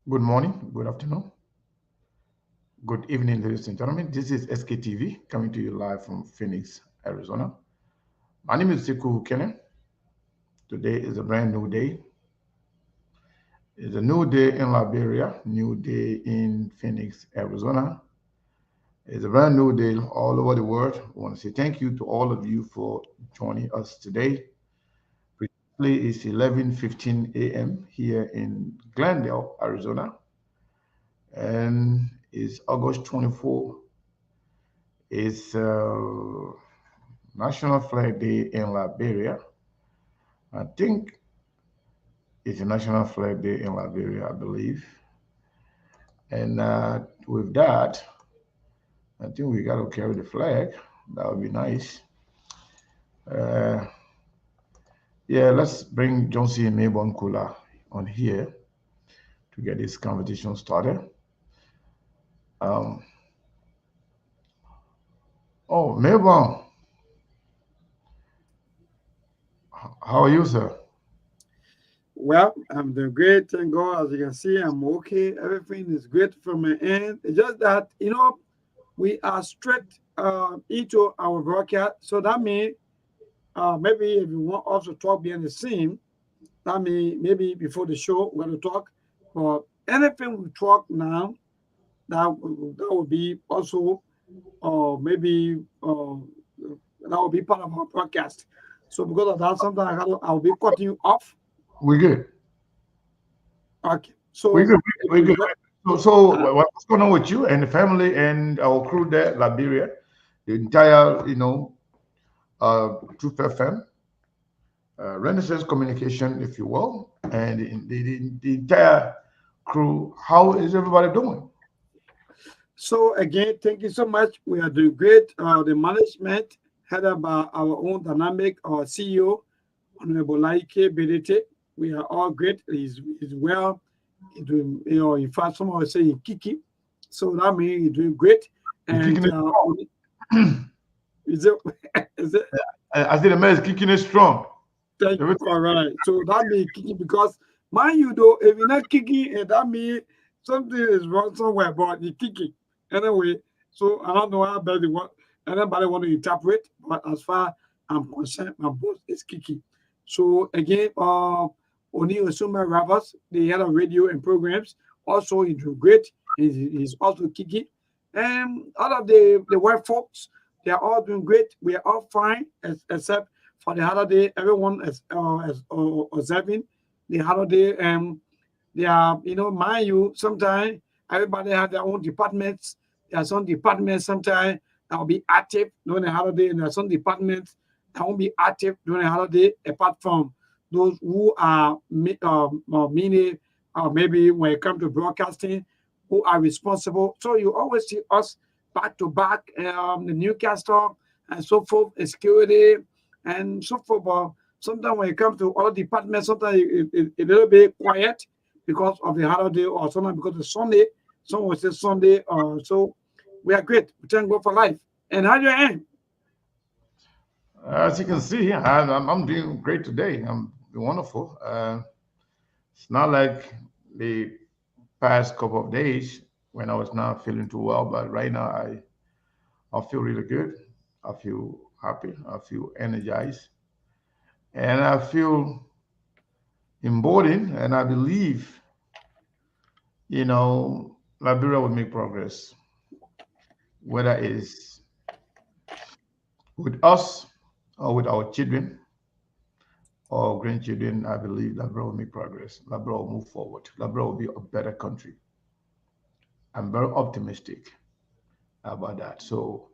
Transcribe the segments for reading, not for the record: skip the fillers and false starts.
Good morning, good afternoon, good evening, ladies and gentlemen. This is SKTV coming to you live from Phoenix, Arizona. My name is Siku Kene. Today is a brand new day. It's a new day in Liberia, new day in Phoenix, Arizona. It's a brand new day all over the world. I want to say thank you to all of you for joining us today. Presently, it's 11:15 a.m. here in Glendale, Arizona, and it's August 24th. It's National Flag Day in Liberia. I think it's a National Flag Day in Liberia, I believe. And with that, I think we got to carry the flag. That would be nice. Uh, yeah, let's bring Johnson and Mabon Kula on here to get this conversation started. Um, oh, Mabon, how are you, sir? Well, I'm doing great, thank God. As you can see, I'm okay. Everything is great from my end. It's just that, we are straight into our broadcast. So that means maybe if you want us to talk behind the scene, that means maybe before the show, we're going to talk. But anything we talk now, that will be also maybe that will be part of our broadcast. So because of that, sometimes I'll be cutting you off. We're good. Okay. We're So good. if We're you good. let, So what's going on with you and the family and our crew there, Liberia, the entire, Truth FM, Renaissance Communication, if you will, and the entire crew. How is everybody doing? So again, thank you so much. We are doing great. The management headed by our own dynamic CEO, Honorable Laike Bedete. We are all great. He's well. He's doing, in fact, some are saying Kiki. So that means he's doing great. You're kicking And it strong. is it, is it, I see the man is kicking it strong. thank you. Everything. All right. So that means Kiki because, mind you, though, if you're not kicking, that means something is wrong somewhere, but you kicking. Anyway, so I don't know how bad anybody want to interpret, but as far I'm concerned, my boss is Kiki. So again, Oni Osuma Ravas, the head of radio and programs, also he do great. He's also Kiki. And all of the white folks, they are all doing great. We are all fine, except for the holiday. Everyone is observing the holiday. They are, mind you, sometimes everybody have their own departments. There are some departments sometimes that will be active during the holiday, and there are some departments that won't be active during the holiday, apart from those who are meaning maybe when it comes to broadcasting, who are responsible. So you always see us back to back, the newscaster and so forth, security and so forth. But sometimes when it comes to other departments, sometimes it's a little bit quiet because of the holiday, or sometimes because of Sunday. Some will say Sunday. So we are great. We thank God for life. And how you end? As you can see, I'm doing great today. I'm wonderful. It's not like the past couple of days when I was not feeling too well, but right now I feel really good. I feel happy. I feel energized, and I feel emboldened. And I believe, Liberia will make progress, whether it's with us or with our children or grandchildren. I believe Liberia will make progress. Liberia will move forward. Liberia will be a better country. I'm very optimistic about that. So,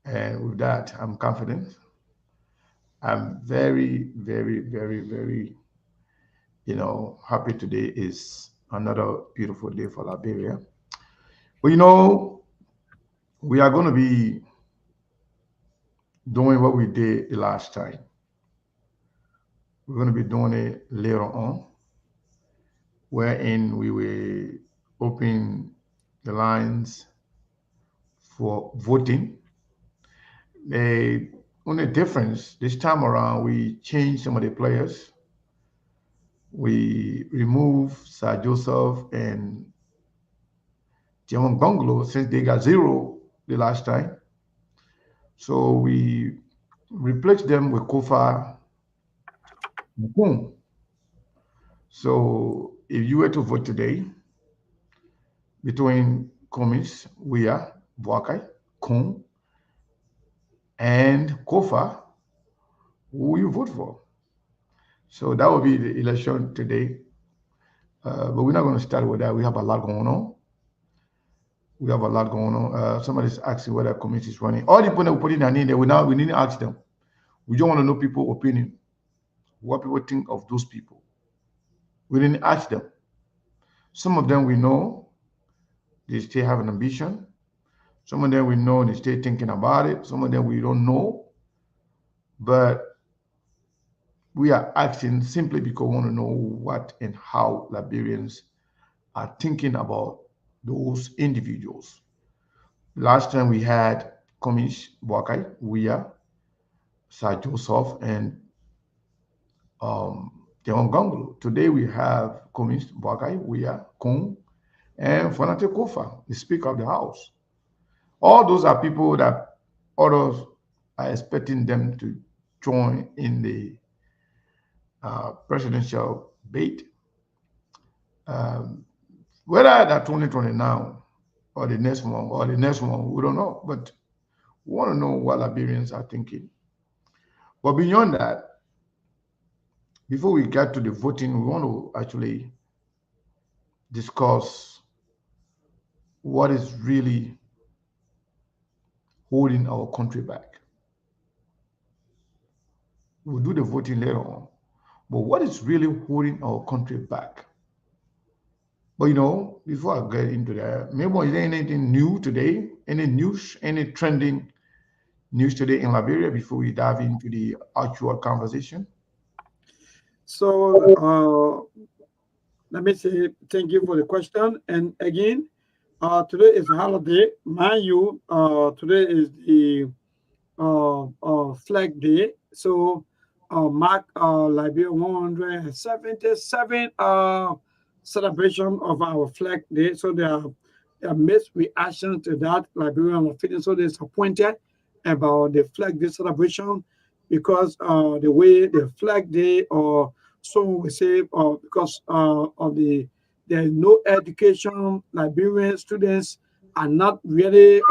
and with that, I'm confident. I'm very, very, very, very, happy today is another beautiful day for Liberia. But we are going to be doing what we did the last time. We're going to be doing it later on, wherein we will open the lines for voting. The only difference this time around, we changed some of the players. We removed Sir Joseph and Tiamon Bungalow since they got zero the last time. So we replaced them with Kofa and Koung. So if you were to vote today between Cummings, Weah, Boakai, Koung, and Kofa, who will you vote for? So that will be the election today. But we're not going to start with that. We have a lot going on. We have a lot going on. Somebody's asking whether community is running. All the people that we put in their name there, we need to ask them. We don't want to know people's opinion, what people think of those people. We didn't ask them. Some of them we know they still have an ambition. Some of them we know they still thinking about it. Some of them we don't know. But we are asking simply because we want to know what and how Liberians are thinking about those individuals. Last time we had Komish Boakai, Weah, Sir Joseph, and Teon Gangulu. Today we have Komish Boakai, Weah, Kung, and Fanate Kofa, the Speaker of the House. All those are people that others are expecting them to join in the presidential debate. Um, Whether that 2020 now or the next one, we don't know. But we want to know what Liberians are thinking. But beyond that, before we get to the voting, we want to actually discuss what is really holding our country back. We'll do the voting later on. But what is really holding our country back? But before I get into that, maybe is there anything new today? Any news, any trending news today in Liberia before we dive into the actual conversation? So let me say thank you for the question. And again, today is a holiday. Mind you, today is the Flag Day. So mark Liberia 177 celebration of our Flag Day. So there are mixed reactions to that. Liberian are feeling so disappointed about the Flag Day celebration because the way the Flag Day or some will say because of there is no education. Liberian students are not really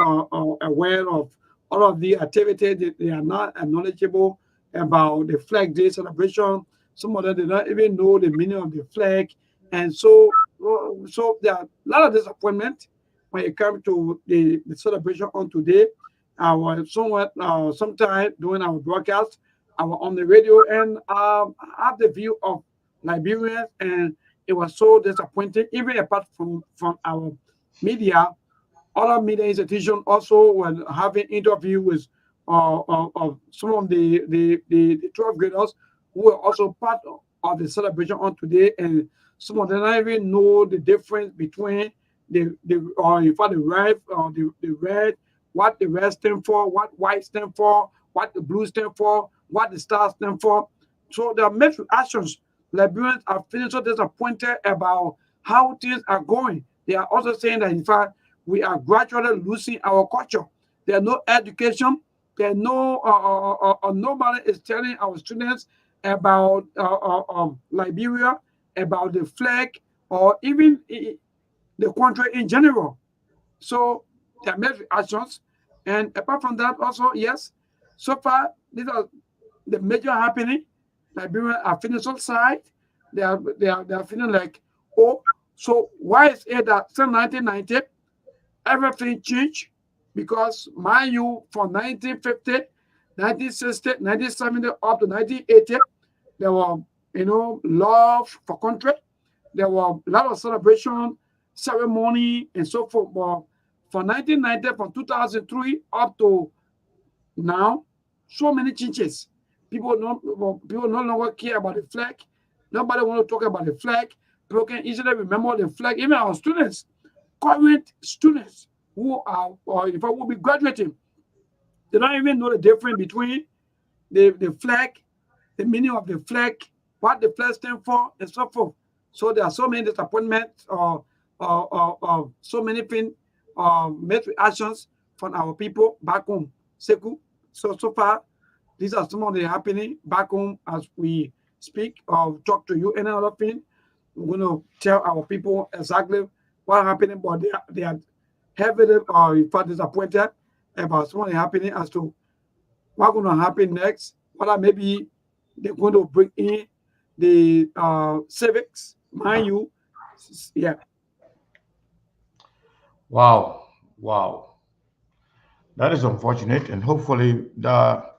aware of all of the activities. They are not knowledgeable about the Flag Day celebration. Some of them do not even know the meaning of the flag, and so there are a lot of disappointment when it comes to the celebration on today. I was somewhat sometime during our broadcast, I was on the radio and I have the view of Liberians, and it was so disappointing. Even apart from our media, other media institutions also were having interview with of some of the 12 graders who were also part of the celebration on today, and some of them don't even know the difference between the or if the red or the red, what the red stand for, what white stand for, what the blue stand for, what the stars stand for. So there are mixed reactions. Liberians are feeling so disappointed about how things are going. They are also saying that in fact we are gradually losing our culture. There's no education. There's no nobody is telling our students about Liberia, about the flag, or even the country in general. So there are many actions, and apart from that, also yes, so far these are the major happening. Liberians are feeling so sad. They are feeling like, oh, so why is it that since 1990 everything changed? Because mind you, from 1950, 1960, 1970 up to 1980, there were love for country. There were a lot of celebration, ceremony, and so forth. But from 1990, from 2003 up to now, so many changes. People no longer care about the flag. Nobody want to talk about the flag. People can easily remember the flag. Even our students, current students who are, or if I will be graduating, they don't even know the difference between the flag, the meaning of the flag, what the flag stand for, and so forth. So there are so many disappointments or so many things met with actions from our people back home. Seku. So far, these are some of the happening back home as we speak or talk to you. Any other thing, we're going to tell our people exactly what happening, but they are heavily or in fact disappointed about some of the happening as to what's going to happen next. What are maybe they're going to bring in the civics, mind you, yeah. Wow, wow. That is unfortunate, and hopefully that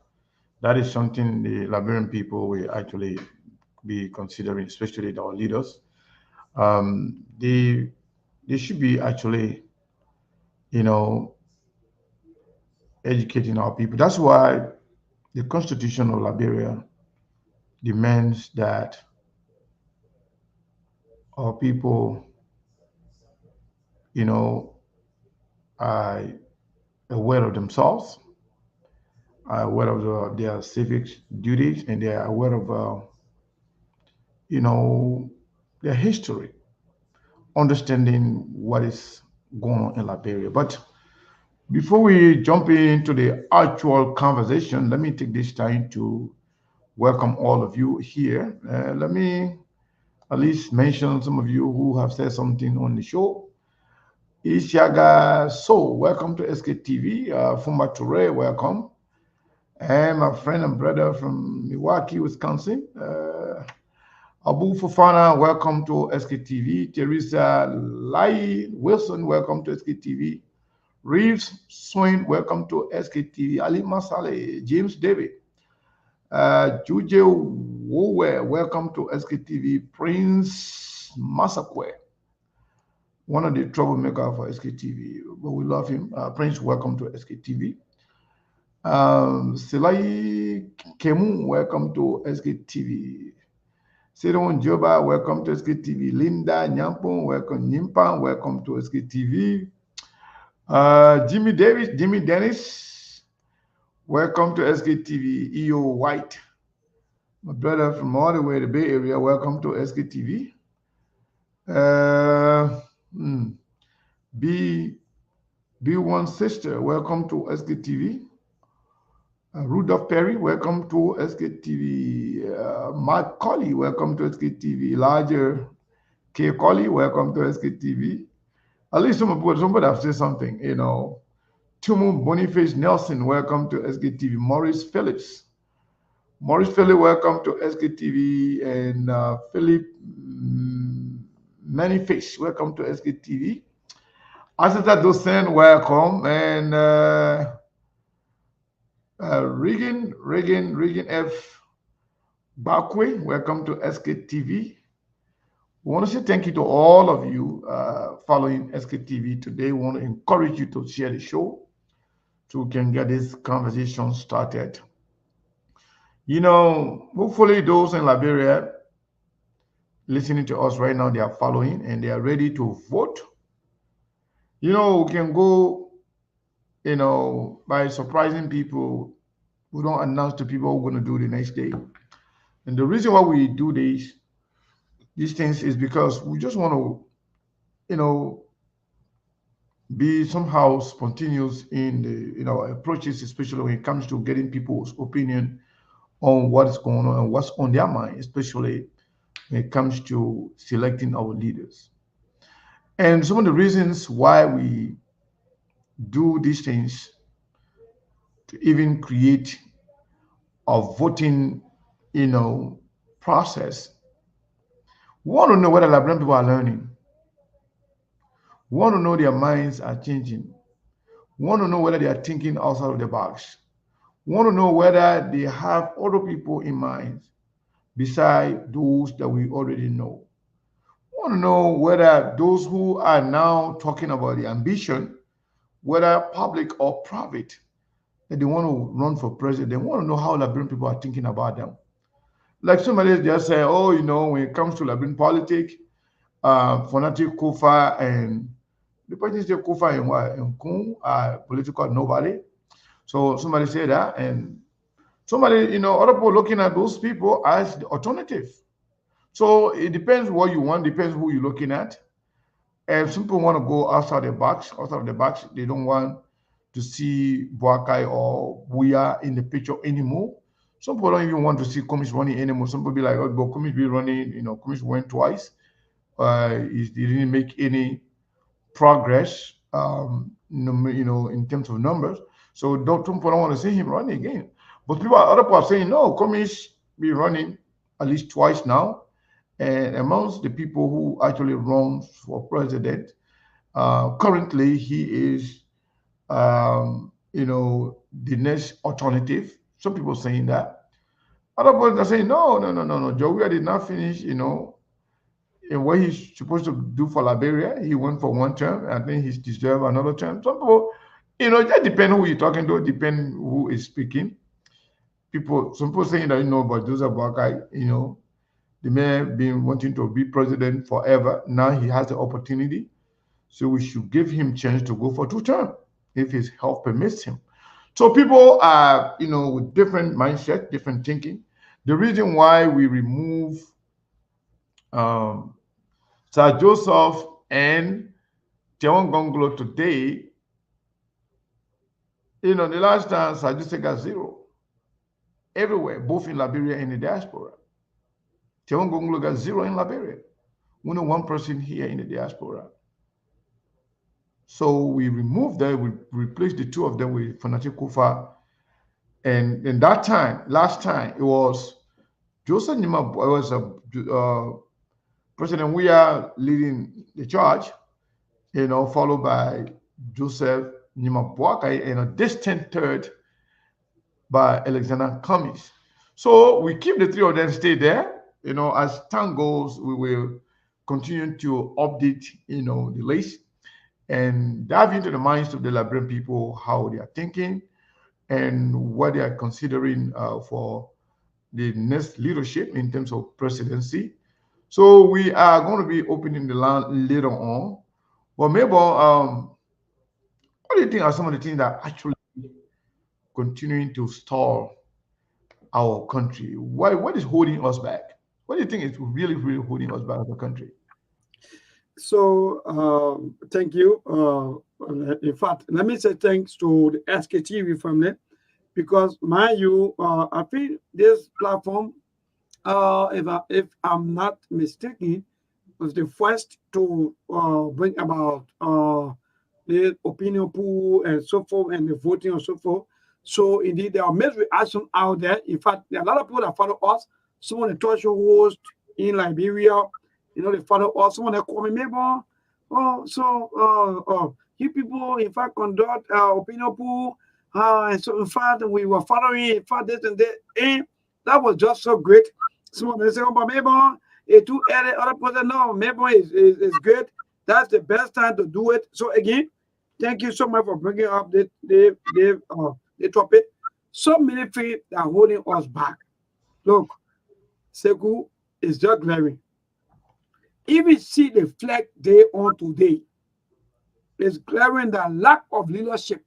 is something the Liberian people will actually be considering, especially our leaders. They should be actually, you know, educating our people. That's why the Constitution of Liberia demands that our people, you know, are aware of themselves, are aware of their civic duties, and they are aware of, you know, their history, understanding what is going on in Liberia. But before we jump into the actual conversation, let me take this time to welcome all of you here. Let me at least mention some of you who have said something on the show. Ishaga So, welcome to SKTV. Fumba Toure, welcome. And my friend and brother from Milwaukee, Wisconsin. Abu Fofana, welcome to SKTV. Teresa Lai Wilson, welcome to SKTV. Reeves Swain, welcome to SKTV. Ali Masale, James David. Juje Wowe, welcome to SKTV. Prince Masakwe, one of the troublemakers for SKTV, but we love him. Prince, welcome to SKTV. Silai Kemu, welcome to SKTV. Sidon Joba, welcome to SKTV. Linda Nyampon, welcome. Nyimpan, welcome to SKTV. Jimmy Dennis, welcome to SKTV. EO White, my brother from all the way to the Bay Area, welcome to SKTV. B1 Sister, welcome to SKTV. Rudolph Perry, welcome to SKTV. Matt Colley, welcome to SKTV. Larger K. Colley, welcome to SKTV. At least somebody have said something, you know. Tumu Boniface Nelson, welcome to SKTV. Maurice Phillips, welcome to SKTV. And Philip Manyfish, welcome to SKTV. Asita Dosen, welcome. And Regan F. Bakwe, welcome to SKTV. We want to say thank you to all of you following SKTV today. We want to encourage you to share the show so we can get this conversation started. You know, hopefully those in Liberia listening to us right now, they are following and they are ready to vote. You know, we can go, you know, by surprising people. We don't announce to people what we're going to do the next day. And the reason why we do these things is because we just want to, you know, be somehow spontaneous in the, you know, approaches, especially when it comes to getting people's opinion on what is going on and what's on their mind, especially when it comes to selecting our leaders. And some of the reasons why we do these things to even create a voting, you know, process. We want to know whether Liberian people are learning. We want to know their minds are changing. We want to know whether they are thinking outside of the box. We want to know whether they have other people in mind beside those that we already know. We want to know whether those who are now talking about the ambition, whether public or private, that they want to run for president, they want to know how Liberian people are thinking about them. Like somebody just say, oh, you know, when it comes to Liberian politics, Fonatic Kofa and the politics of Kofa and Koung are political nobody. So somebody said that, and somebody, you know, other people looking at those people as the alternative. So it depends what you want, depends who you're looking at. And some people want to go outside the box. Outside of the box, they don't want to see Boakai or Weah in the picture anymore. Some people don't even want to see Cummings running anymore. Some people be like, oh, but Cummings be running, Cummings went twice. He didn't make any progress, in terms of numbers. So some people don't want to see him running again. But other people are saying, no, Cummings be running at least twice now. And amongst the people who actually run for president, currently he is, the next alternative. Some people saying that. Other people are saying, no, no, no, no, no. Joe Weah did not finish, in what he's supposed to do for Liberia. He went for one term. I think he's deserved another term. Some people, it just depends who you're talking to, depend who is speaking. Some people saying that, but Joseph Boakai, the man been wanting to be president forever. Now he has the opportunity. So we should give him chance to go for two terms if his health permits him. So people are, with different mindset, different thinking. The reason why we remove um, Sir Joseph and Teon Gonglo today, the last time Sir Joseph got zero everywhere, both in Liberia and the diaspora. Teon Gonglo got zero in Liberia. Only one person here in the diaspora. So we removed that, we replaced the two of them with Fanatic Kofa. And in that time, last time, it was Joseph Nima, it was President Weah leading the charge, followed by Joseph Nima Boakai, and a distant third by Alexander Cummings. So we keep the three of them stay there. As time goes, we will continue to update, the list and dive into the minds of the Liberian people, how they are thinking and what they are considering for the next leadership in terms of presidency. So we are going to be opening the line later on. But maybe, what do you think are some of the things that actually continuing to stall our country? What is holding us back? What do you think is really, really holding us back as a country? So thank you. In fact, let me say thanks to the SKTV family because, mind you, I think this platform, if I'm not mistaken, was the first to bring about the opinion pool and so forth and the voting and so forth. So indeed, there are mixed reactions out there. In fact, there are a lot of people that follow us. Some of the talk show hosts in Liberia, they follow us. Some of them call me, maybe, you people, in fact, conduct opinion pool. And so, in fact, we were following, in fact, this and that. And that was just so great. Some of them say, oh, but maybe it's too early. Other people say, no, maybe is good. That's the best time to do it. So, again, thank you so much for bringing up the topic. So many things are holding us back. Look, Sekou is just glaring. Even see the flag they on today, it's glaring the lack of leadership.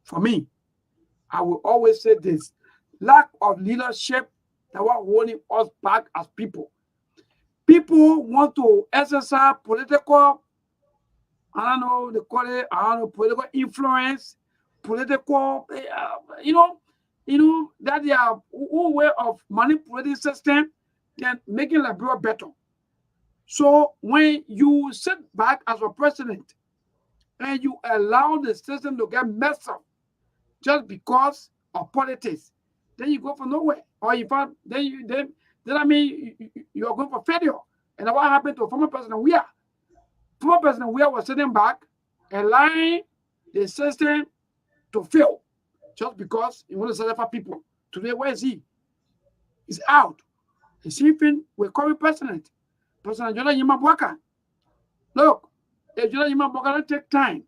For me, I will always say this: lack of leadership that was holding us back as people. People want to exercise political, I don't know, they call it, I don't know, political influence, political, that they are one way of manipulating system and making Liberia better. So when you sit back as a president and you allow the system to get messed up just because of politics, then you go for nowhere. Or in fact, then I mean you are going for failure. And what happened to former President Weah? Former President Weah was sitting back, allowing the system to fail just because he wanted to serve for people. Today, where is he? He's out. He's sleeping with current president, President Jonah Yimabwaka. Look, if Jonah Yimabwaka don't take time,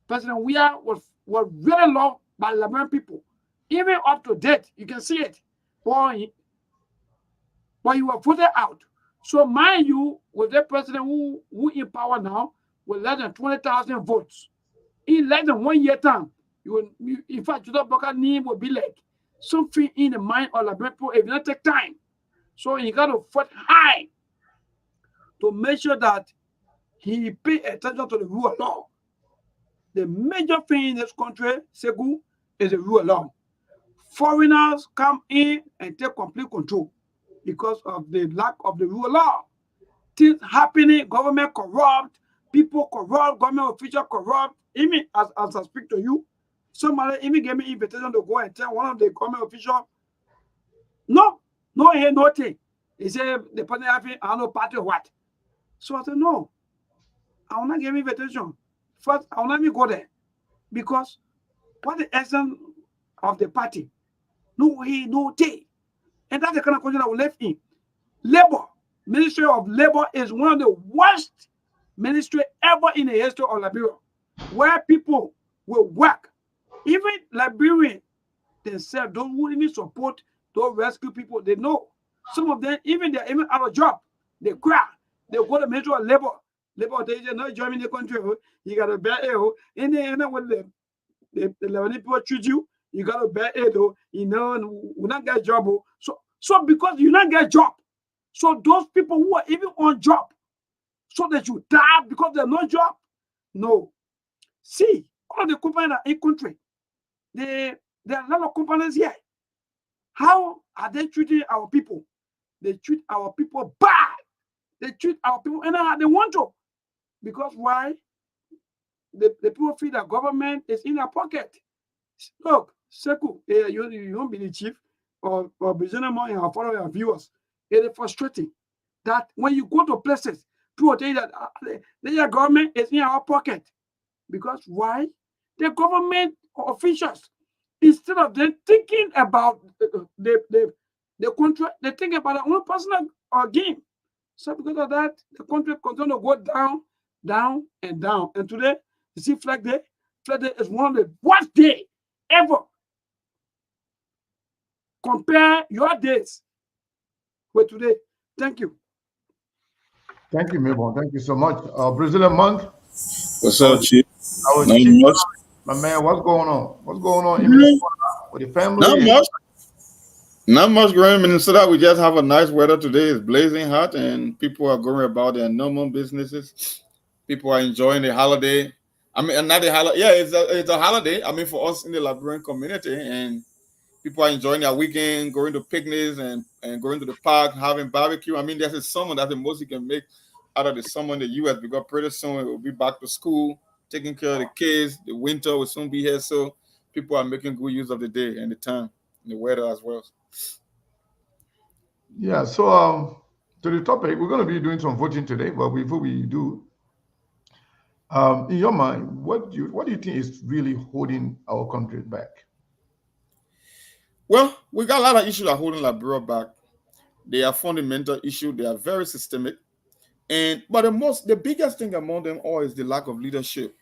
President Weah was very loved by Liberian people. Even up to date, you can see it. But you were voted out. So mind you, with that president who in power now, with less than 20,000 votes, in less than 1 year time, in fact, Judah Bokar name will be like something in the mind of the people if you don't take time. So he got to fight high to make sure that he pay attention to the rule of law. The major thing in this country, Segu, is the rule of law. Foreigners come in and take complete control because of the lack of the rule of law. Things happening, government corrupt, people corrupt, government officials corrupt. Even as I speak to you, somebody even gave me invitation to go and tell one of the government officials, no, no here, nothing. He said the person having I don't know party or what. So I said, no, I will not give invitation. First, I will not even go there because what the essence of the party? No he, no day. And that's the kind of country that we live in. Labor, Ministry of Labor is one of the worst ministry ever in the history of Liberia, where people will work. Even Liberians themselves don't even support those rescue people. They know some of them, even they're even out of job. They cry. They go to Ministry of Labor. Labor, they just not joining the country. You got to bear it. And then when the Lebanese people treat you, you got to bear it. You know, we not get job. So because you not get job, so those people who are even on job, so that you die because there's no job, no. See, all the companies are in country. There are a lot of companies here. How are they treating our people? They treat our people bad. They treat our people and they want to. Because why? The people feel that government is in their pocket. Look, Seku, you won't be the chief or business man and follow your viewers. It is frustrating that when you go to places, people tell you that the government is in our pocket. Because why? The government officials, instead of them thinking about the country, they think about their own personal gain. So because of that, the country continues to go down, down, and down. And today, you see Flag Day. Flag Day is one of the worst days ever. Compare your days with today. Thank you. Thank you, Mabel. Thank you so much. Brazilian monk, What's our, up, Chief? our Not chief, much. my man, what's going on? What's going on in Minnesota with the Not family? much. Not much going in Minnesota. We just have a nice weather today. It's blazing hot, and people are going about their normal businesses. People are enjoying the holiday. I mean, not the holiday. Yeah, it's a holiday. I mean, for us in the Liberian community, and people are enjoying their weekend, going to picnics and going to the park, having barbecue. I mean, that's the summer. That's the most you can make out of the summer in the U.S. because pretty soon it will be back to school, taking care of the kids. The winter will soon be here, so people are making good use of the day and the time and the weather as well. Yeah, so to the topic, we're going to be doing some voting today, but before we do, in your mind, what do you think is really holding our country back? Well, we got a lot of issues that are holding Liberia back. They are fundamental issues. They are very systemic. But the biggest thing among them all is the lack of leadership,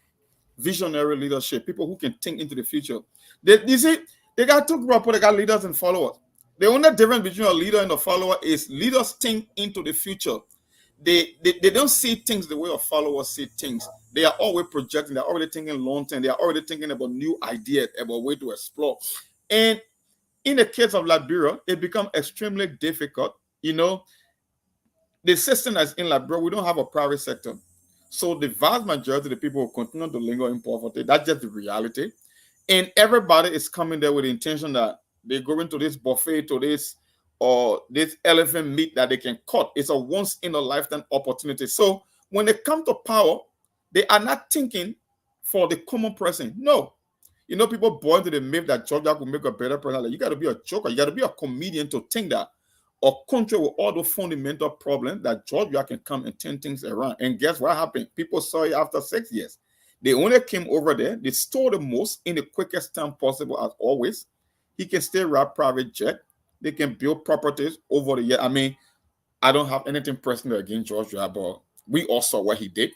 visionary leadership, people who can think into the future. You see, they got two people, they got leaders and followers. The only difference between a leader and a follower is leaders think into the future. They don't see things the way a follower see things. They are always projecting, they're already thinking long term, they are already thinking about new ideas, about way to explore. And in the case of Liberia, it becomes extremely difficult. You know, the system that's in Liberia, we don't have a private sector. So the vast majority of the people will continue to linger in poverty. That's just the reality. And everybody is coming there with the intention that they go into this buffet to this or this elephant meat that they can cut. It's a once in a lifetime opportunity. So when they come to power, they are not thinking for the common person. No. You know, people born to the myth that Georgia could make a better president. You got to be a joker. You got to be a comedian to think that a country with all the fundamental problems that Georgia can come and turn things around. And guess what happened? People saw it after 6 years. They only came over there. They stole the most in the quickest time possible, as always. He can still ride private jet. They can build properties over the year. I mean, I don't have anything personal against Georgia, but we all saw what he did.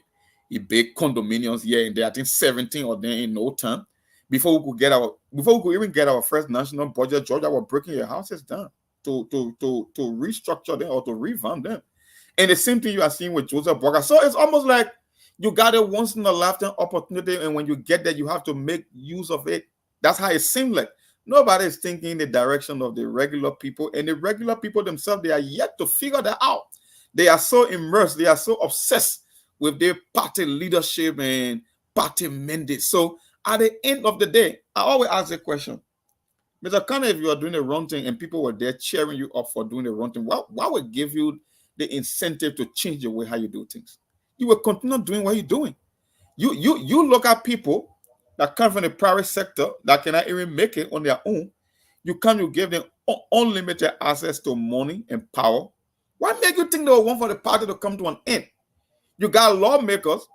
He built condominiums here and there. I think 17 or there in no time. Before we could even get our first national budget, Georgia was breaking your houses down to restructure them or to revamp them. And the same thing you are seeing with Joseph Boakai. So it's almost like you got a once in a lifetime opportunity, and when you get there, you have to make use of it. That's how it seems like. Nobody is thinking in the direction of the regular people, and the regular people themselves, they are yet to figure that out. They are so immersed, they are so obsessed with their party leadership and party mandate. So at the end of the day, I always ask the question, Mr. Kanye, if you are doing the wrong thing and people were there cheering you up for doing the wrong thing, what would give you the incentive to change the way how you do things? You will continue doing what you're doing. You look at people that come from the private sector that cannot even make it on their own. You give them unlimited access to money and power. Why make you think they want for the party to come to an end? You got lawmakers.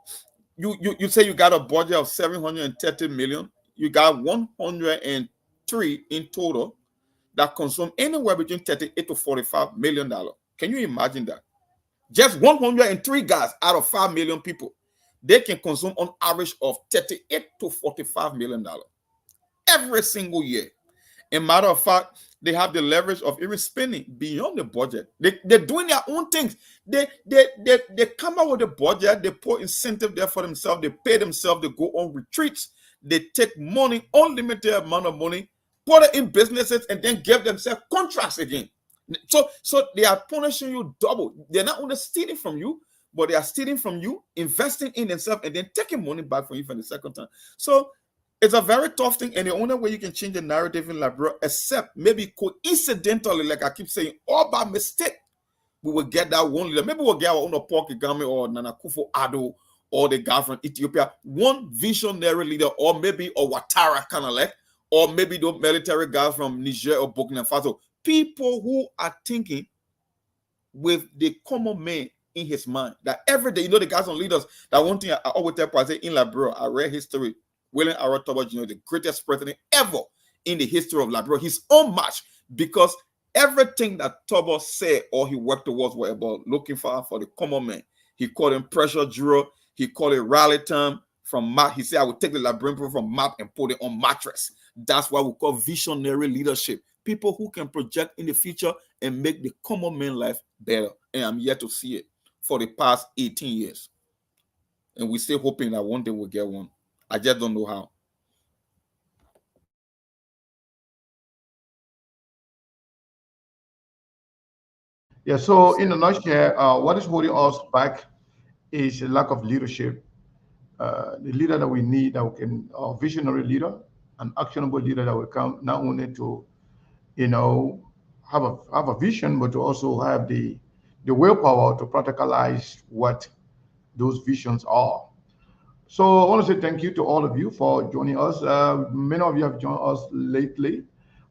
You say you got a budget of 730 million. You got 103 in total that consume anywhere between 38 to 45 million dollars. Can you imagine that? Just 103 guys out of 5 million people, they can consume on average of 38 to 45 million dollars every single year. In matter of fact, they have the leverage of even spending beyond the budget. They're doing their own things. They come out with a budget, they put incentive there for themselves, they pay themselves, they go on retreats, they take money, unlimited amount of money, put it in businesses, and then give themselves contracts again. So they are punishing you double. They're not only stealing from you, but they are stealing from you, investing in themselves, and then taking money back from you for the second time. So it's a very tough thing, and the only way you can change the narrative in Liberia, except maybe coincidentally, like I keep saying, or by mistake, we will get that one leader. Maybe we'll get our own Porky Game or Nana Akufo-Addo or the guy from Ethiopia, one visionary leader, or maybe a Ouattara kind of like, or maybe the military guys from Niger or Burkina Faso. People who are thinking with the common man in his mind. That every day, the guys on leaders, that one thing I always tell people, I say in Liberia, I read history. William Aratoba Jr., the greatest president ever in the history of Liberia, his own match, because everything that Tobo said or he worked towards were about looking for the common man. He called him pressure drill. He called it rally time from map. He said, I would take the Liberian people from map and put it on mattress. That's what we call visionary leadership. People who can project in the future and make the common man life better. And I'm yet to see it for the past 18 years. And we're still hoping that one day we'll get one. I just don't know how. Yeah, so in a nutshell, what is holding us back is a lack of leadership. The leader that we need, that we can, a visionary leader, an actionable leader that will come not only to, have a vision, but to also have the willpower to practicalize what those visions are. So I want to say thank you to all of you for joining us. Many of you have joined us lately.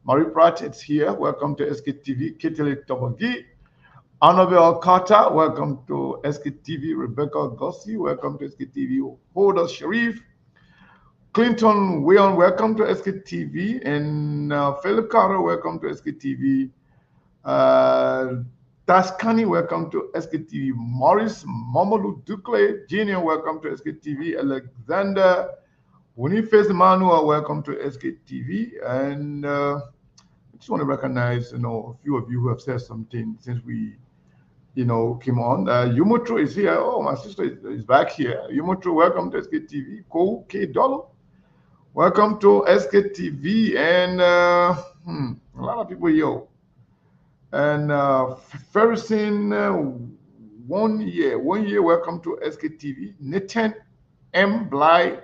Marie Pratt is here. Welcome to SKTV. Kitili Tobagi. Annabelle Carter, welcome to SKTV. Rebecca Gossi, welcome to SKTV. Hoda Sharif. Clinton Weah, welcome to SKTV. And Philip Carter, welcome to SKTV. Taskani, welcome to SKTV. Maurice Momolu Ducle Jr., welcome to SKTV. Alexander Winifest Manuel, welcome to SKTV. And I just want to recognize, a few of you who have said something since we, came on. Yumutru is here. Oh, my sister is back here. Yumutru, welcome to SKTV. Ko K Dolo, welcome to SKTV. And a lot of people here. And Ferguson, 1 year, welcome to SKTV. Nathan M. Bly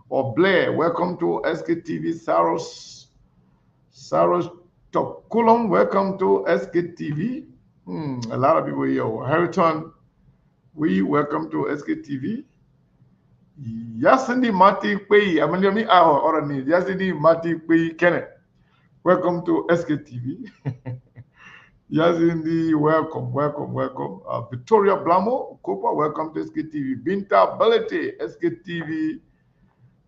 or Blair, welcome to SKTV. Saros Tokulon, welcome to SKTV. A lot of people here. Harrington, we welcome to SKTV. Yasini Mati Pei, I'm going to our name. Yasini Mati Pei Kenneth, welcome to SKTV. Yazindi, welcome. Victoria Blamo, Kopa, welcome to SKTV. Binta Balete, SKTV,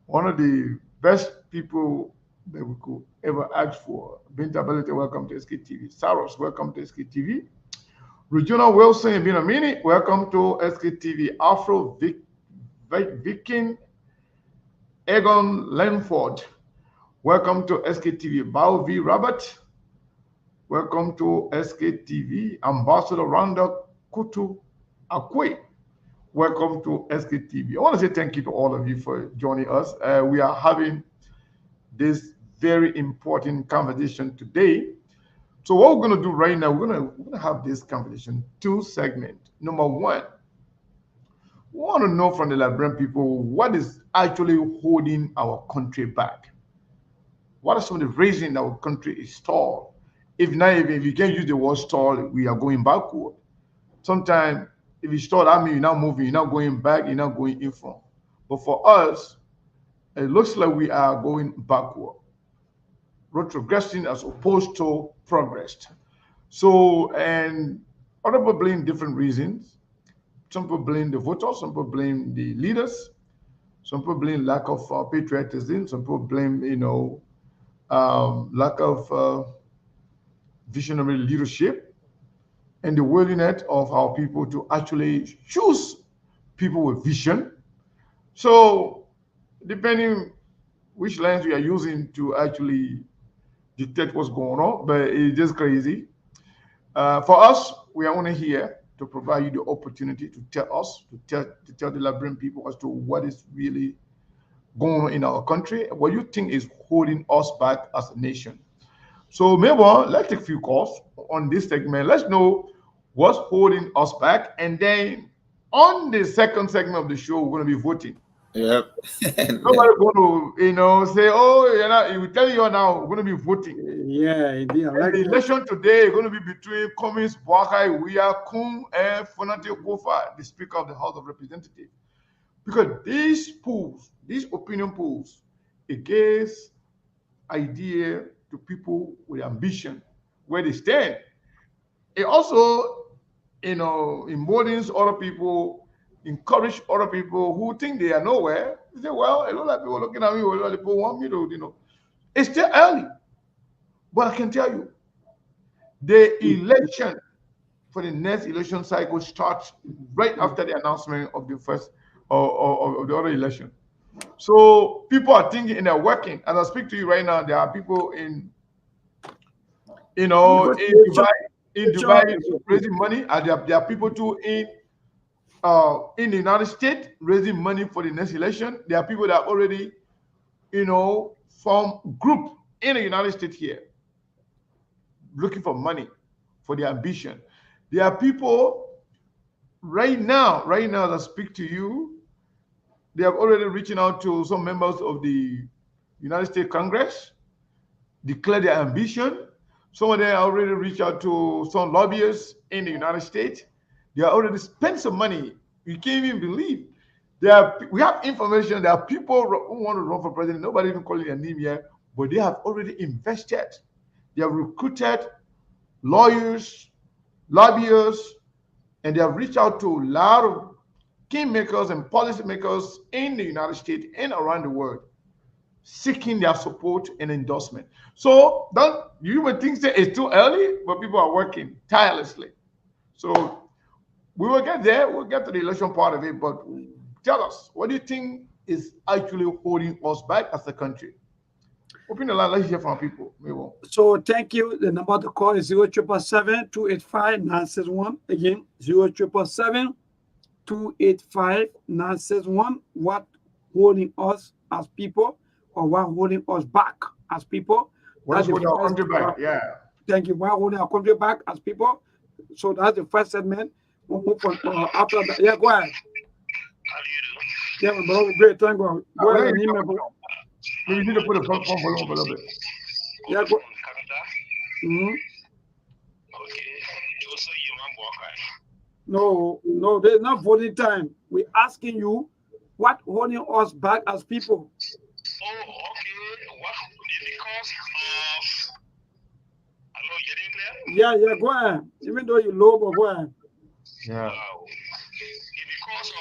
one of the best people that we could ever ask for. Binta Balete, welcome to SKTV. Saros, welcome to SKTV. Regina Wilson, Binamini, welcome to SKTV. Afro Viking Egon Lenford, welcome to SKTV. Bao V. Robert, welcome to SKTV. Ambassador Randa Kutu Akwe, welcome to SKTV. I want to say thank you to all of you for joining us. We are having this very important conversation today. So what we're going to do right now, we're going to have this conversation, two segments. Number one, we want to know from the Liberian people what is actually holding our country back. What are some of the reasons our country is stalled? If not, if you can't use the word stall, we are going backward. Sometimes if you stall, that means you're not moving, you're not going back, you're not going in front. But for us, it looks like we are going backward, retrogressing as opposed to progress. So, and other people blame different reasons. Some people blame the voters, some people blame the leaders, some people blame lack of patriotism, some people blame, lack of visionary leadership, and the willingness of our people to actually choose people with vision. So, depending which lens we are using to actually dictate what's going on, but it's just crazy. For us, we are only here to provide you the opportunity to tell us, to tell the Liberian people as to what is really going on in our country, what you think is holding us back as a nation. So, Mabel, let's take a few calls on this segment. Let's know what's holding us back. And then on the second segment of the show, we're going to be voting. Yep. Nobody going to, say, oh, we tell you now, we're going to be voting. Yeah, indeed. I like The that. election today is going to be between Cummings, Boakai, Weah, Koung and Kofa, the Speaker of the House of Representatives. Because these polls, these opinion polls, it gives idea to people with ambition where they stand. It also, emboldens other people, encourage other people who think they are nowhere. They say, well, a lot of people looking at me, a lot of people want me to. It's still early, but I can tell you, the election for the next election cycle starts right after the announcement of the first of the other election. So people are thinking and they're working. As I speak to you right now, there are people in Dubai raising money, and there are people too in the United States raising money for the next election. There are people that already form group in the United States here looking for money for their ambition. There are people right now as I speak to you, they have already reaching out to some members of the United States Congress, declare their ambition. Some of them already reached out to some lobbyists in the United States. They are already spent some money. You can't even believe. We have information. There are people who want to run for president. Nobody even calling their name yet, but they have already invested. They have recruited lawyers, lobbyists, and they have reached out to a lot of kingmakers and policymakers in the United States and around the world, seeking their support and endorsement. So don't you even think that it's too early, but people are working tirelessly. So we will get there. We'll get to the election part of it. But tell us, what do you think is actually holding us back as a country? Open the line. Let's hear from people. So thank you. The number to call is 077-285-961. Again, 077-285-961. What holding us as people, or what holding us back as people? What's holding our country back? Yeah. Thank you. What holding our country back as people? So that's the first segment. We'll move on after that. Yeah, go ahead. How do you do? Yeah, bro, great. Thank you. Go ahead. We need to put a phone volume up a little bit. Yeah, go. Canada? Mm-hmm. Okay. Also, you want Boakai? No, there's not voting time. We're asking you what holding us back as people. Oh, okay. What? Because of. Hello, getting clear? Yeah, go ahead. Even though you're low, but go ahead. Yeah. Wow. Because of.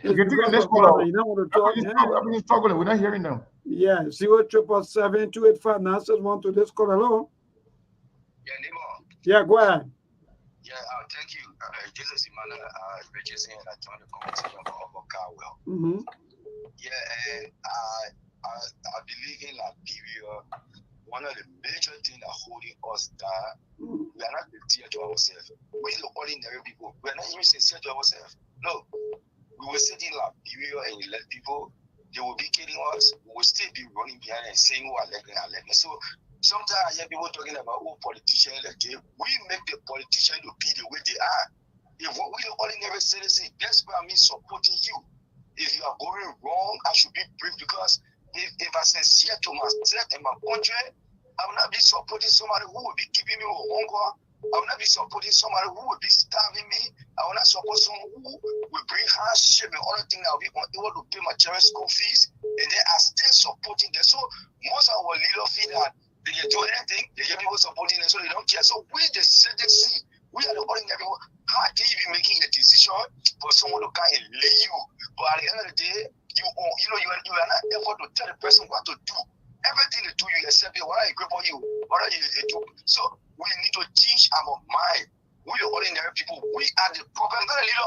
You can take the next call. You don't want to talk. Everybody's struggling. We're not hearing them. Yeah, 077-285-961 to this call. Hello. Yeah, neighbor. Yeah, go ahead. Yeah, thank you. This is Emmanuel Richardson, and I joined the committee of Boakai. Mm-hmm. Yeah, and I believe in Liberia. One of the major things that holding us down, we are not sincere to ourselves. We are the ordinary people. We are not even sincere to ourselves. No, we will sit in Liberia and elect people, they will be killing us, we will still be running behind and saying who are electing. So sometimes I hear people talking about politicians elected. We make the politicians to be the way they are. If we the ordinary citizen, that's why I'm supporting you. If you are going wrong, I should be brief, because if I sincere to myself and my country, I will not be supporting somebody who will be keeping me with hunger. I will not be supporting somebody who will be starving me. I will not support someone who will bring hardship and other things that will be unable to pay my children's school fees, and then I still supporting them. So most of our leaders feel that they can do anything, they get people supporting them, so they don't care. So we the citizen, we are the ordinary people. How can you be making a decision for someone to come and lead you? But at the end of the day, you are not able to tell the person what to do. Everything they do, you accept it. Whether you great for you, whether you do. So we need to change our mind. We the ordinary people, we are the problem. Not a leader.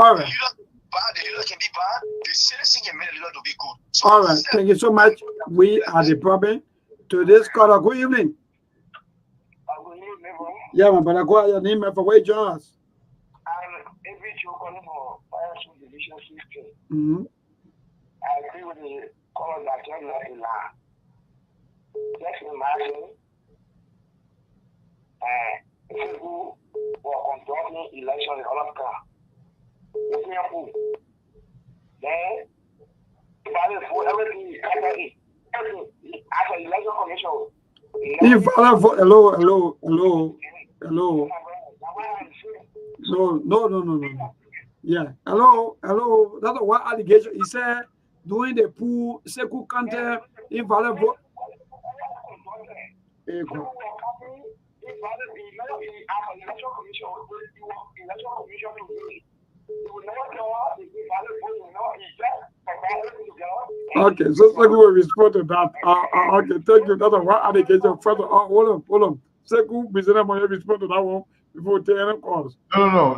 All right. The leader bad, the leader can be bad. The citizen can make the leader to be good. So all right. Thank you so much. We are the problem. To this caller, good evening. Good evening, bro. Yeah, my brother, go ahead. Your name and for where you join us. I'm every show calling for fire division system. Mm-hmm. I agree with the caller that you're not in line. Just imagine people who are conducting election in Alaska. Then, for everything, as an election commission. If hello. No. Yeah. Hello. That's one allegation. He said during the pool, Seku Kante, invalid vote. Okay, so Seku will respond to that. Okay, thank you. That's one allegation. Further, hold on. Seku, business money respond to that one before we take any calls. No.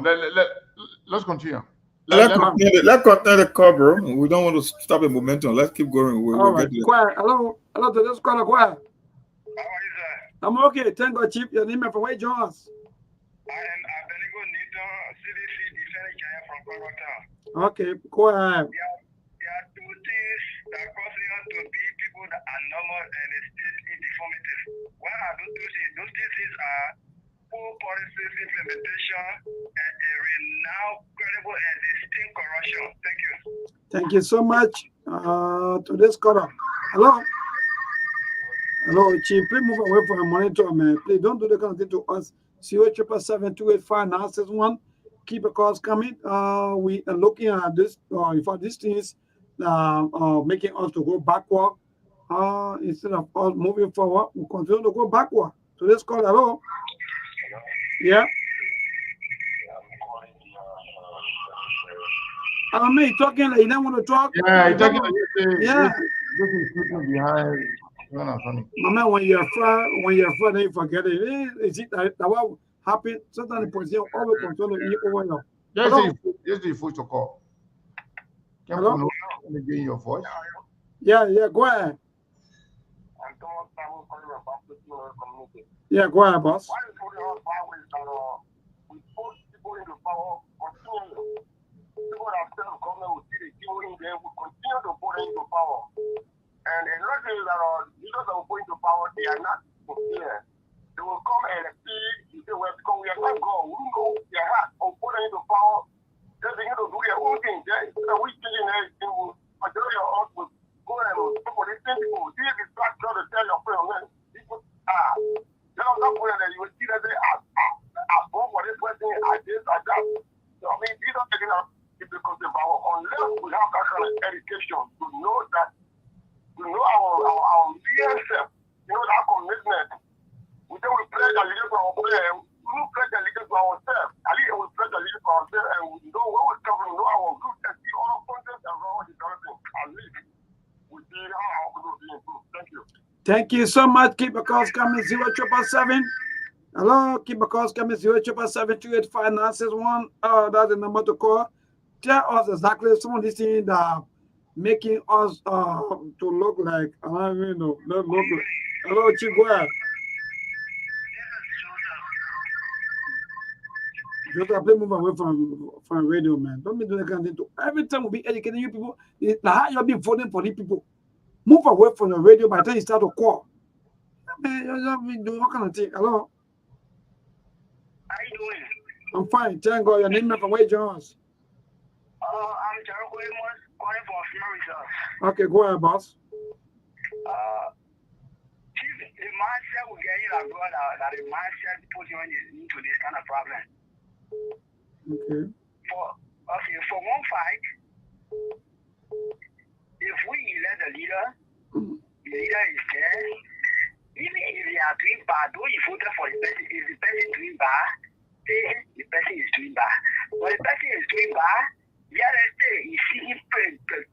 Let's continue. Let's continue the call, bro. We don't want to stop the momentum. Let's keep going. All right. Quiet. Hello, to this caller, quiet. I'm okay. Thank God, Chief. Your name and for where you join us. I am Abenigo Nito, CDC defending from Korea. Okay, go ahead. There are two things that cause us to be people that are normal and state in deformities. What are those two things? Those things are poor policies implementation and a renowned, credible, and distinct corruption. Thank you. Thank you so much. To this caller. Hello, Chief. Please move away from the monitor, man. Please don't do the kind of thing to us. 077285961. Keep the calls coming. We are looking at this. For these things, making us to go backward. Instead of us moving forward, we continue to go backward. So let's call. Hello. Yeah. I mean, talking like you don't want to talk. Yeah, you're talking like yeah. This is sitting behind. My man, when you're afraid, then you forget it. Is it that what happened? Sometimes the position always control you over your. Yes, the voice to call. Hello? Can you gain your voice? Yeah, go ahead. Yeah, go ahead, boss. People that serve government will see the people in there will continue to put into power. And a lot of things that are leaders that will go into power, they are not sincere. They will come and see, well, because we are not God, we know their heart of putting into power. They begin to do their own thing. We thinking everything will, majority of us will go and people listen to people. See if it's not trying to tell your friend, man, people are. They don't know that you will see that they are above what this person, I this, I that. So, I mean, these are taking out because of power unless we have that kind of education to know that, to know our real self, that commitment. We say we pledge allegiance to our prayer, we don't pledge allegiance to ourselves. At least we pledge allegiance to ourselves and we know where we come from, we know our roots and see all the content and all the development. At least we see how our group is improved. Thank you. Thank you so much. Keep the calls coming. 077. Hello, keep the calls coming. 077285961. That's the number to call. Tell us exactly some of these things that are making us to look like, I don't even know, look like. Hello, Chief, go ahead. Just play move away from radio, man. Don't be doing that kind of thing. Every time we'll be educating you people, now how you'll be voting for these people. Move away from the radio by the time you start to call. Man, you'll be doing what kind of thing? Hello? How you doing? I'm fine. Thank God. Your name is from where, Jones? I'm Jericho Amos, calling from Florida. Okay, go ahead, boss. Chief, the mindset will get you like brother that the mindset puts you into this kind of problem. Okay. For one fight, if we elect the leader is there, even if they are doing bad, though you voted for the person, if the person is doing bad, say the person is doing bad. But the person is doing bad, yeah, let's say you see him presence to the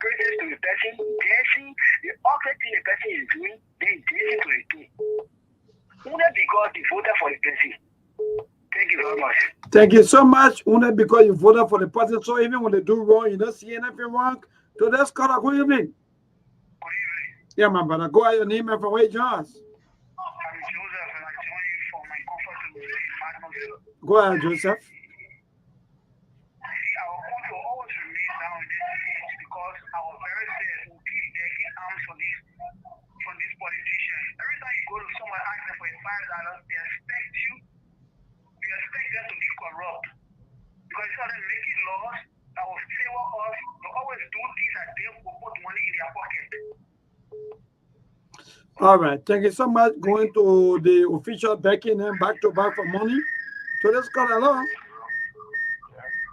person, dancing, the other thing the person is doing, then dancing to the two. Only because they voted for the person. Thank you very much. Thank you so much. Only because you voted for the person, so even when they do wrong, you don't see anything wrong. So that's called a good evening. Good evening. Yeah, man, but go ahead, your name and from where, Jones? I'm Joseph, and I join you for my comfort to Go ahead, Joseph. Our country will always remain down in this stage because our very self will keep taking arms from these politicians. Every time you go to someone asking for $5, they expect you. We expect them to be corrupt because instead of making laws that will favor us, they always do things that they will put money in their pocket. All right, thank you so much. Going to the official backing them back to back for money. So let's call along.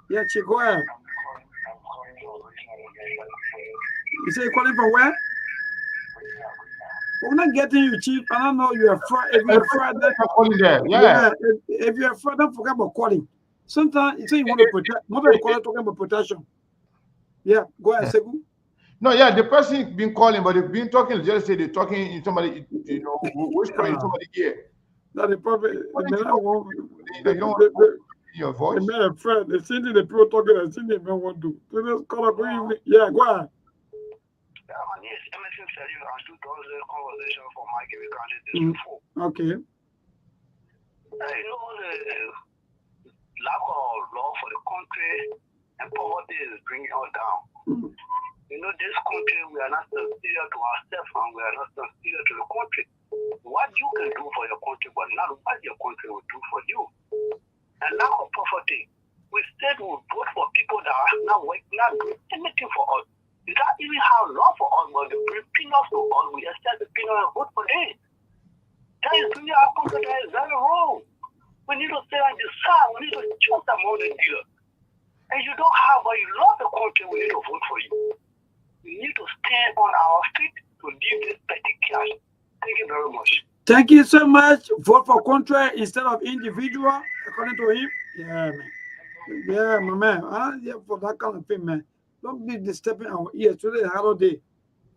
Yeah, Chief, go ahead. You say you're calling from where? We're not getting you, Chief. I don't know you're afraid. If you're afraid, if you're afraid, don't forget about calling. Sometimes you say you want to protect. Most of the callers talking about protection. Yeah, go ahead, Segu. No, yeah, the person been calling, but they've been talking. Just say they're talking in somebody, whispering in somebody ear. That's the problem. They don't want to your voice. They made a friend. They see the people talking. They see they don't want to. So just call up. Yeah, go ahead. Yeah, my name is Emerson Selling. I do those conversation for my giving candidate before. Okay. You know, the lack of law for the country and poverty is bringing us down. You know, this country, we are not sincere to ourselves and we are not sincere to the country. What you can do for your country, but not what your country will do for you. And lack of poverty. We said we would vote for people that are not working, not doing anything for us. You don't even have law for us, but they bring peanuts to us. We accept the peanuts and vote for them. That is doing our country, that is very wrong. We need to stay and decide. We need to choose among the dealers. And you don't have, but you love the country, we need to vote for you. We need to stand on our feet to leave this petty cash. Thank you very much. Thank you so much. Vote for country instead of individual, according to him. Yeah, man. Yeah, my man. Yeah, for that kind of thing, man. Don't be disturbing our ears. Today is a hard day.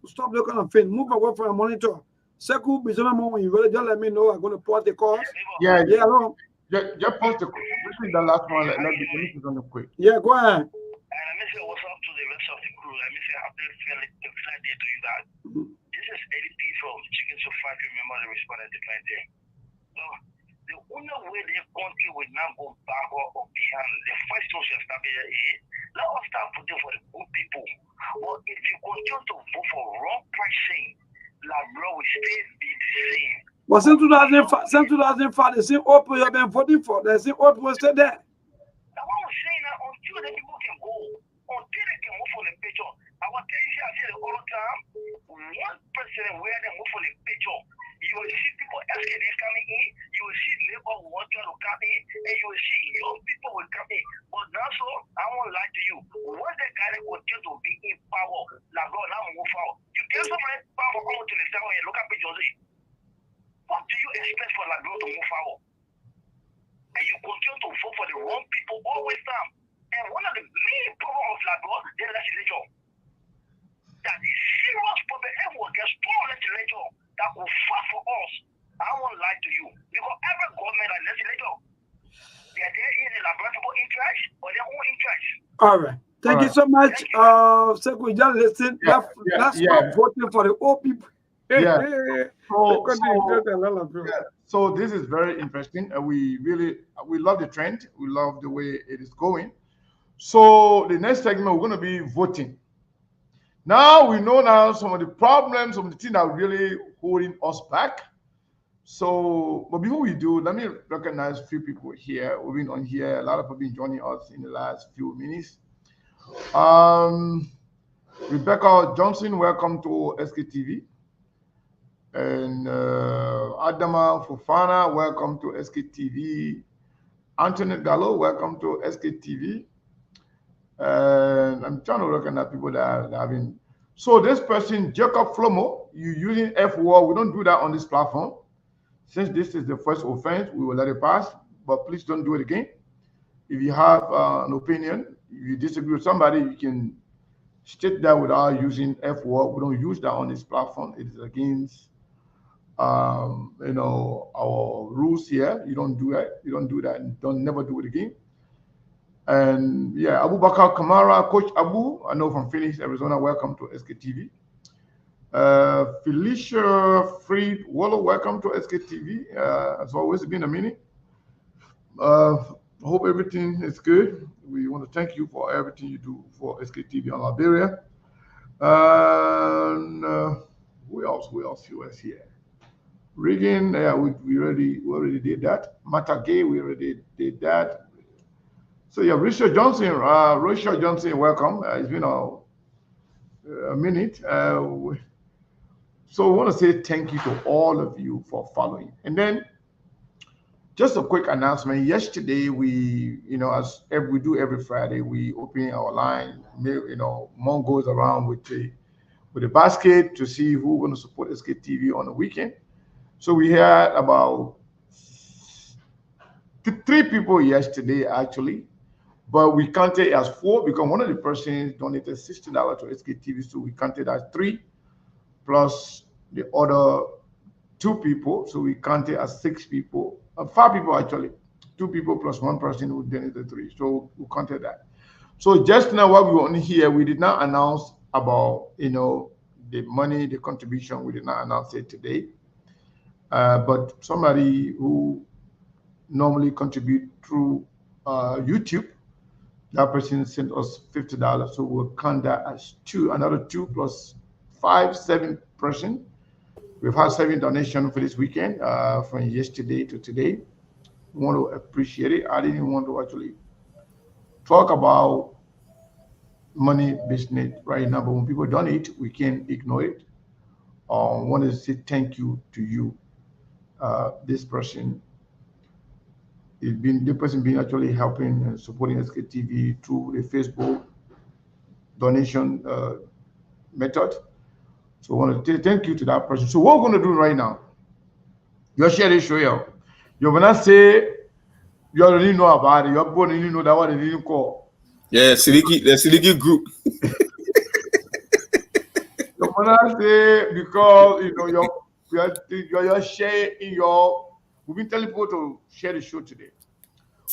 Stop that kind of thing. Move away from your monitor. Seku, when you ready, just let me know. I'm going to pause the calls. Yeah, hello. Just pause the call. This is the last one. Let me on the quick. Yeah, go ahead. And let me say what's up to the rest of the crew. Let me say happy flight day to you guys. This is ADP from Chicken So Factory. Remember the respondent declined there. So the only way the country will not go backward or behind, the first thing we establish is let us start voting for the good people. But if you continue to vote for wrong pricing, Labrador will still be the same. But since 2005, the same old people you have been voting for, the same old people still there. That's what I'm saying. Until the people can go, until they can move for the picture. I will tell you, I say the whole time, one president where they move for the picture, you will see people asking this coming in, you will see labor who want to come in, and you will see young people will come in. But now, so I won't lie to you. Once the guy continue to be in power, like God, now move forward. You get so much power for to the town and look at pictures. What do you expect for Labrador to move forward? And you continue to vote for the wrong people always time. And one of the main problems of Labrador is the legislature. That is serious problem. Everyone gets strong legislature that will fight for us. I won't lie to you. Because every government and legislature, they are there in the Labrador interest or their own interest. All right. Thank you so much. So we just listen. Let's stop voting for the old people. Yeah. So this is very interesting, and we love the trend. We love the way it is going. So the next segment we're going to be voting. Now we know now some of the problems, some of the things that are really holding us back. So, but before we do, let me recognize a few people here. We've been on here. A lot of people have been joining us in the last few minutes. Rebecca Johnson, welcome to SKTV. And Adama Fofana, welcome to SKTV. Antoinette Gallo, welcome to SKTV. And I'm trying to recognize people that have been. So this person, Jacob Flomo, you using F word. We don't do that on this platform. Since this is the first offense, we will let it pass. But please don't do it again. If you have an opinion, if you disagree with somebody, you can state that without using F word. We don't use that on this platform. It is against our rules here. You don't do that. You don't do that, and don't never do it again. And yeah, Abu Bakar Kamara, Coach Abu, I know from Phoenix, Arizona. Welcome to SKTV. Felicia Freed Waller, welcome to SKTV. As always, it's been a minute. Hope everything is good. We want to thank you for everything you do for SKTV on Liberia. And who else? Who else was here? Regan, yeah, we already did that. Mata Gay, we already did that. So yeah, Richard Johnson, welcome. It's been a minute. So I want to say thank you to all of you for following. And then just a quick announcement. Yesterday, we, as we do every Friday, we open our line. Mom goes around with the basket to see who's going to support SKTV on the weekend. So we had about 3 people yesterday, actually. But we counted as 4 because one of the persons donated $60 to SKTV. So we counted as 3 plus the other 2 people. So we counted as 6 people, 5 people actually. 2 people plus 1 person who donated 3. So we counted that. So just now while we were on here, we did not announce about, the money, the contribution. We did not announce it today. But somebody who normally contribute through YouTube, that person sent us $50, so we'll count that as 2. Another 2 plus 5, 7 person. We've had 7 donations for this weekend, from yesterday to today. We want to appreciate it. I didn't want to actually talk about money business right now, but when people donate, we can't ignore it. I want to say thank you to you. This person. The person been actually helping and supporting SKTV through the Facebook donation method. So I want to thank you to that person. So what we're going to do right now, you share this show here. You're going to say you already know about it. You're going to know that what they didn't call. Yeah, the Siliki group. You're going to say because you're sharing your. We've been telling people to share the show today.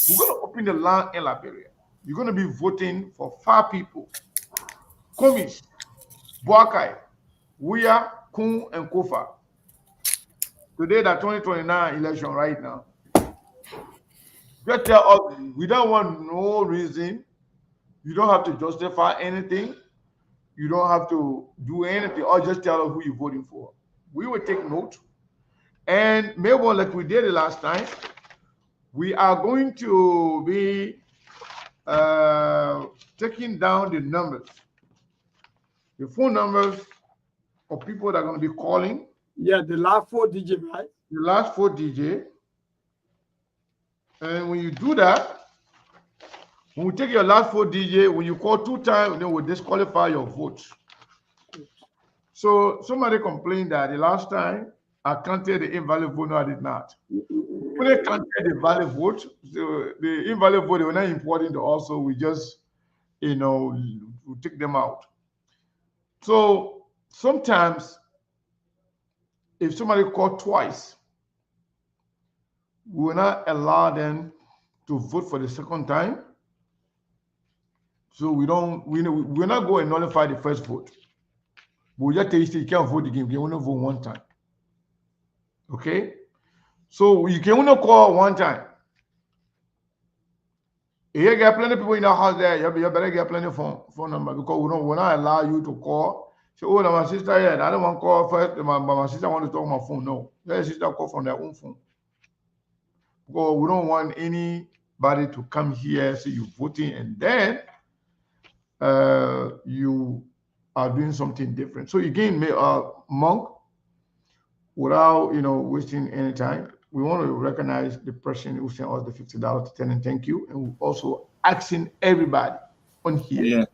We're going to open the line in Liberia. You're going to be voting for 5 people. Cummings, Boakai, Weah, Koung and Kofa. Today, the 2029 election right now. Just tell us, we don't want no reason. You don't have to justify anything. You don't have to do anything, or just tell us who you're voting for. We will take note. And maybe like we did the last time, we are going to be taking down the numbers, the phone numbers of people that are going to be calling. Yeah, the last 4 digits, right? The last 4 digits. And when you do that, when we take your last 4 digits, when you call 2 times, then we'll disqualify your vote. So somebody complained that the last time I counted the invalid vote. No, I did not. When I counted the valid vote, so the invalid vote, they were not important to us, so we just, we take them out. So sometimes, if somebody called twice, we will not allow them to vote for the second time. So we're not going to nullify the first vote. But we just tell you, you can't vote again. You only vote 1 time. Okay? So you can only call one time. Here get plenty of people in the house there. You better get plenty of phone number because we're not allow you to call. Say, oh, no, my sister here. I don't want to call first. My sister want to talk on my phone. No, let sister call from their own phone. Because we don't want anybody to come here say you voting and then you are doing something different. So again, Monk, without wasting any time, we want to recognize the person who sent us the $50 to tell him thank you, and we're also asking everybody on here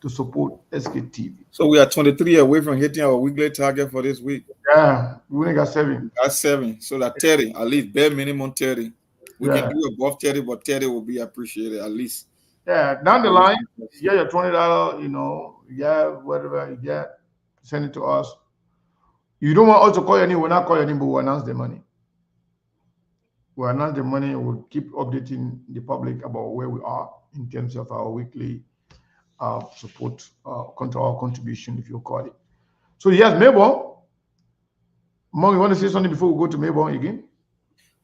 to support SKTV. So we are 23 away from hitting our weekly target for this week. Yeah, we only got 7. That's 7. So that 30, at least bare minimum 30. We can do above 30, but 30 will be appreciated at least. Yeah, down the line, you get your $20, whatever you get, send it to us. You don't want us to call your name, we'll not call your name, but we'll announce the money. We'll announce the money, we'll keep updating the public about where we are in terms of our weekly support, contra our contribution, if you call it. So yes, Mabel. Mom, you want to say something before we go to Mabel again?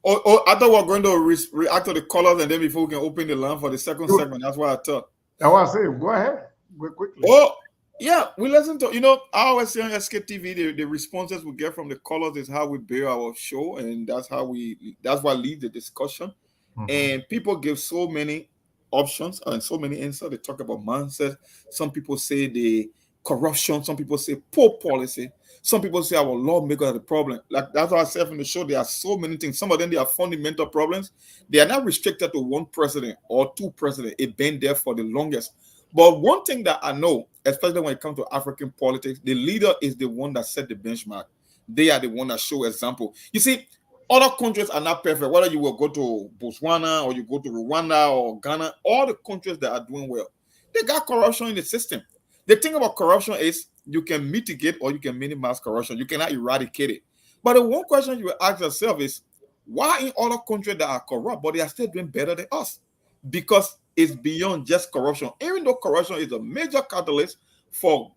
Oh, I thought we were going to react to the callers and then before we can open the line for the second segment. That's what I thought. I want to say, go ahead. Go quickly. Oh, yeah. We listen to, I always say on SKTV, the responses we get from the callers is how we build our show. And that's what leads the discussion. Mm-hmm. And people give so many options and so many answers. They talk about mindset. Some people say the corruption. Some people say poor policy. Some people say our lawmakers are the problem. Like that's what I said from the show. There are so many things. Some of them, they are fundamental problems. They are not restricted to one president or two presidents. It's been there for the longest. But one thing that I know, especially when it comes to African politics, the leader is the one that set the benchmark. They are the one that show example. You see, other countries are not perfect. Whether you will go to Botswana or you go to Rwanda or Ghana, all the countries that are doing well, they got corruption in the system. The thing about corruption is you can mitigate or you can minimize corruption. You cannot eradicate it. But the one question you will ask yourself is, why in other countries that are corrupt, but they are still doing better than us? Because it's beyond just corruption. Even though corruption is a major catalyst for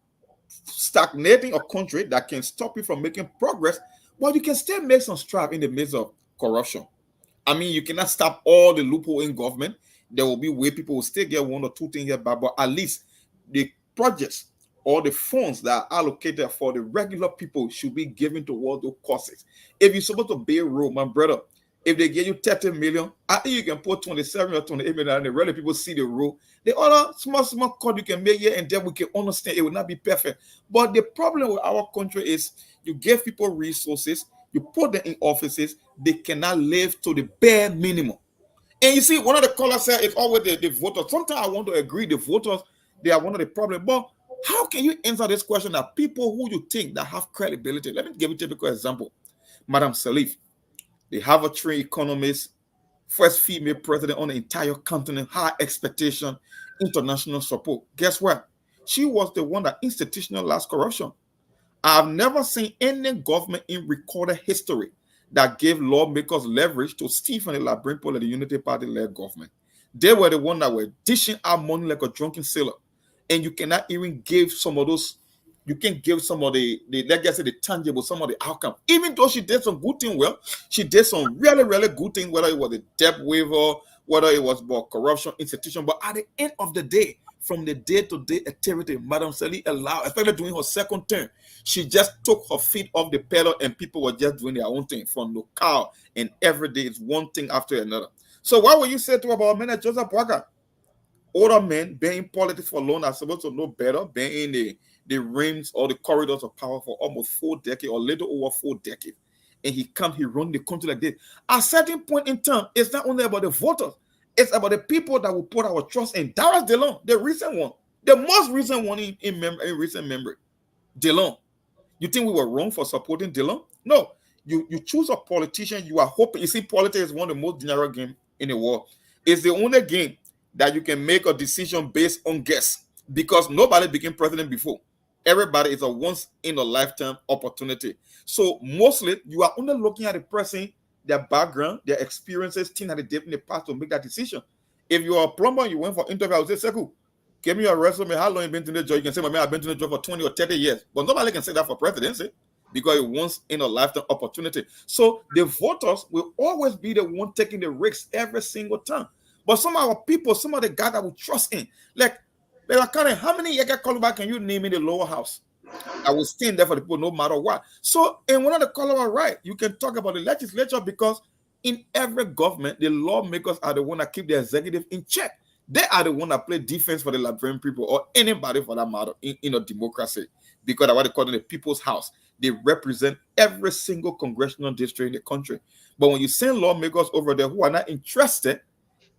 stagnating a country that can stop you from making progress, but you can still make some strides in the midst of corruption. I mean, you cannot stop all the loophole in government. There will be ways people will still get one or two things here, but at least the projects or the funds that are allocated for the regular people should be given towards those causes. If you're supposed to build a road, my brother, if they give you 30 million, I think you can put 27 or 28 million and the regular people see the road. The other small cut you can make here and then we can understand it will not be perfect. But the problem with our country is you give people resources, you put them in offices, they cannot live to the bare minimum. And you see, one of the callers said it's always the voters. Sometimes I want to agree the voters, they are one of the problems. But how can you answer this question that people who you think that have credibility? Let me give you a typical example. Madam Salif, the Harvard-trained economist, first female president on the entire continent, high expectation, international support. Guess what? She was the one that institutionalized corruption. I've never seen any government in recorded history that gave lawmakers leverage to Stephen the Labrimpo of the Unity Party-led government. They were the one that were dishing out money like a drunken sailor. And you cannot even give some of those, you can give some of the legacy, the tangible, some of the outcome. Even though she did some good things well, she did some really, really good things, whether it was a debt waiver, whether it was about corruption, institution. But at the end of the day, from the day-to-day activity, Madam Sally allowed, especially during her second term, she just took her feet off the pedal and people were just doing their own thing from local and every day it's one thing after another. So what will you say to about men like Joseph Boakai? Older men being in politics for long are supposed to know better, being in the rims or the corridors of power for almost 4 decades or little over 4 decades. And he run the country like this. At a certain point in time, it's not only about the voters, it's about the people that will put our trust in. Darius DeLong, the recent one, the most recent one in recent memory. DeLong. You think we were wrong for supporting DeLong? No. You choose a politician, you are hoping. You see, politics is one of the most general games in the world. It's the only game that you can make a decision based on guess because nobody became president before. Everybody is a once in a lifetime opportunity. So mostly you are only looking at the person, their background, their experiences, things that they did in the past to make that decision. If you are a plumber and you went for interview, I would say, Sekou, give me your resume. How long you been to the job? You can say, man, I've been to the job for 20 or 30 years. But nobody can say that for presidency. because it once in a lifetime opportunity. So the voters will always be the one taking the risks every single time. But some of our people, some of the guys that we trust in, like they are kind of, how many Yega Caliber can you name in the lower house? I will stand there for the people no matter what. So, and one of the Caliber right, you can talk about the legislature because in every government, the lawmakers are the one that keep the executive in check. They are the one that play defense for the Liberian people or anybody for that matter in a democracy, because of what they call it the people's house. They represent every single congressional district in the country. But when you send lawmakers over there who are not interested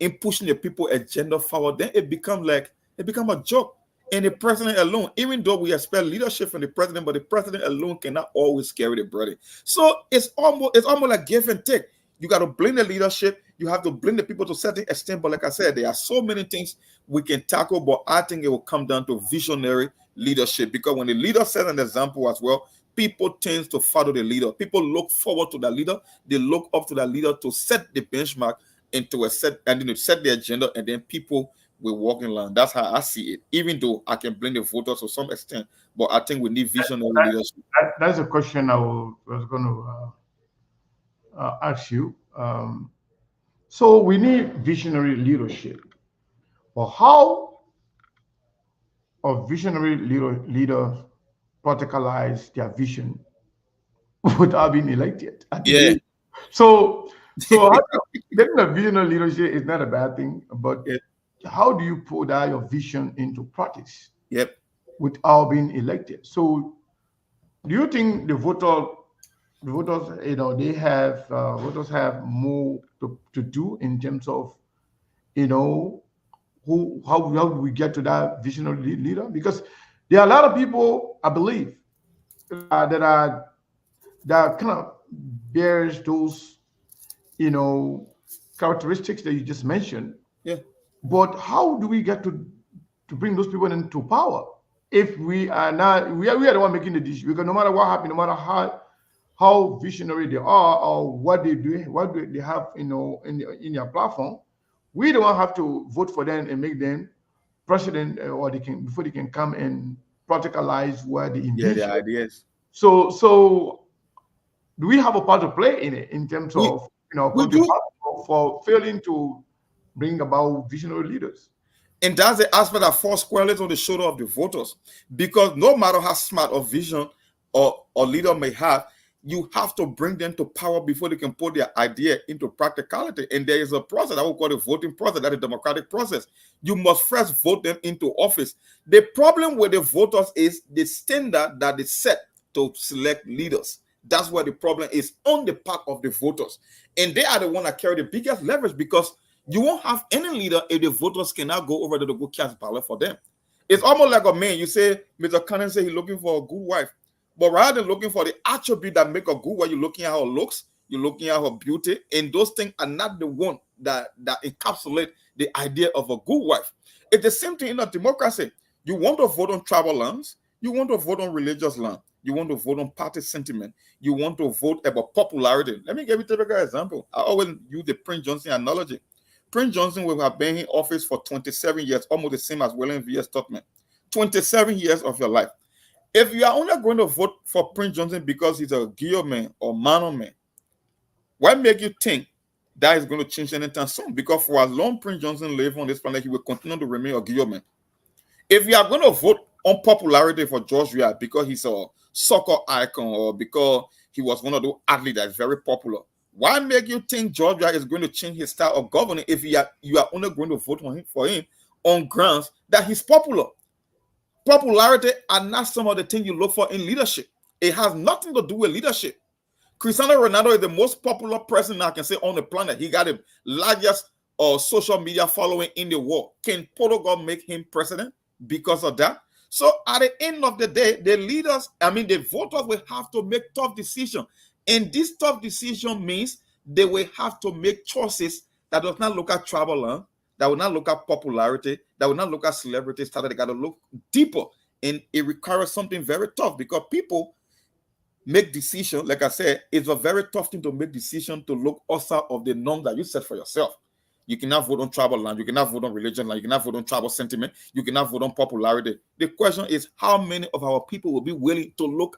in pushing the people agenda forward, then it becomes a joke. And the president alone, even though we expect leadership from the president, but the president alone cannot always carry the burden. So it's almost like give and take. You got to blame the leadership. You have to blame the people to a certain extent. But like I said, there are so many things we can tackle. But I think it will come down to visionary leadership, because when the leader sets an example as well, people tend to follow the leader. People look forward to the leader. They look up to the leader to set the benchmark and to set the agenda, and then people will walk in line. That's how I see it. Even though I can blame the voters to some extent, but I think we need visionary leadership. That's a question I was going to ask you. So we need visionary leadership. But how a visionary leader protocolize their vision without being elected? Yeah. So getting a visionary leadership is not a bad thing, but how do you put out your vision into practice? Yep. Without being elected? So, do you think the voters, they have voters have more to do in terms of, how do we get to that visionary leader? Because there are a lot of people, I believe, that kind of bears those, characteristics that you just mentioned. Yeah. But how do we get to bring those people into power if we are not? We are the one making the decision. Because no matter what happens, no matter how visionary they are or what they do, what do they have, in their platform, we don't have to vote for them and make them president, or before they can come and practicalize what they envision. The ideas. So do we have a part to play in it in terms of for failing to bring about visionary leaders? And that's the aspect that falls squarely on the shoulder of the voters. Because no matter how smart a vision or leader may have, you have to bring them to power before they can put their idea into practicality. And there is a process that we call the voting process, that is the democratic process. You must first vote them into office. The problem with the voters is the standard that they set to select leaders. That's where the problem is, on the part of the voters. And they are the one that carry the biggest leverage, because you won't have any leader if the voters cannot go over there to go cast ballot for them. It's almost like a man. You say, Mr. Cummings say he's looking for a good wife. But rather than looking for the attribute that make a good wife, you're looking at her looks, you're looking at her beauty, and those things are not the one that encapsulate the idea of a good wife. It's the same thing in a democracy. You want to vote on tribal lands, you want to vote on religious land, you want to vote on party sentiment, you want to vote about popularity. Let me give you a typical example. I always use the Prince Johnson analogy. Prince Johnson will have been in office for 27 years, almost the same as William V.S. Tubman. 27 years of your life. If you are only going to vote for Prince Johnson because he's a Guyo man or Mano man, what make you think that is going to change anytime soon? Because for as long Prince Johnson lives on this planet, he will continue to remain a Guyo man. If you are going to vote on popularity for George Weah because he's a soccer icon or because he was one of those athletes that is very popular, why make you think George Weah is going to change his style of governing if you are only going to vote for him on grounds that he's popular? Popularity are not some of the things you look for in leadership. It has nothing to do with leadership. Cristiano Ronaldo is the most popular person I can say on the planet. He got the largest social media following in the world. Can Portugal make him president because of that? So at the end of the day, the voters will have to make tough decisions. And this tough decision means they will have to make choices that does not look at tribal land, that will not look at popularity, that will not look at celebrity status. They got to look deeper. And it requires something very tough, because people make decisions. Like I said, it's a very tough thing to make decisions to look outside of the norm that you set for yourself. You cannot vote on tribal land. You cannot vote on religion land. You cannot vote on tribal sentiment. You cannot vote on popularity. The question is, how many of our people will be willing to look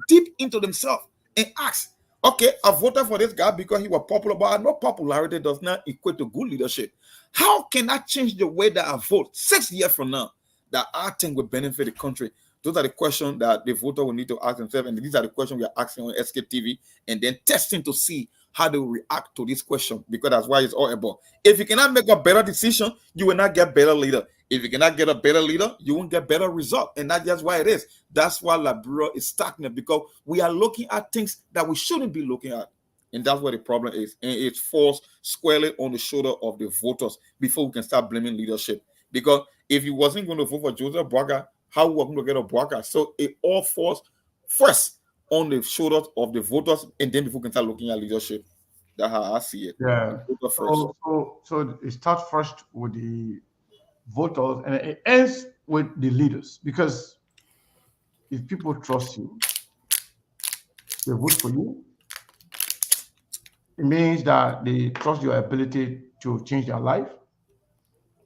deep into themselves and ask, okay, I voted for this guy because he was popular, but I know popularity does not equate to good leadership. How can I change the way that I vote 6 years from now that I think will benefit the country? Those are the questions that the voter will need to ask themselves, and these are the questions we are asking on SKTV, and then testing to see how they will react to this question, because that's why it's all about. If you cannot make a better decision, you will not get better leader. If you cannot get a better leader, you won't get better result, and that's just why it is. That's why Liberia is stagnant, because we are looking at things that we shouldn't be looking at, and that's where the problem is. And it falls squarely on the shoulder of the voters before we can start blaming leadership. Because if you wasn't going to vote for Joseph Boakai, how we are going to get a Boakai? So it all falls first on the shoulders of the voters, and then before we can start looking at leadership. That's how I see it. Yeah. So it starts first with the voters and it ends with the leaders. Because if people trust you, they vote for you. It means that they trust your ability to change their life.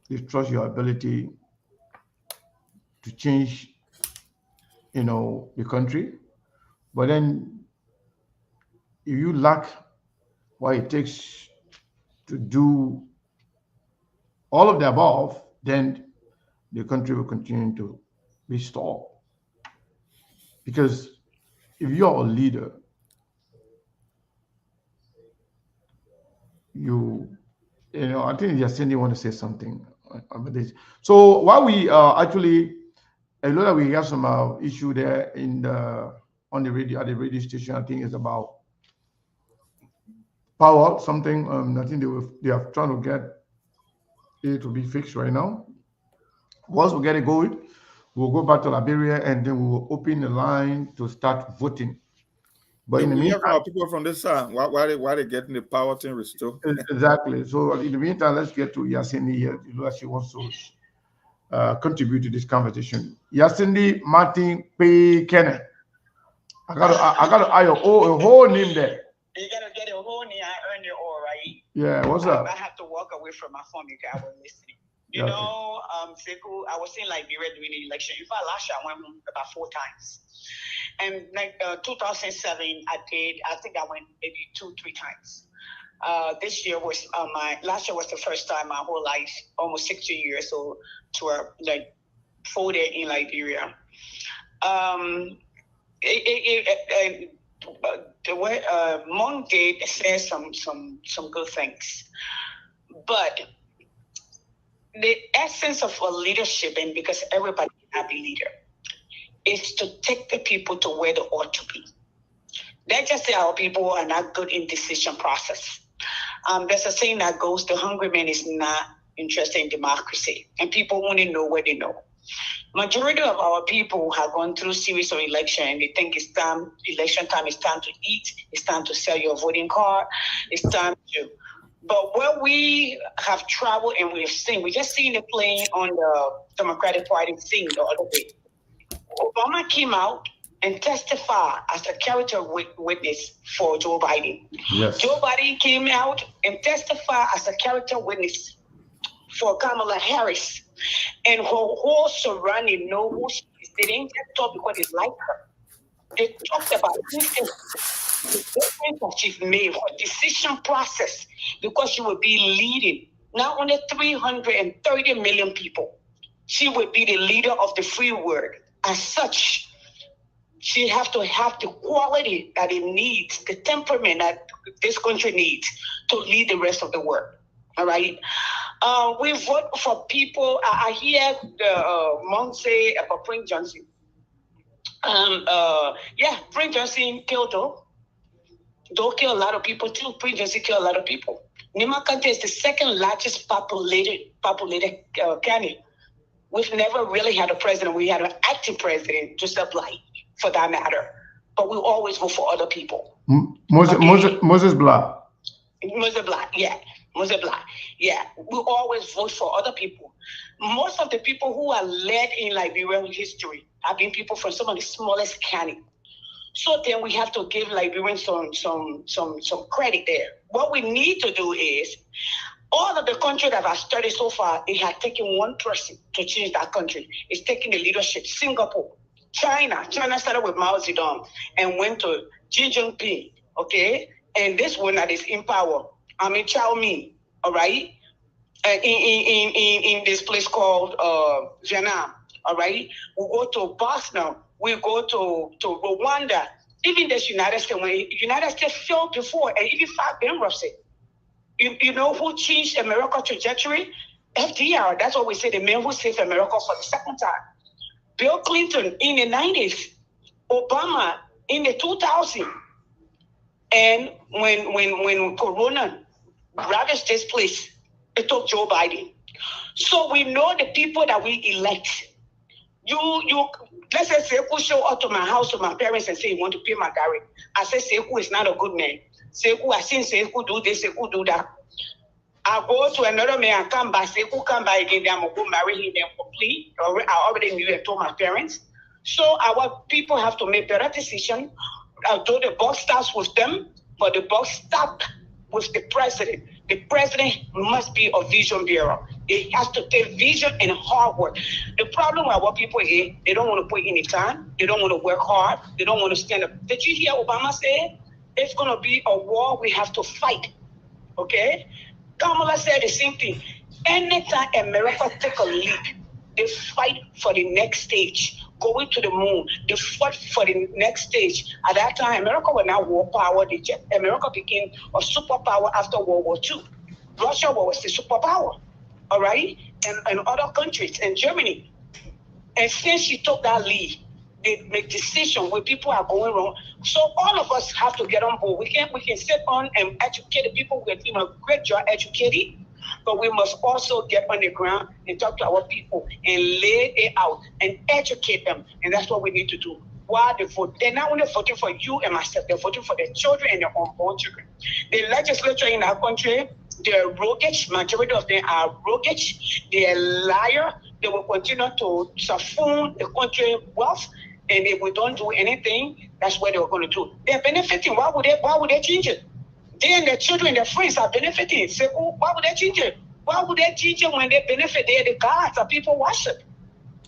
They trust your ability to change, the country. But then if you lack what it takes to do all of the above, then the country will continue to be stalled. Because if you're a leader, I think Yassini want to say something about this. So while we actually, I know that we have some issue there on the radio, at the radio station. I think it's about power, something. I think they are trying to get it to be fixed right now. Once we get it going, we'll go back to Liberia and then we will open the line to start voting. But in the meantime, people from this side, why they getting the power thing restored? Exactly. So in the meantime, let's get to Yassini here. She wants to contribute to this conversation. Yassini Martin P. Kenneth. I got to your whole name there. You gotta get a whole name. I earned it all, right? Yeah. What's up? I have to walk away from my phone because I was listening. Sekou, I was in Liberia during the election. In fact, last year I went home about 4 times. And 2007, I think I went maybe 2-3 times. This year was last year was the first time my whole life, almost 60 years old, to full day in Liberia. The way Monday says some good things, but the essence of a leadership, and because everybody can be a leader, is to take the people to where they ought to be. They just say our people are not good in decision process. There's a saying that goes, the hungry man is not interested in democracy, and people only know what they know. Majority of our people have gone through series of election, and they think it's time, election time, it's time to eat, it's time to sell your voting card, it's time to. But what we have traveled and we've seen, we just seen it playing on the Democratic Party scene the other day. Obama came out and testified as a character witness for Joe Biden. Yes. Joe Biden came out and testified as a character witness for Kamala Harris. And her whole surrounding know who she is. They didn't just talk because they like her. They talked about the difference that she's made, her decision process, because she would be leading not only 330 million people. She would be the leader of the free world. As such, she have to have the quality that it needs, the temperament that this country needs to lead the rest of the world. All right. We vote for people. I hear the monk say about Prince Johnson. Prince Johnson killed Doe. Doe killed a lot of people too. Prince Johnson killed a lot of people. Nima County is the second largest populated county. We've never really had a president. We had an acting president, Joseph Bly, for that matter. But we always vote for other people. Moses Blah. Moses Blah, yeah. Moses Blah, yeah. We always vote for other people. Most of the people who are led in Liberian history have been people from some of the smallest counties. So then we have to give Liberians some credit there. What we need to do is, All of the country that I've studied so far, it has taken one person to change that country. It's taking the leadership. Singapore, China started with Mao Zedong and went to Xi Jinping, okay? And this one that is in power, Chow Min, all right? In this place called Vietnam, all right? We go to Bosnia, we go to Rwanda. Even this United States, when United States failed before and even filed bankruptcy. You know who changed America's trajectory? FDR. That's what we say, the man who saved America for the second time. Bill Clinton in the 90s. Obama in the 2000s. And when Corona ravaged this place, it took Joe Biden. So we know the people that we elect. You let's say Sekou show up to my house to my parents and say you want to pay my garage. I say Sekou is not a good man. Sekou, I seen Sekou do this, Sekou do that. I go to another man and come back, Sekou come back again, then I'm going to go marry him, then complete. I already knew and told my parents. So our people have to make better decisions. Although the buck starts with them, but the buck stops with the president. The president must be a vision bearer. It has to take vision and hard work. The problem with our people is they don't want to put any time. They don't want to work hard. They don't want to stand up. Did you hear Obama say? It's going to be a war we have to fight. Okay? Kamala said the same thing. Anytime America take a leap, they fight for the next stage. Going to the moon, they fought for the next stage. At that time, America was not war power. America became a superpower after World War II. Russia was the superpower, all right? And other countries, and Germany. And since she took that lead, they make decisions where people are going wrong. So all of us have to get on board. We can sit on and educate the people with great job educating, but we must also get on the ground and talk to our people and lay it out and educate them. And that's what we need to do. While they vote, they're not only voting for you and myself, they're voting for their children and their unborn children. The legislature in our country, they're roguish. Majority of them are roguish. They're liar. They will continue to siphon the country wealth. And if we don't do anything, that's what they're going to do. They're benefiting. Why would they change it? They and their children, their friends are benefiting. Say, oh, why would they change it? Why would they change it when they benefit? They're the gods that people worship.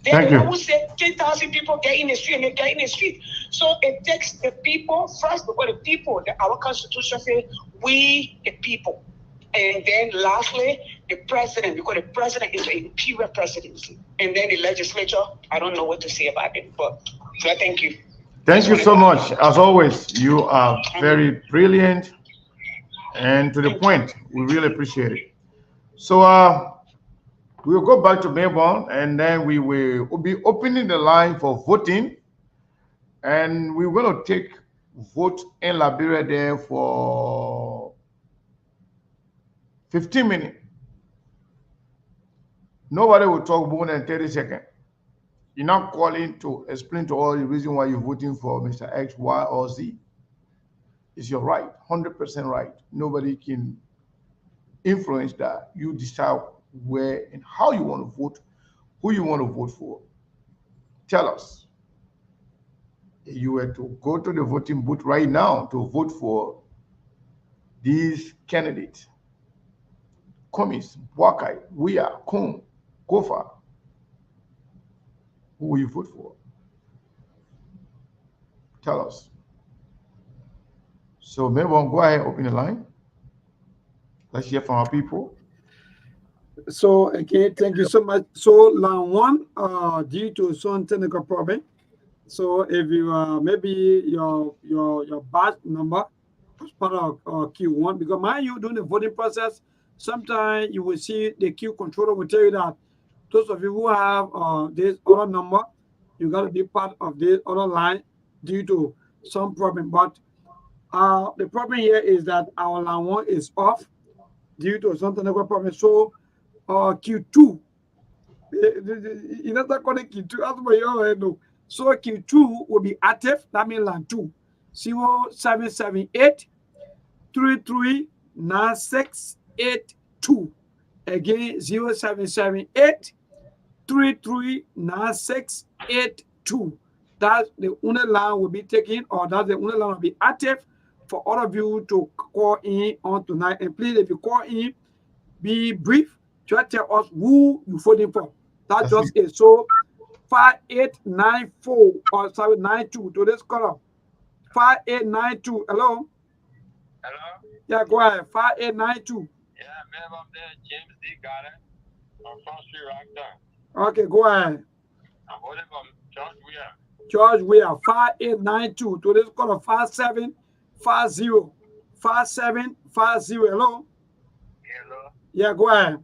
They're the ones who say 10,000 people get in the street and they get in the street. So it takes the people first, because the people, our constitution says, we the people. And then lastly, the president, because the president is a imperial presidency. And then the legislature, I don't know what to say about it, but thank you. Thank you so much. As always, you are very brilliant and to the point. We really appreciate it. So we'll go back to Melbourne, and then we will be opening the line for voting. And we're going to take vote in Liberia there for 15 minutes. Nobody will talk more than 30 seconds. You're not calling to explain to all the reason why you're voting for Mr. X, Y, or Z. It's your right, 100% right. Nobody can influence that. You decide where and how you want to vote, who you want to vote for. Tell us. If you were to go to the voting booth right now to vote for these candidates, Cummings, Boakai, Weah, Koung, Kofa, who will you vote for? Tell us. So maybe we'll go ahead and open the line. Let's hear from our people. So again, thank you so much. So line one, due to some technical problem. So if you maybe your batch number was part of Q1, because mind you doing the voting process, sometimes you will see the queue controller will tell you that those of you who have this other number, you got to be part of this other line due to some problem. But the problem here is that our line one is off due to some technical problem. So Q2, you know that calling Q2. That's what you already know. So Q2 will be active. That means line 2, 0778 339682. Again, 0778 339682. That's the only line will be taken, or that's the only line will be active for all of you to call in on tonight. And please, if you call in, Be brief. Just tell us who you voting for. That's That's just it. So 5894 or sorry 92 to this color. 5892. Hello. Hello? Yeah, go ahead. 5892. Yeah, man, I'm there. James D. Garden on Front Street, Rocktown. Okay, go ahead. I'm voting for George Weah. George Weah, 5892 to this color 5750. 5750. Hello. Hello? Yeah, go ahead.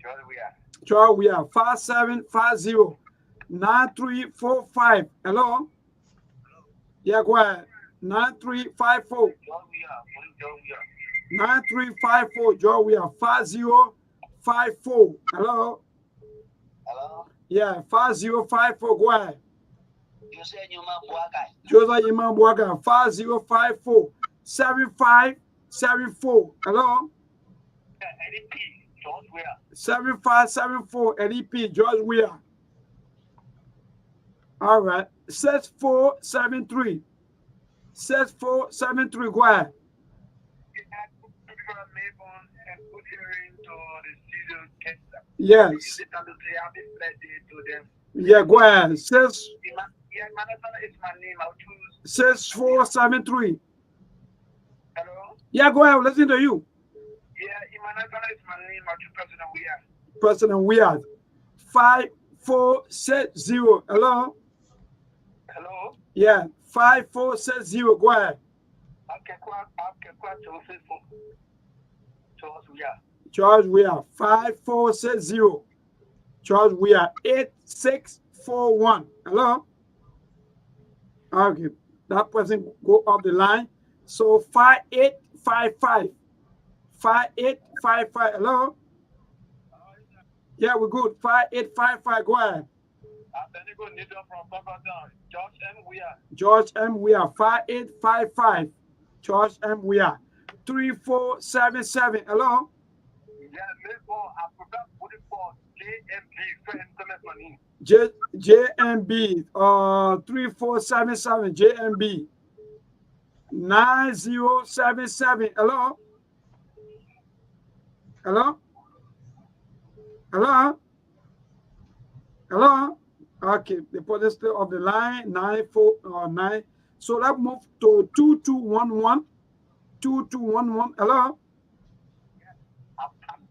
George Weah. George Weah, 5750. 9345. Hello. Yeah, go ahead. 9354. George Weah. Voting George Weah. 9354. George Weah, 5054. Hello. Hello? Yeah, 5054. Go ahead. You said you're my Boakai. Joseph Imam Boakai, 5054 7574. Hello. Yeah, NDP. George Weah. 7574 LEP, George Weah. All right. 6473. 6473. Go ahead. And put her into the season cancer. Yes. Happy birthday to them. Yeah, go ahead. Yeah, Manasana is my name. I'll choose. 6473. Hello? Yeah, go ahead. Listen to you. Yeah, Manasana is my name. I'll choose President Weah. President Weah. 5460. Hello. Hello? Yeah, 5460. Go ahead. George Weah, 5460. George Weah, 8641. Hello? Okay, that person go up the line. So 5855. 5855. Hello? Yeah, we're good. 5855. Go ahead. George M. Weah. George M. Weah, 5855. George M. Weah, 3477. Hello? Yeah, therefore, I prefer voting for JMB. JMB, 3477. JMB, 9077. Hello? Hello? Hello? Hello? Okay, the person still of the line, 949. So let's move to 2211. 2211. Hello?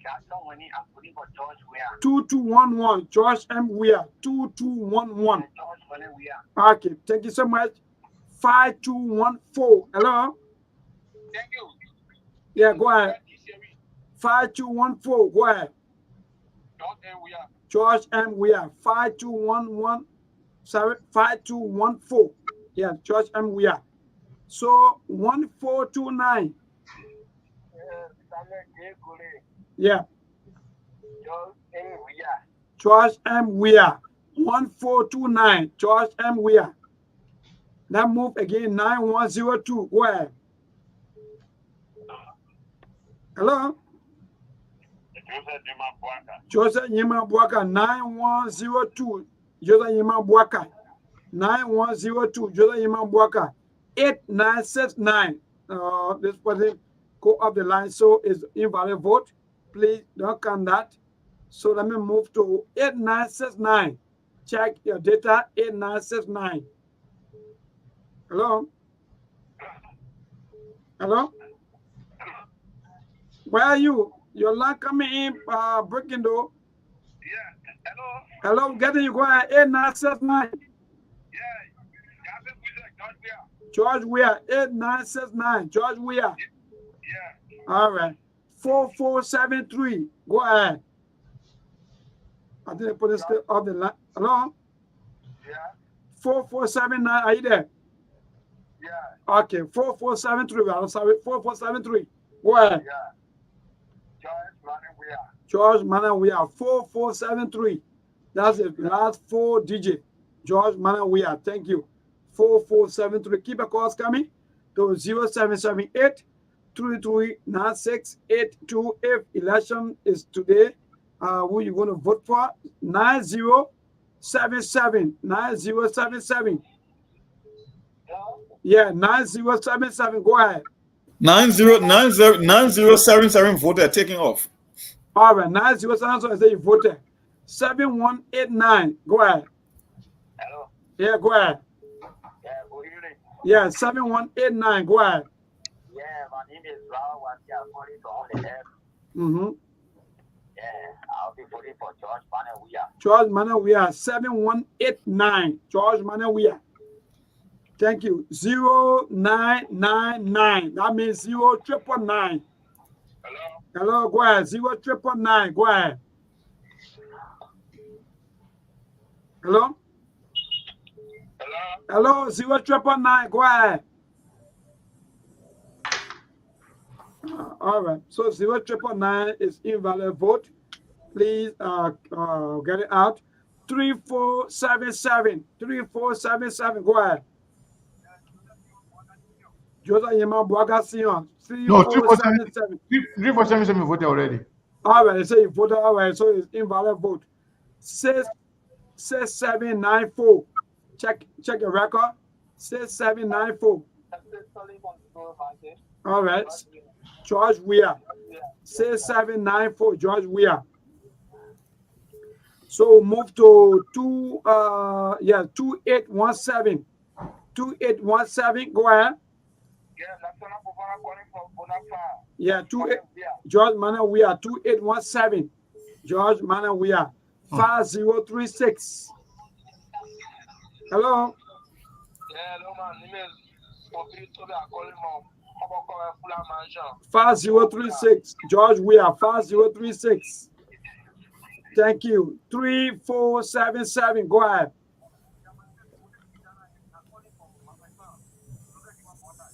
I'm voting for George Weah. 2211. George M. Weah. 2211. George Weah. Okay, thank you so much. 5214. Hello? Thank you. Yeah, go ahead. 5214. Go ahead. George M. Weah. George M. Weah. 5211. Sorry, 5214. Yeah, George M. Weah. So 1429. Yeah. George M. Weah. George M. Weah. 1429. George M. Weah. Now move again. 9102. Go ahead. Hello? Joseph Yima Boakai. 9102. Joseph Yima Boakai. 9102. Joseph Yima Boakai. 8969. This person go up the line, so it's invalid vote. Please don't count that. So let me move to 8969. Check your data. 8969. Hello? Hello? Where are you? Your line coming in, breaking though. Yeah. Hello? Hello, getting you. Go ahead. 8969. Yeah. George Weah. 8969. George Weah. Yeah. All right. 4473. Go ahead. I didn't put it still on the line. Hello? Yeah. 4479. Are you there? Yeah. Okay. 4473. I'm sorry. 4473. Go ahead. Yeah. George Manning Weah. George Manning Weah. 4473. That's the last 4 digits. George Manning Weah. Thank you. 4473. Keep a calls coming to 0778 339682. If election is today, who you going to vote for? 9077. 9077. Yeah, 9077. Go ahead. 9077 voted taking off. All right, 9077. So I say you voted. 7189. Go ahead. Hello. Yeah, go ahead. Yeah, good evening. Yeah, 7189. Go ahead. Yeah, my name is Weah. I'm calling from the air. Mm-hmm. Yeah, I'll be voting for George Manuel Weah. George Manuel Weah, 7189. George Manuel Weah. Thank you. 0999. That means 0999. Hello. Hello, go ahead. 0999. Go ahead. Hello? Hello. Hello, 0999. Go ahead. All right. So 0999 is invalid vote. Please get it out. 3477. 3477. Go ahead. Joseph Yema Boakai Sion. No, 3477. 3477 voted already. All right. They say you voted. All right. So it's invalid vote. 6794. Check your record. 6794. All right. George Weah. 6794. George Weah. So move to 2817. 2817. Go ahead. Yeah, 28. George Manuel Weah. 2817. George Manuel Weah. 5036. Hello. Yeah, hello, my name is Kofi Toby. I'm calling from 5036. George Weah. 5036. Thank you. 3477. Go ahead.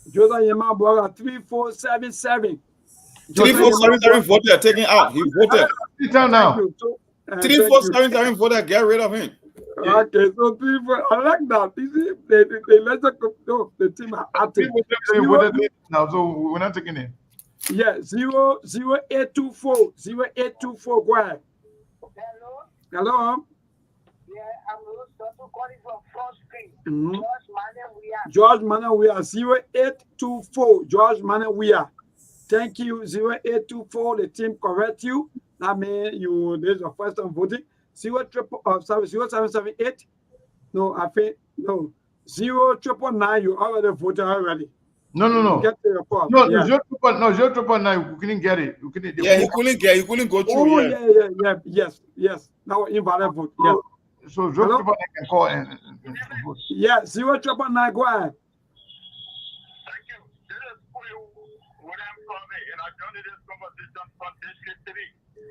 Joseph Yema Boakai. 3477. 3477 voted taking out. He voted. Sit down now. 3477 voted. Get rid of him. Okay, so 34. I like that. You see, they let the team are active. 3477 voted now, so we're not taking it. Yeah, 0824. 0824. Go ahead. Hello. Hello. Yeah, I'm calling from Front Street. Mm-hmm. George Manuel Weah. George Manuel Weah. 0824. George Manuel Weah. Thank you. 0824. The team correct you. That means this is your first time voting. 0778. No, I think no. 0999. You already voted already. No. Get the report. No, Yeah. 0999. We couldn't get it. He couldn't go through. Oh, yeah. Yes. Now invalid vote. Yeah. So 0999 can call and vote. Yeah, 0999. Go ahead. Thank you. This is where I'm from, and I joined this conversation from District 3.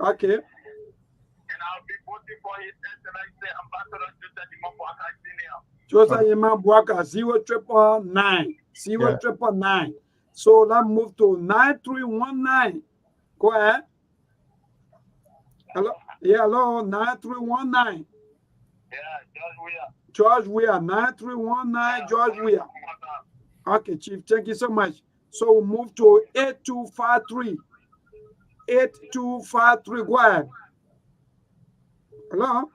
Okay. And I'll be voting for His Excellency Ambassador Joseph Yema Boakai Senior. Joseph Yema Boakai. 0999. 0999. So let's move to 9319. Go ahead. Hello. Yeah, hello. 9319. Yeah, George Weah. George Weah. 9319. George Weah. Okay, Chief. Thank you so much. So we move to 8253. 8253. Go ahead. Hello.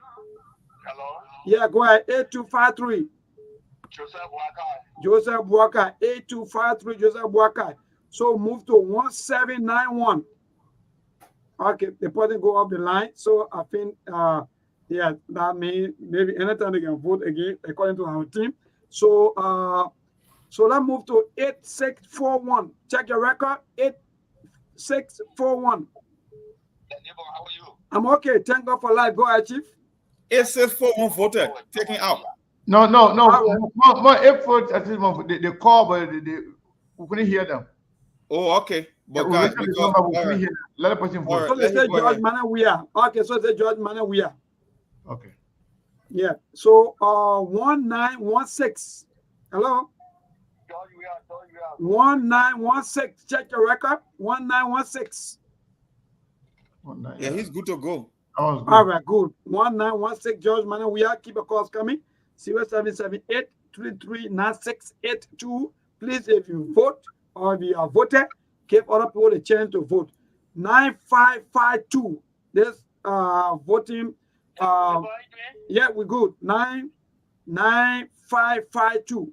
Hello. Yeah, go ahead. 8253. Joseph Boakai. Joseph Boakai. 8253. Joseph Boakai. So move to 1791. Okay, the person go up the line. So I think that means maybe anytime they can vote again according to our team. So let's move to 8641. Check your record. 8641. How are you? I'm okay. Thank God for life. Go ahead, Chief. 8641 voted taking out. No. More effort. They call, but we couldn't hear them. Oh, okay. But we guys, couldn't hear them. Let the person vote. So they say George Manuel Weah. Okay, so they say George Manuel Weah. Okay. Yeah. So 1916. Hello. George Weah. 1916. Check your record. 1916. Yeah, he's good to go. All right, good. 1916. George Manuel Weah. Keep your calls coming. 0778 339682. Please, if you vote or if you are voted, give other people a chance to vote. 9552. This voting. Yeah, we're good. 9552.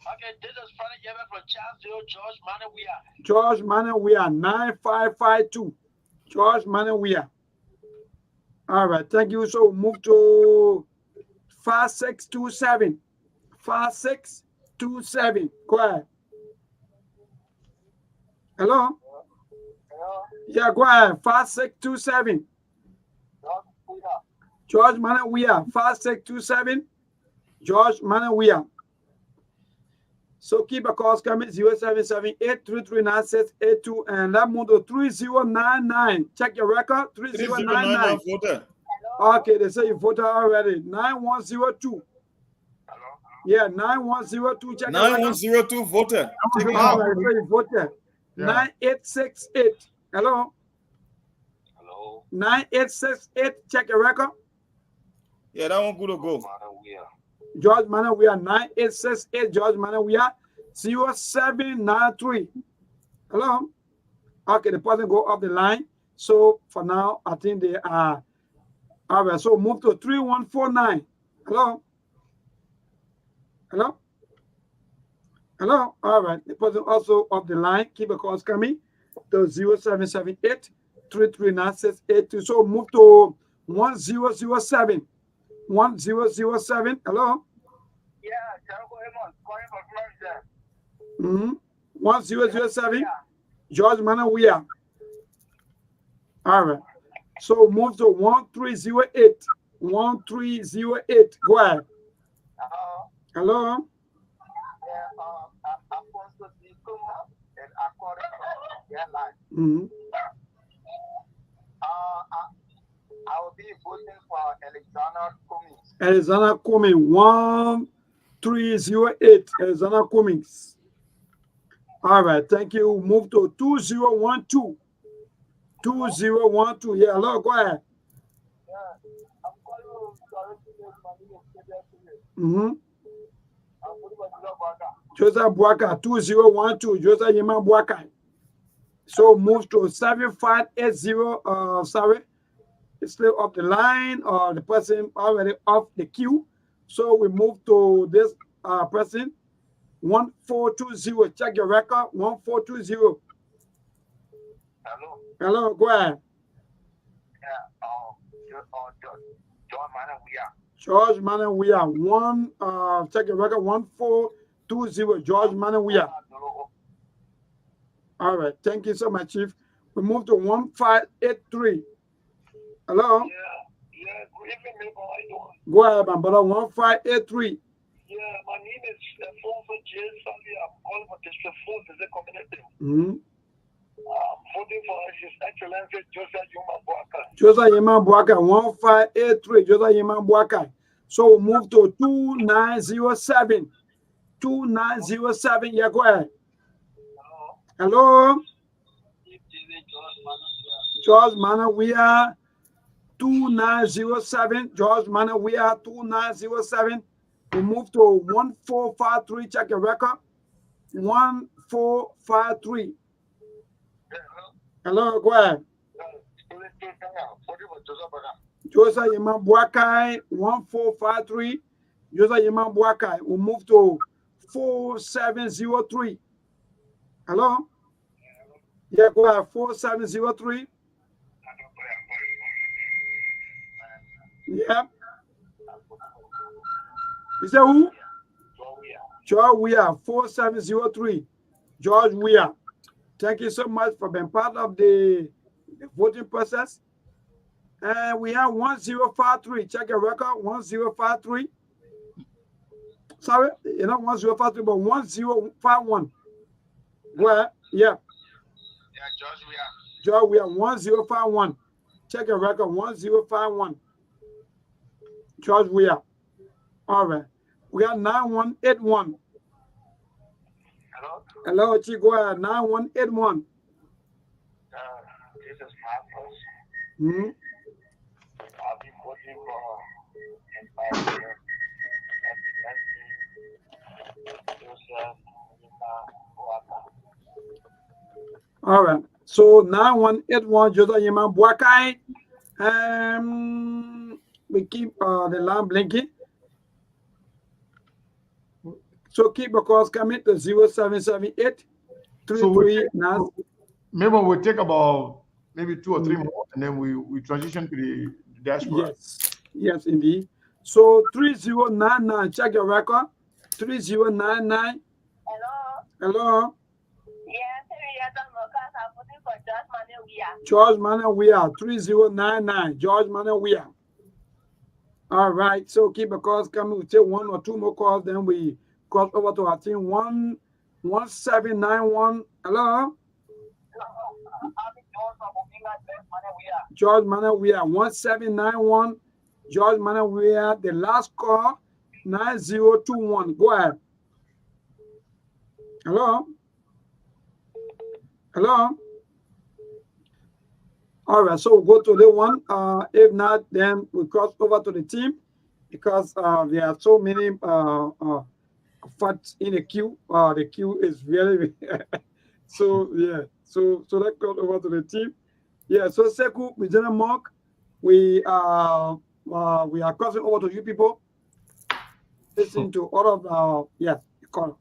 Okay, this is Frank Yemen from Charlesville, George Manor Weah. George Manor Weah 9552. George Manor Weah. All right, thank you. So move to 5627. 5627. Go ahead. Hello? Hello, Yeah, go ahead. 5627. George Manor Weah 5627. George Manor Weah. So keep a calls coming 0778339682 and that move to 3099. Check your record 3099. 3099 voted. Okay, they say you voted already. 9102. hello. Yeah, 9102. Check your record. 9102 voted. Check it All out. right, so you voted. Yeah. 9868. Hello? Hello, 9868. Check your record. Yeah, that one good to go. Manor Weah. George Manor, we are 9868. George Manor, we are 0793. Hello? Okay, the person go off the line. So for now, I think they are. All right, so move to 3149. Hello? Hello? Hello? All right, the person also off the line. Keep the calls coming to 0778 339682. So move to 1007. 1007. Hello? Yeah, Charles Edmonds, calling from Florida. 1007. George Manor, we are. All right. So move to 1308. 1308. Go ahead. Hello? Yeah, Alfonso D. Kuma and according to their line. Mm-hmm. I will be voting for Alexander Cummings. Alexander Cummings. 1308. Alexander Cummings. All right. Thank you. Move to 2012. 2012. Yeah, hello. Go ahead. Yeah, I'm calling you directly with my name is Mm-hmm. I'm voting for Boakai. Joseph Boakai. 2012. Joseph Yeman Boakai. So move to 7580. Sorry. It's still off the line or the person already off the queue. So we move to this person 1420. Check your record 1420. Hello. Hello, go ahead. Yeah, John Manor Weah. George Manor, we are check your record 1420. George Manor, we are. All right, thank you so much, Chief. We move to 1583. Hello? Yeah, good evening, neighbor. How you doing? Go ahead, my brother. 1583. Yeah, my name is Alfonso J. Sandy. I'm calling for District 4, is a community. Mm-hmm. I'm voting for His Excellency Joseph Yuma Boakai. Joseph Yeman Boakai, 1583. Joseph Yeman Boakai. So we move to 2907. 2907. Yeah, go ahead. Hello. Hello? George Manor, we are 2907. George Manor, we are 2907. We move to 1453. Check your record. 1453. Hello, go ahead. Joseph Yeman Boakai, 1453. Joseph Yeman Boakai. We move to 4703. Hello? Yeah, go ahead. 4703. Yeah. Is that who? George Weah, 4703. George Weah. Thank you so much for being part of the voting process. And we have 1053. Check your record. 1053. Sorry, not 1053, but 1051. Go ahead. Yeah. Yeah, George Weah. George Weah, 1051. Check your record. 1051. George Weah. All right. We got 9181. Hello. Hello, Chico. 9181. This is Marcos. Hmm. I'll be voting for Joseph Yuma Boakai. All right. So 9181 Joseph Yeman Boakai. We keep the lamp blinking. So keep your calls coming to 0778 So we 339. maybe we'll take about maybe 2 or 3 more, and then we transition to the diaspora. Yes, indeed. So 3099, check your record. 3099. Hello. Yes, I'm voting for George Manuel Weah. George Manuel Weah, 3099. George Manuel Weah. All right. So keep the calls coming. We take 1 or 2 more calls, then we cross over to our team. 1791. Hello. George Manuel Weah, 1791. George Manuel Weah, the last call, 9021. Go ahead. Hello. Hello. All right, so we'll go to the one. If not, then we cross over to the team because there are so many facts in the queue. The queue is really so yeah. So let's go over to the team. Yeah. So Sekou, Mijana Mark, we are crossing over to you people. Listen to all of the calls.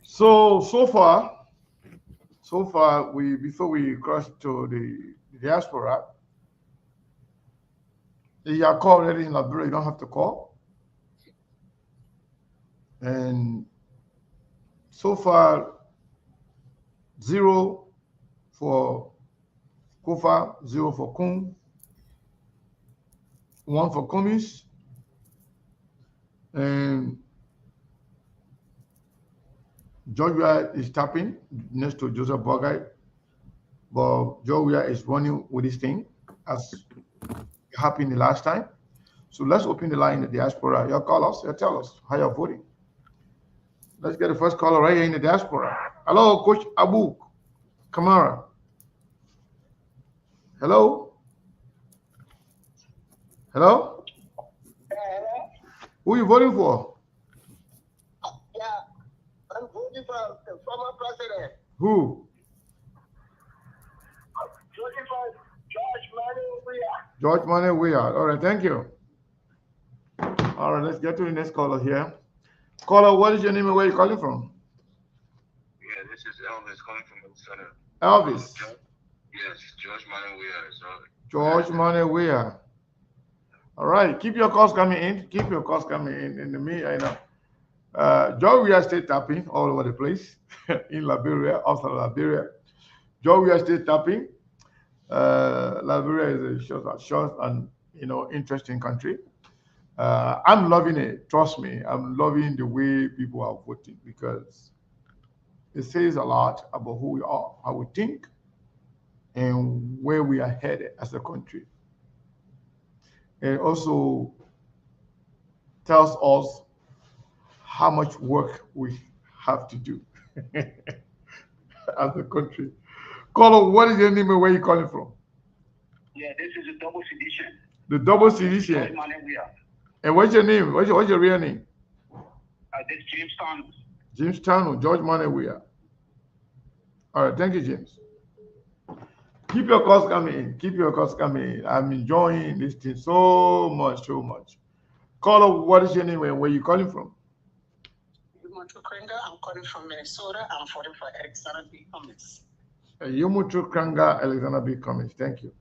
So far, before we cross to the diaspora, you are called already in Liberia. You don't have to call. And so far, 0 for Kofa, 0 for Koung, 1 for Cummings, and Georgia is tapping next to Joseph Boakai, but Georgia is running with this thing as happened the last time. So let's open the line in the diaspora. You call us, you tell us how you're voting. Let's get the first caller right here in the diaspora. Hello, Coach Abu Kamara. Hello? Hello? Who are you voting for? I'm voting for the former president. Who? Voting for George Manuel Weah. George Manuel Weah. All right, thank you. All right, let's get to the next caller here. Caller, what is your name and where are you calling from? Yeah, this is Elvis calling from Minnesota. Elvis. Yes, George Manuel Weah. George Manuel Weah. All right, keep your calls coming in. Keep your calls coming in. In the meantime, George Weah stay tapping all over the place in Liberia, outside Liberia. George Weah stay tapping. Liberia is a short and interesting country. I'm loving it. Trust me, I'm loving the way people are voting because it says a lot about who we are, how we think, and where we are headed as a country. It also tells us how much work we have to do as a country. Caller, what is your name and where are you calling from? Yeah, this is a double sedition. The double sedition. And what's your name? What's your real name? This is James Town. James Town, George Manuel Weah. All right, thank you, James. Keep your calls coming in. Keep your calls coming in. I'm enjoying this thing so much, so much. Caller, what is your name and where are you calling from? I'm calling from Minnesota. I'm voting for Alexander B. Cummings. Yumutu Kranga, Alexander B. Cummings. Thank you.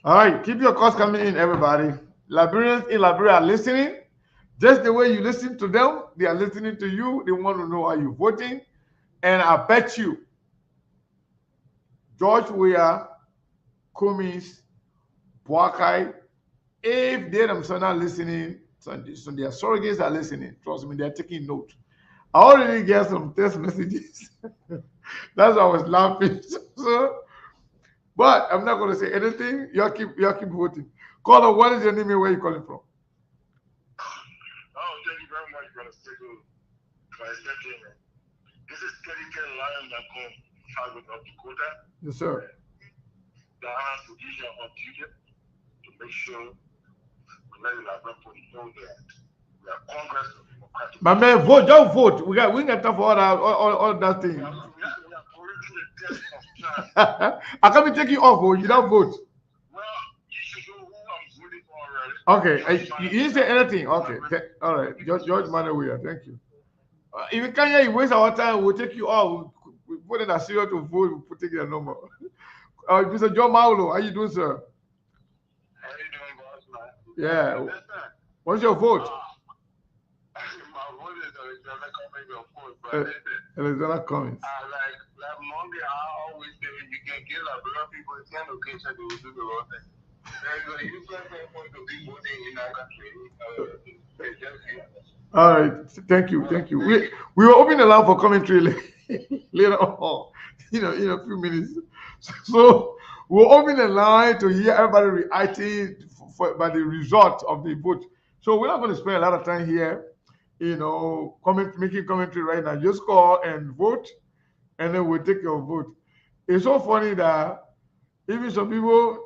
All right, keep your calls coming in, everybody. Liberians in Liberia are listening. Just the way you listen to them, they are listening to you. They want to know how you're voting. And I bet you, George Weah, Cummings, Boakai, if they themselves are listening, so their surrogates are listening. Trust me, they're taking note. I already get some text messages. That's why I was laughing. But I'm not going to say anything. Y'all keep voting. Caller, what is your name and where are you calling from? Oh, thank you very much, Brother Sekou, for accepting me. This is Kelly Lion Macon, Chicago, North Dakota. Yes, sir. The House position on duty to make sure we let the Liberia know that we are Congress of Democratic. My man, vote, just vote. We ain't got time for all that thing. We are correcting the test of time. I can't be taking off, you don't vote. Well, you should know who I'm voting for already. Okay, you didn't say anything. Okay, all right. George Manuel, thank you. If you can't hear you waste our time, we'll take you out. We put in a serial to vote, we'll put your number. Mr. John Maulo, how you doing, sir? How you doing, boss man? Yeah. Listen, What's your vote? my vote is Alexander Cummings, of course, but listen. Alexander Cummings. Like Monday, I always say you can give Liberia people a 10 location to do the wrong thing. There's a useless effort to be voting in our country. It's just useless. All right, thank you. We will open the line for commentary later on, in a few minutes. So we'll open the line to hear everybody reacting by the result of the vote. So we're not going to spend a lot of time here, making commentary right now. Just call and vote, and then we'll take your vote. It's so funny that even some people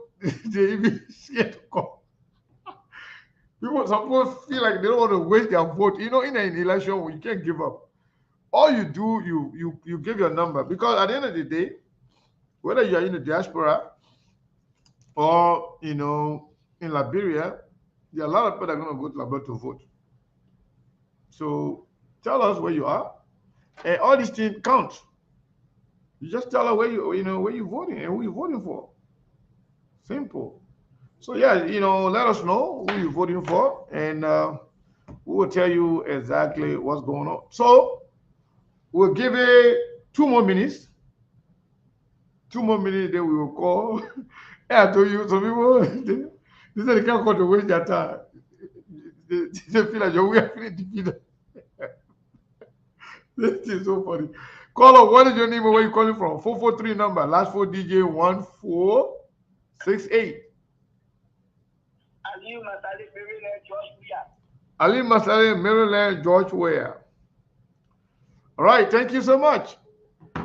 they even scared to call. Some people feel like they don't want to waste their vote. In an election, you can't give up. All you do, you give your number, because at the end of the day, whether you are in the diaspora or in Liberia, there are a lot of people that are going to go to Liberia to vote. So tell us where you are, and all these things count. You just tell us where you're voting and who you're voting for. Simple. So yeah, let us know who you're voting for, and we will tell you exactly what's going on. So we'll give it 2 more minutes. 2 more minutes, then we will call. I told you, some people they say they can't call to waste their time. They feel like we are feeling defeated. This is so funny. Caller, what is your name and where you calling from? 443 number, last 4 DJ 1468. Ali Masale, Maryland, George Weah. Ali Masale, Maryland, George Weah. All right, thank you so much.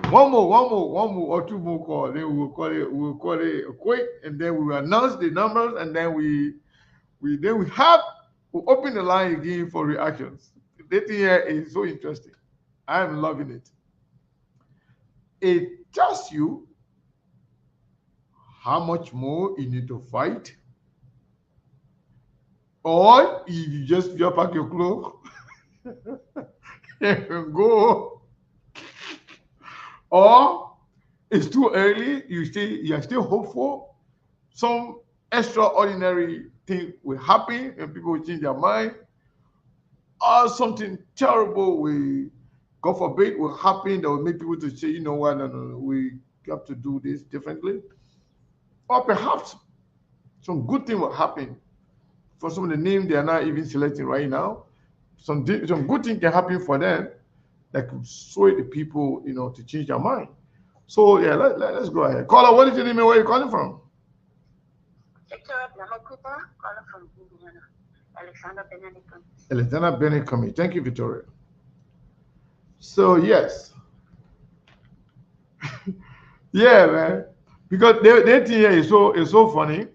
One more, or 2 more calls. Then we'll call it quick, and then we will announce the numbers, and then we'll open the line again for reactions. This thing here is so interesting. I'm loving it. It tells you how much more you need to fight, or if you just pack your clothes and go, or it's too early, you are still hopeful some extraordinary thing will happen and people will change their mind, or something terrible will, God forbid, will happen that will make people to say, you know what, no, we have to do this differently. Or perhaps some good thing will happen for some of the names they are not even selecting right now. Some good thing can happen for them that could sway the people, to change their mind. So yeah, let's go ahead. Caller, what is your name and where are you calling from? Electoral, calling from Indiana. Alexander Benedict. Alexander Benedict. Thank you, Victoria. So yes. Yeah, man. Because the thing here is so funny.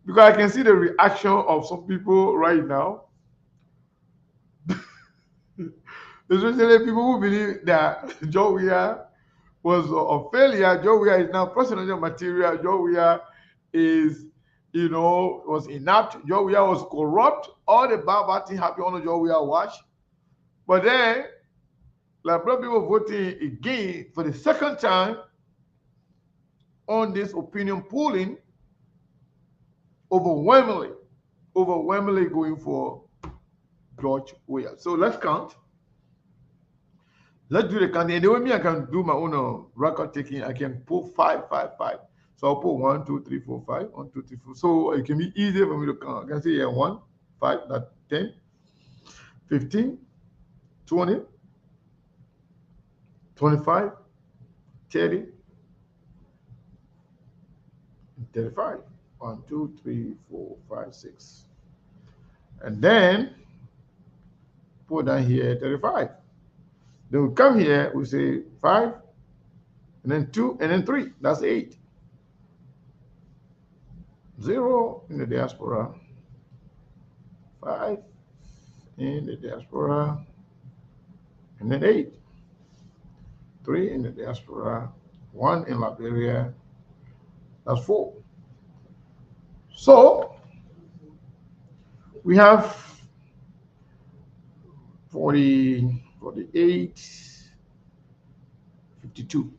Because I can see the reaction of some people right now. Especially people who believe that Joe Weah was a failure. Joe Weah is now presidential material. Joe Weah is, was inept. Joe Weah was corrupt. All the bad things happened on Joe Weah watch. But then, Liberia people voting again for the second time on this opinion polling, overwhelmingly going for George Weah. So let's count. Let's do the counting. And the way me I can do my own record taking, I can pull 5, 5, 5. So I'll put 1, 2, 3, 4, 5. 1, 2, 3, 4. So it can be easier for me to count. I can say 1, 5, that's 10, 15, 20, 25, 30, 35. 1, 2, 3, 4, 5, 6. And then put down here 35. Then we come here, we say 5, and then 2, and then 3. That's 8. 0 in the diaspora. 5 in the diaspora. And then 8. 3 in the diaspora. 1 in Liberia. That's 4. So We have 40, 48, 52.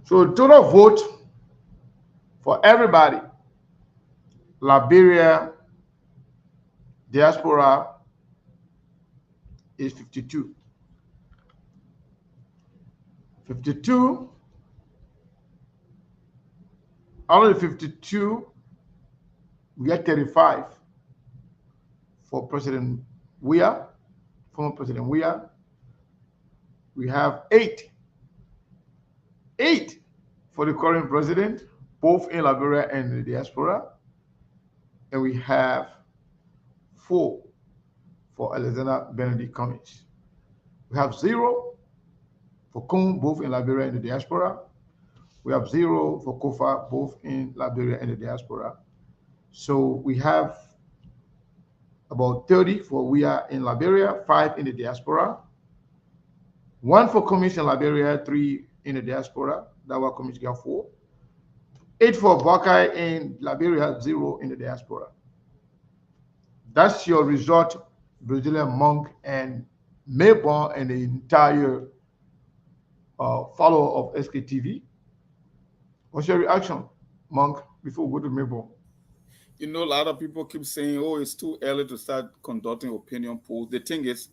So total vote for everybody, Liberia diaspora is 52. 52, out of the 52, we get 35 for President Weah, former President Weah. We have eight for the current president, both in Liberia and in the diaspora. And we have 4 for Alexander Benedict Cummings. We have 0 for Koung, both in Liberia and the diaspora. We have 0 for Kofa, both in Liberia and the diaspora. So we have about 30 for Weah in Liberia, 5 in the diaspora. 1 for Cummings in Liberia, 3 in the diaspora. That was Cummings got 4. 8 for Boakai in Liberia, 0 in the diaspora. That's your result, Brazilian Monk and Mayborn and the entire follower of SKTV. What's your reaction, Monk, before we go to Mayborn? You know, a lot of people keep saying, oh, it's too early to start conducting opinion polls. The thing is,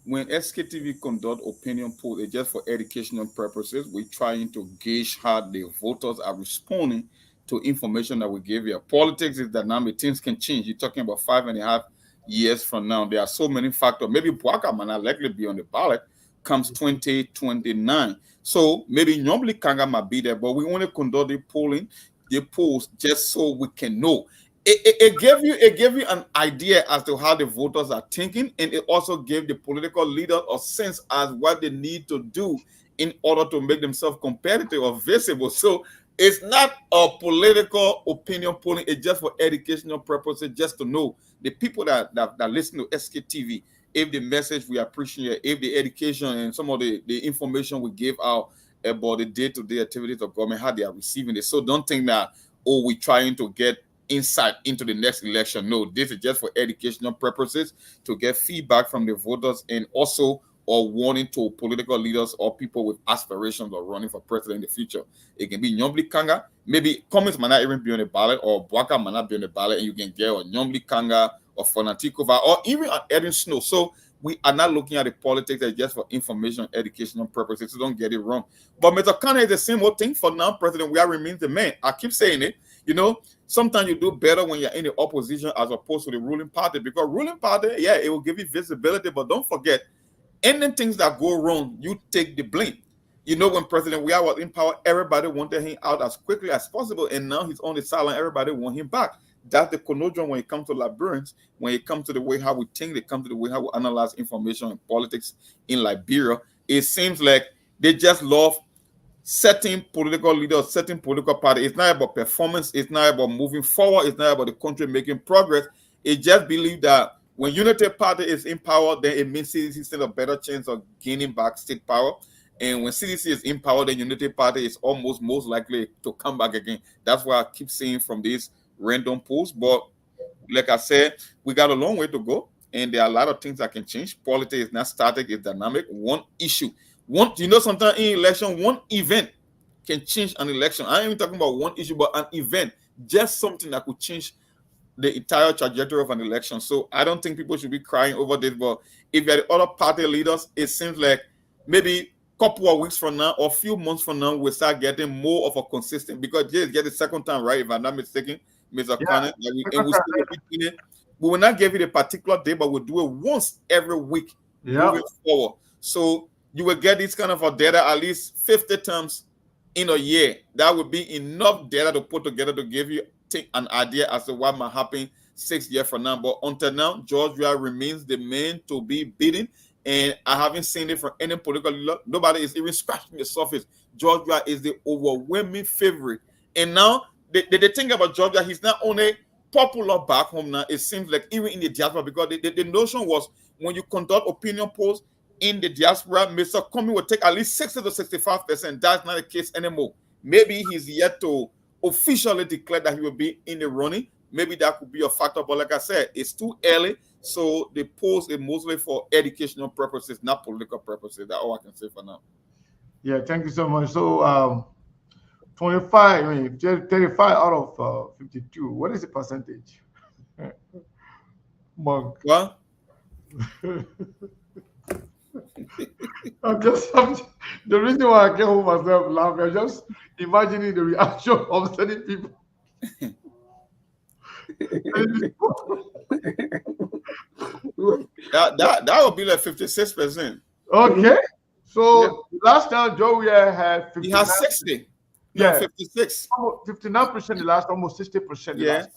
when SKTV conduct opinion polls, it's just for educational purposes. We're trying to gauge how the voters are responding to information that we give you. Politics is dynamic. Things can change. You're talking about 5.5 years from now. There are so many factors. Maybe Boakai might not likely be on the ballot comes 2029. So maybe normally Kanga might be there, but we only conduct the polls just so we can know. It gave you an idea as to how the voters are thinking, and it also gave the political leaders a sense as what they need to do in order to make themselves competitive or visible. So it's not a political opinion polling, it's just for educational purposes, just to know the people that listen to SKTV, if the message we appreciate, if the education and some of the information we give out about the day-to-day activities of government, how they are receiving it. So don't think that, oh, we're trying to get insight into the next election. No, this is just for educational purposes to get feedback from the voters and also or warning to political leaders or people with aspirations of running for president in the future. It can be Nyombli Kanga, maybe Cummings might not even be on the ballot, or Boakai might not be on the ballot, and you can get a Nyombli Kanga or Fonatikova or even Erin Snow. So we are not looking at the politics as just for information, educational purposes. So don't get it wrong. But Mr. Kanga is the same old thing for now. President Weah remains the man. I keep saying it. You know, sometimes you do better when you're in the opposition as opposed to the ruling party, because ruling party, yeah, it will give you visibility, but don't forget, any things that go wrong, you take the blame. You know, when President Weah was in power, everybody wanted him out as quickly as possible, and now he's on the sideline. Everybody want him back. That's the conundrum when it comes to Liberians, when it comes to the way how we think, they come to the way how we analyze information and politics in Liberia. It seems like they just love certain political leaders, certain political party. It's not about performance. It's not about moving forward. It's not about the country making progress. It just believe that when Unity Party is in power, then it means CDC stands a better chance of gaining back state power. And when CDC is in power, then Unity Party is almost most likely to come back again. That's why I keep saying from these random polls. But like I said, we got a long way to go. And there are a lot of things that can change. Politics is not static, it's dynamic. One issue. Sometimes in election, one event can change an election. I ain't even talking about one issue, but an event, just something that could change the entire trajectory of an election. So I don't think people should be crying over this. But if you're the other party leaders, it seems like maybe a couple of weeks from now or a few months from now, we'll start getting more of a consistent, because this get the second time, right? If I'm not mistaken, Mr. Connor, and we still repeating it. We will not give you a particular day, but we'll do it once every week moving forward. So you will get this kind of a data at least 50 times in a year. That would be enough data to put together to give you an idea as to what might happen 6 years from now. But until now, George Weah remains the man to be beaten. And I haven't seen it from any political leader. Nobody is even scratching the surface. George Weah is the overwhelming favorite. And now, the thing about George Weah, he's not only popular back home now, it seems like even in the diaspora, because the notion was when you conduct opinion polls in the diaspora, Mr. Cummings will take at least 60 to 65%. That's not the case anymore. Maybe he's yet to officially declare that he will be in the running, maybe that could be a factor. But like I said, it's too early, so they pose it mostly for educational purposes, not political purposes. That's all I can say for now. Yeah, thank you so much. So 25, I mean 35 out of 52. What is the percentage? Monk. Well, The reason why I can't hold myself laughing, I'm just imagining the reaction of certain people. that would be like 56%. Okay. So last time Joe Weah had 59. He has 60. Yeah, 56. Almost 59% the last, almost 60% the Yeah. last.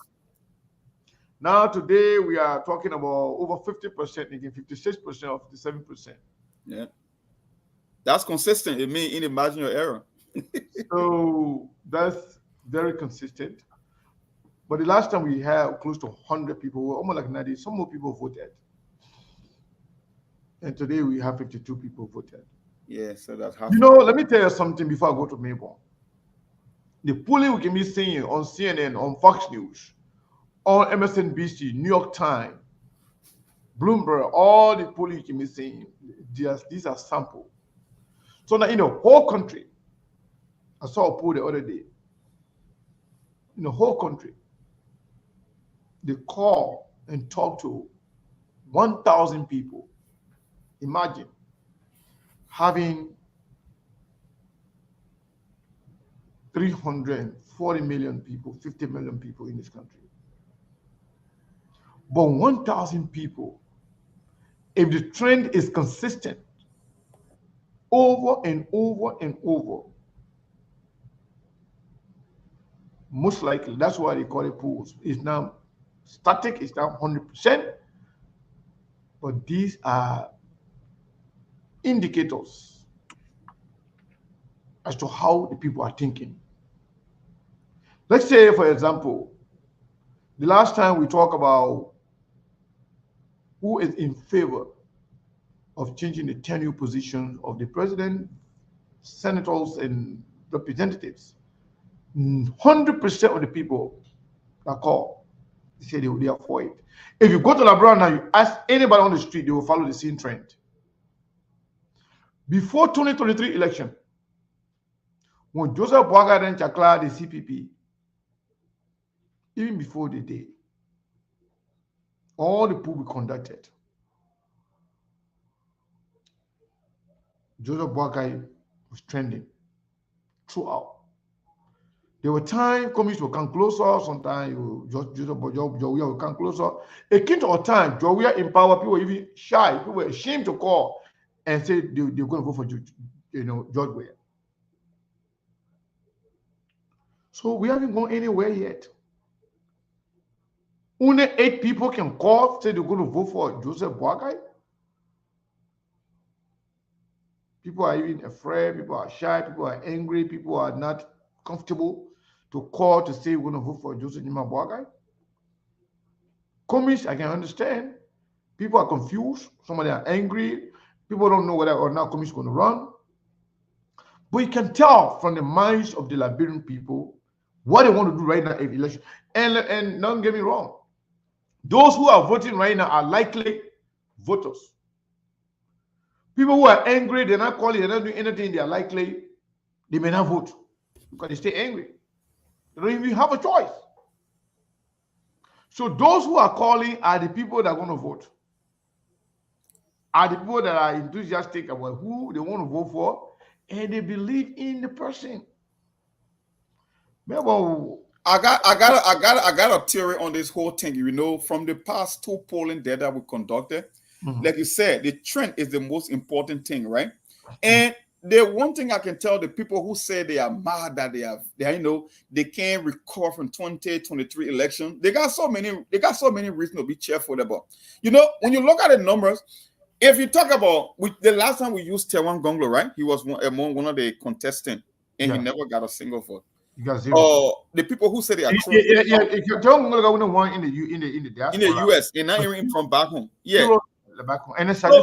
Now today we are talking about over 50%, again 56% or 57%. Yeah. That's consistent. It means inimaginable error. So that's very consistent. But the last time we had close to 100 people, almost like 90, some more people voted. And today we have 52 people voted. Yeah, so that's half. You know, let me tell you something before I go to Melbourne. The polling we can be seeing on CNN, on Fox News, on MSNBC, New York Times, Bloomberg, all the polling you can be seeing, these are sample. So now in the whole country, I saw a poll the other day. In the whole country, they call and talk to 1,000 people. Imagine having 340 million people, 50 million people in this country. But 1,000 people, if the trend is consistent over and over and over, most likely, that's why they call it polls. It's now static, it's now 100%. But these are indicators as to how the people are thinking. Let's say, for example, the last time we talked about who is in favor of changing the tenure position of the president, senators, and representatives, 100% of the people that call, they say they are for it. If you go to LeBron now, you ask anybody on the street, they will follow the same trend. Before 2023 election, when Joseph Boakai then declared the CPP, even before the day, all the poll we conducted, Joseph Boakai was trending throughout. There were times Cummings will come closer, sometimes Joseph Boakai will come closer. It came to a time, Weah in power, people were even shy, people were ashamed to call and say they're going to go for George Weah. So we haven't gone anywhere yet. Only 8 people can call, say they're going to vote for Joseph Boakai. People are even afraid, people are shy, people are angry, people are not comfortable to call to say we're going to vote for Joseph Boakai. Cummings, I can understand. People are confused. Some of them are angry. People don't know whether or not Cummings is going to run. But you can tell from the minds of the Liberian people what they want to do right now in election. And don't get me wrong. Those who are voting right now are likely voters. People who are angry, they're not calling, they're not doing anything, they are likely, they may not vote because they stay angry. They don't even have a choice. So those who are calling are the people that are going to vote. Are the people that are enthusiastic about who they want to vote for, and they believe in the person. I got a theory on this whole thing. You know, from the past 2 polling data we conducted, like you said, the trend is the most important thing, right? And the one thing I can tell the people who say they are mad that they can't recover from 2023 election, they got so many reasons to be cheerful about. You know, when you look at the numbers, if you talk about the last time we used Tewan Gonglo, right? He was among one of the contestants, and he never got a single vote. You got 0. The people who say they are If you're talking about one in the diaspora, in the US, and not even from back home. Yeah. 0 back home. And it's 0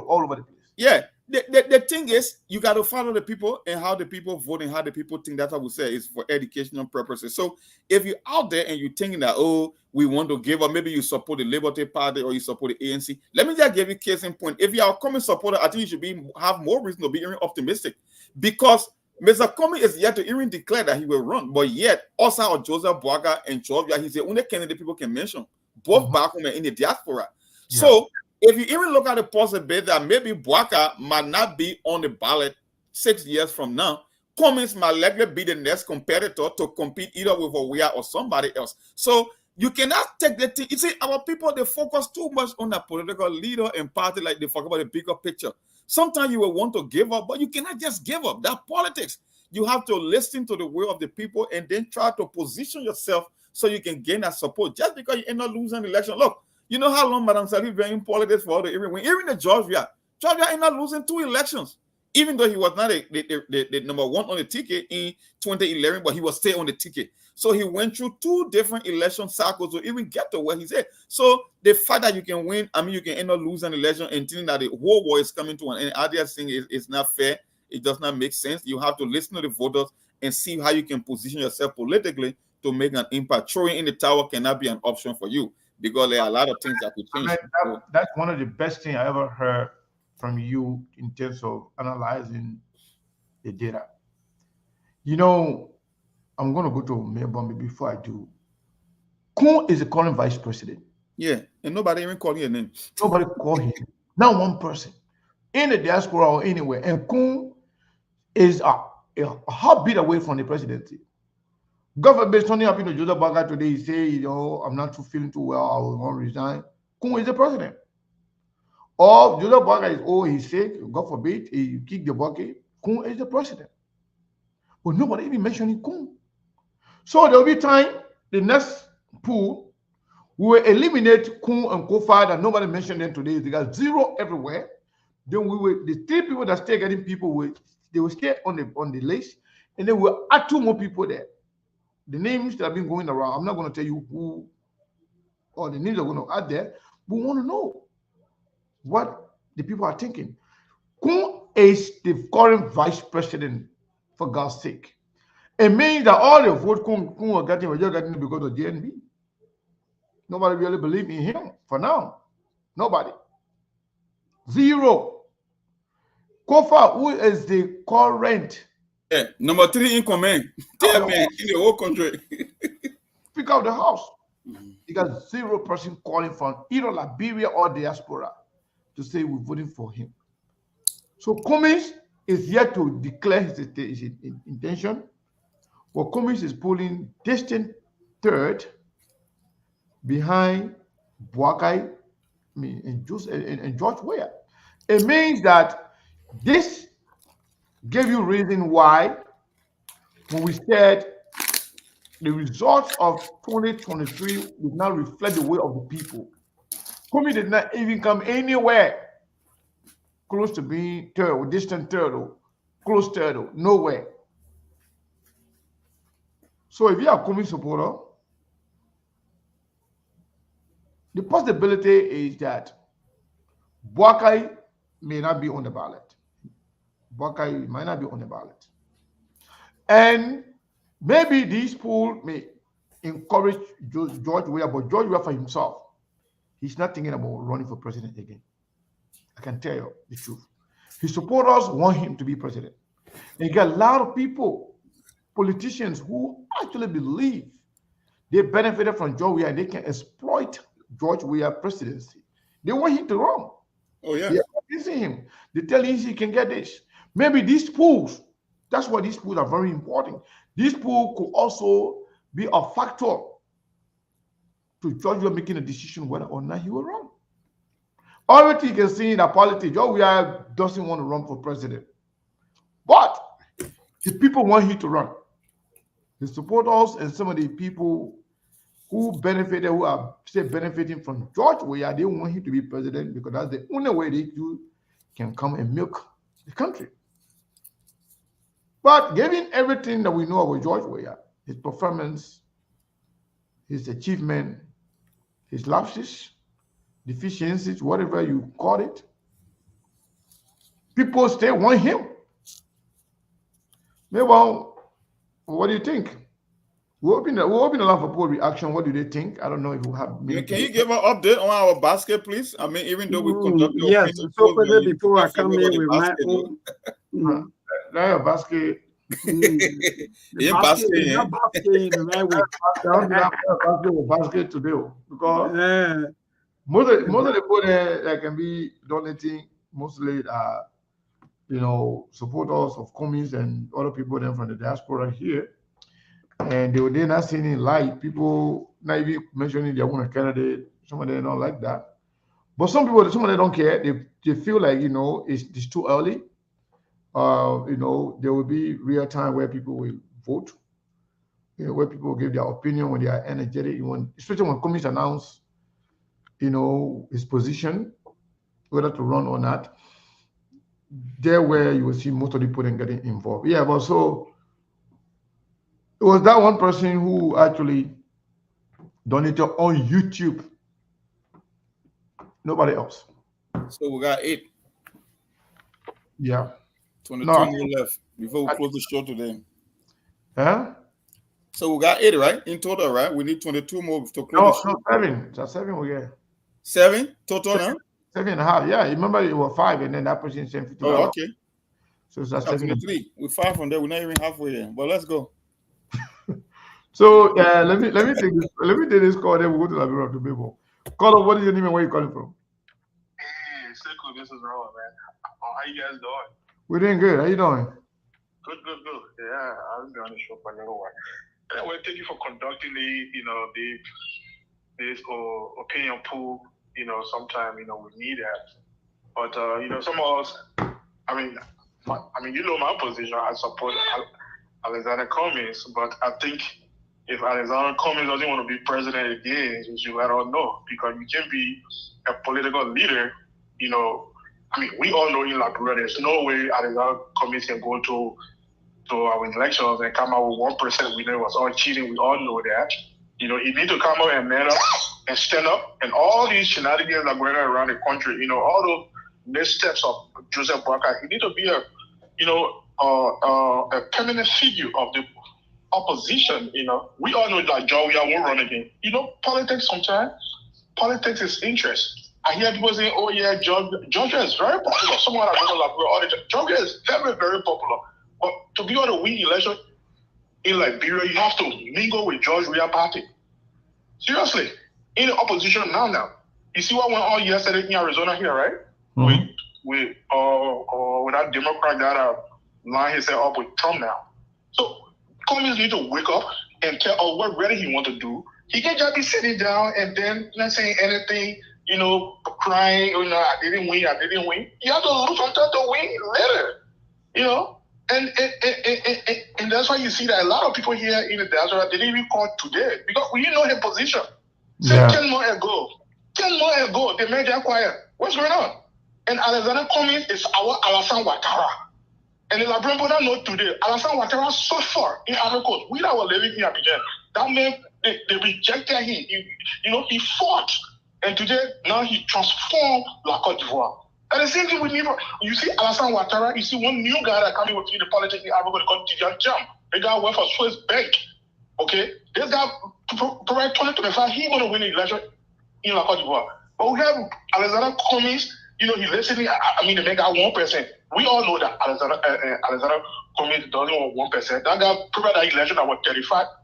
all over the place. Yeah. the thing is, you got to follow the people and how the people vote and how the people think. That's what we say is for educational purposes. So if you're out there and you're thinking that, oh, we want to give up, maybe you support the Liberty Party or you support the ANC. Let me just give you a case in point. If you are a Cummings supporter, I think you should have more reason to be even optimistic, because Mr. Cummings is yet to even declare that he will run, but yet Osa or Joseph Boakai and Georgia, he's the only candidate people can mention, both back home and in the diaspora. Yeah. So if you even look at the possibility that maybe Boakai might not be on the ballot 6 years from now, Cummings might likely be the next competitor to compete either with a Weah or somebody else. So you cannot take the thing. You see, our people, they focus too much on a political leader and party, like they forget about the bigger picture. Sometimes you will want to give up, but you cannot just give up. That's politics. You have to listen to the will of the people and then try to position yourself so you can gain that support. Just because you end up losing the election. Look, you know how long Madam Sadi been in politics for all the even the Georgia ended up losing 2 elections, even though he was not the number 1 on the ticket in 2011, but he was still on the ticket. So he went through 2 different election cycles to even get to where he's at. So the fact that you can win, I mean, you can end up losing an election and thinking that the whole war is coming to an end. Other thing is not fair. It does not make sense. You have to listen to the voters and see how you can position yourself politically to make an impact. Throwing in the tower cannot be an option for you, because there are a lot of things that could change. I mean, that's one of the best things I ever heard from you in terms of analyzing the data. You know, I'm going to go to Melbourne, but before I do, Koung is the current vice president. Yeah, and nobody even called your name. Nobody called him. Not one person in the diaspora or anywhere. And Koung is a heartbeat away from the presidency. God forbid, something happened to Joseph Boakai today. He say, you know, I'm not feeling too well. I will want to resign. Koung is the president. Or Joseph Boakai is old, he's sick. God forbid, he kick the bucket. Koung is the president. But nobody even mentioning Koung. So there will be time, the next pool, we will eliminate Koung and Kofa that nobody mentioned them today. They got 0 everywhere. Then we will, the 3 people that stay getting people, they will stay on the list, and then we'll add 2 more people there. The names that have been going around, I'm not going to tell you who or the names are going to add there. We want to know what the people are thinking. Koung is the current vice president, for God's sake. It means that all the vote Koung are getting were just getting because of DNB. Nobody really believes in him for now. Nobody. 0. Kofa, who is the current number 3 in command, chairman in the whole country, Speaker of the House. He got 0 person calling from either Liberia or diaspora to say we're voting for him. So Cummings is yet to declare his intention. But Cummings is polling distant 3rd behind Boakai, and George Weah. It means that this gave you reason why when we said the results of 2023 did not reflect the will of the people. Cummings did not even come anywhere close to being 3rd or distant 3rd or close 3rd or nowhere. So if you are a Cummings supporter, the possibility is that Boakai may not be on the ballot. Boakai might not be on the ballot. And maybe these polls may encourage George Weah, but George Weah for himself, he's not thinking about running for president again. I can tell you the truth. His supporters want him to be president. And you got a lot of people, politicians, who actually believe they benefited from George Weah and they can exploit George Weah presidency. They want him to run. Oh, yeah. They're convincing him. They tell him he can get this. Maybe these polls, that's why these polls are very important. These polls could also be a factor to George Weah making a decision whether or not he will run. Already you can see in the politics, George Weah doesn't want to run for president. But the people want him to run. The supporters and some of the people who benefited, who are still benefiting from George Weah, they want him to be president because that's the only way they can come and milk the country. But given everything that we know about George Weah, his performance, his achievement, his lapses, deficiencies, whatever you call it, people still want him. Well, what do you think? We'll open the line for poll reaction. What do they think? I don't know if we have many. Can you give an update on our basket, please? I mean, even though we conduct the yes, opinion so polls, maybe before I can't come forget about in the with my basket, own. Now a basket. The Yeah, basket basket, is yeah. not basket in the right way. Basket today because Yeah. most of the people there that can be donating mostly are supporters of Cummings and other people then from the diaspora here. And they're not seeing it light. People not even mentioning their own candidate. Some of them don't like that. But some of them don't care. They feel like it's too early. There will be real time where people will vote. Where people give their opinion when they are energetic. Especially when Cummings announce, his position, whether to run or not. There where you will see most of the people then getting involved. Yeah, but so it was that one person who actually donated on YouTube. Nobody else. So we got 8. Yeah. 22 more left before we close the show today. Huh? So we got 8, right? In total, right? We need 22 more to close the show. No, 7. So 7 we get. 7 total now? 7.5. Yeah, remember it was 5 and then that person sent 50. Oh, okay. So it's 73. We're 5 from there. We're not even halfway there. But let's go. So let me take this call. Then we'll go to Liberia to people. Call up. What is your name and where you calling from? Hey, Sekou, this is Rowan, man. How you guys doing? We're doing good. How you doing? Good. Yeah, I've been on the show for a little while. Anyway, thank you for conducting this opinion pool. Sometimes we need that. But some of us, I mean, my position. I support Alexander Cummings, but I think if Alexander Cummings doesn't want to be president again, you should let us know, because you can be a political leader. We all know in Liberia, there's no way Alexander Cummings can go to our elections and come out with 1% winner. It was all cheating. We all know that. He need to come out and man up and stand up. And all these shenanigans are going on around the country. All those missteps of Joseph Boakai. He need to be a permanent figure of the opposition. We all know that Weah won't run again. Politics sometimes. Politics is interest. I hear people saying, "Oh yeah, Georgia is very popular." Someone I go to Liberia all the time. Georgia is very, very popular. But to be able to win election in Liberia, you have to mingle with George Weah party. Seriously, in the opposition now. You see what went on yesterday in Arizona here, right? Mm-hmm. With that Democrat that line himself up with Trump now. So Cummings need to wake up and tell us what really he want to do. He can't just be sitting down and then not saying anything, crying, I didn't win. You have to lose sometimes to win later, And that's why you see that a lot of people here in the diaspora, they didn't even call today because we didn't know his position. So 10 months ago, they made that quiet. What's going on? And Alexander Cummings is our Alassane Ouattara. And the Liberian people don't know today, Alassane Ouattara suffered in Ivory Coast. We that were living in Abidjan. That meant they rejected him. He fought. And today, now he transformed La Côte d'Ivoire. And the same thing with Liberia. You see Alassane Ouattara, you see one new guy that coming within the politics in Ivory Coast called Tidiane Jam. The guy went for Swiss Bank. Okay? This guy, provide 2025, he's going to win the election in La Côte d'Ivoire. But we have Alexander Cummings, he listening, the man got 1%. We all know that Alexander Cummings doesn't want 1%. That guy provide that election that was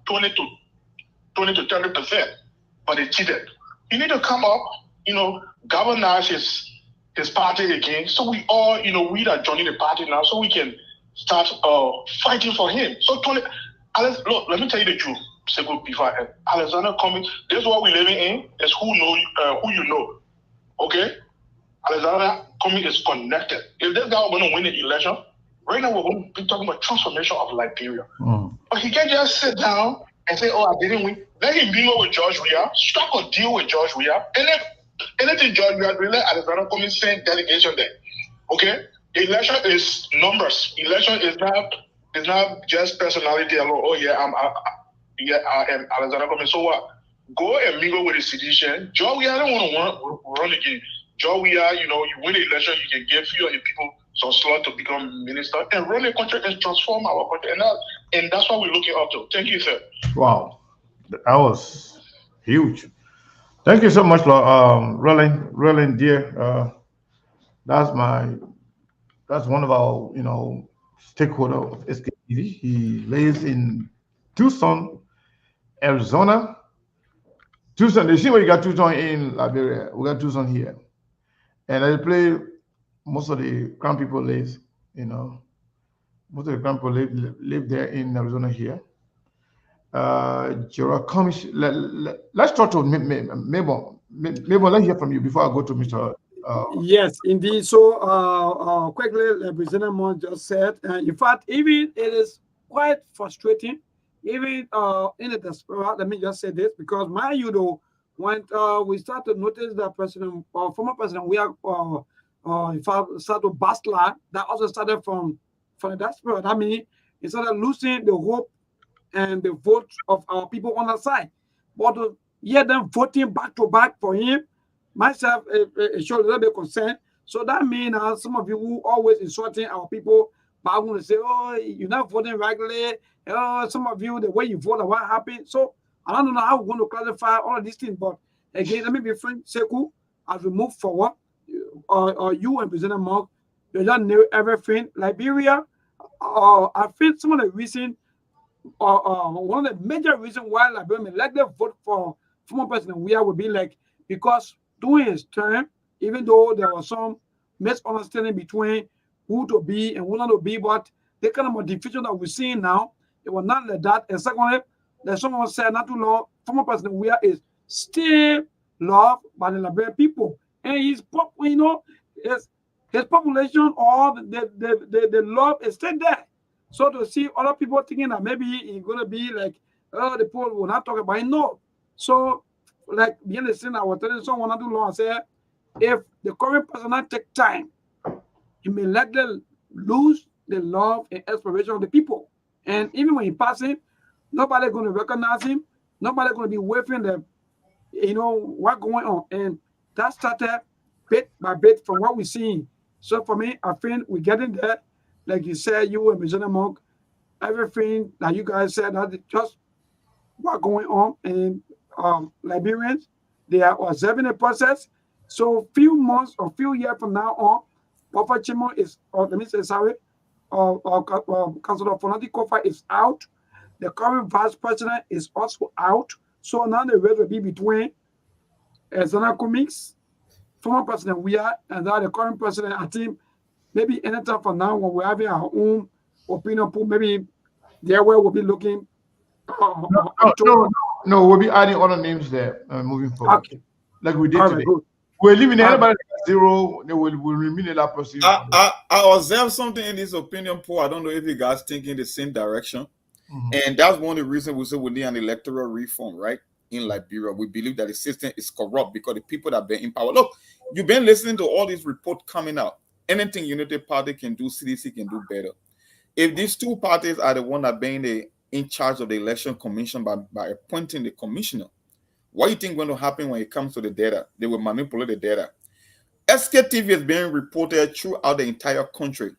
20 to 30%. But they cheated. He need to come up, galvanize his party again. So we all, we that joining the party now, so we can start fighting for him. So look, let me tell you the truth. Before Alexander Cummings, this is what we're living in. Is who you know. Okay? Alexander Cummings is connected. If this guy was going to win the election, right now we're going to be talking about transformation of Liberia. But he can't just sit down and say, "Oh, I didn't win." Let him mingle with George Weah, strike a deal with George Weah, and then anything George Weah really Alexander Cummings send delegation there. Okay? Election is numbers. Election is not just personality alone. Oh yeah, I am Alexander Cummings. So what? Go and mingle with the citizen. George Weah don't want to run again. George Weah, you win the election, you can give few of the people some slot to become minister and run the country and transform our country. And that's what we're looking up to. Thank you, sir. Wow, that was huge. Thank you so much, Roland, dear. That's my that's one of our stakeholder of SKTV. He lives in Tucson, Arizona. Tucson, you see where you got Tucson in Liberia. We got Tucson here, and I play most of the crown people live. You know, most of the crown people live there in Arizona here. Gerald Cummings, let's talk to Mabel. Mabel, let's hear from you before I go to Mr. Yes, indeed. So, quickly, Representative Mon just said, in fact, even it is quite frustrating, even in the diaspora. Let me just say this because when we start to notice that former president, we are, in fact, start to backslide. That also started from the diaspora. That means it started losing the hope and the vote of our people on our side. But to hear them voting back to back for him, myself, show a little bit concerned. So that means some of you who always insulting our people, but I'm going to say, oh, you're not voting regularly. Oh, some of you, the way you vote, what happened. So I don't know how we're going to clarify all of these things. But again, let me be frank, Sekou, as we move forward, you and President Mark, you just know everything. Liberia, I think some of the reasons, one of the major reasons why Liberia may likely vote for former President Weah would be like, because during his term, even though there was some misunderstanding between who to be and who not to be, but the kind of modification that we're seeing now, it was not like that. And secondly, there's someone said not too long, former President Weah is still loved by the Liberian people. And his population or the love is still there. So to see other people thinking that maybe he's going to be like, oh, the people will not talk about it. No. So, like behind the scene, I was telling someone not too long, I said, if the current president take time, he may likely lose the love and aspiration of the people. And even when he passes, nobody going to recognize him. Nobody going to be waving them, what's going on. And that started bit by bit from what we're seeing. So for me, I think we're getting there. Like you said, you and Mr. Monk, everything that you guys said, that just what's going on. And Liberians, they are observing the process. So few months or few years from now on, Papa Chimo is, or let me say sorry, Councilor Koung and Kofa is out. The current vice president is also out. So now the race will be between Cummings, former president Weah, and now the current president. I think maybe anytime from now when we're having our own opinion pool, maybe there will be looking. No, we'll be adding other names there moving forward. Okay. Like we did All today. right, good. We're leaving anybody at zero, they will remain that person. I observed something in this opinion poll. I don't know if you guys think in the same direction. And that's one of the reasons we say we need an electoral reform, right? In Liberia, we believe that the system is corrupt because the people that have been in power. Look, you've been listening to all these reports coming out. Anything Unity Party can do, CDC can do better. If these two parties are the one that being in charge of the election commission by appointing the commissioner, what do you think is going to happen when it comes to the data? They will manipulate the data. SKTV is being reported throughout the entire country.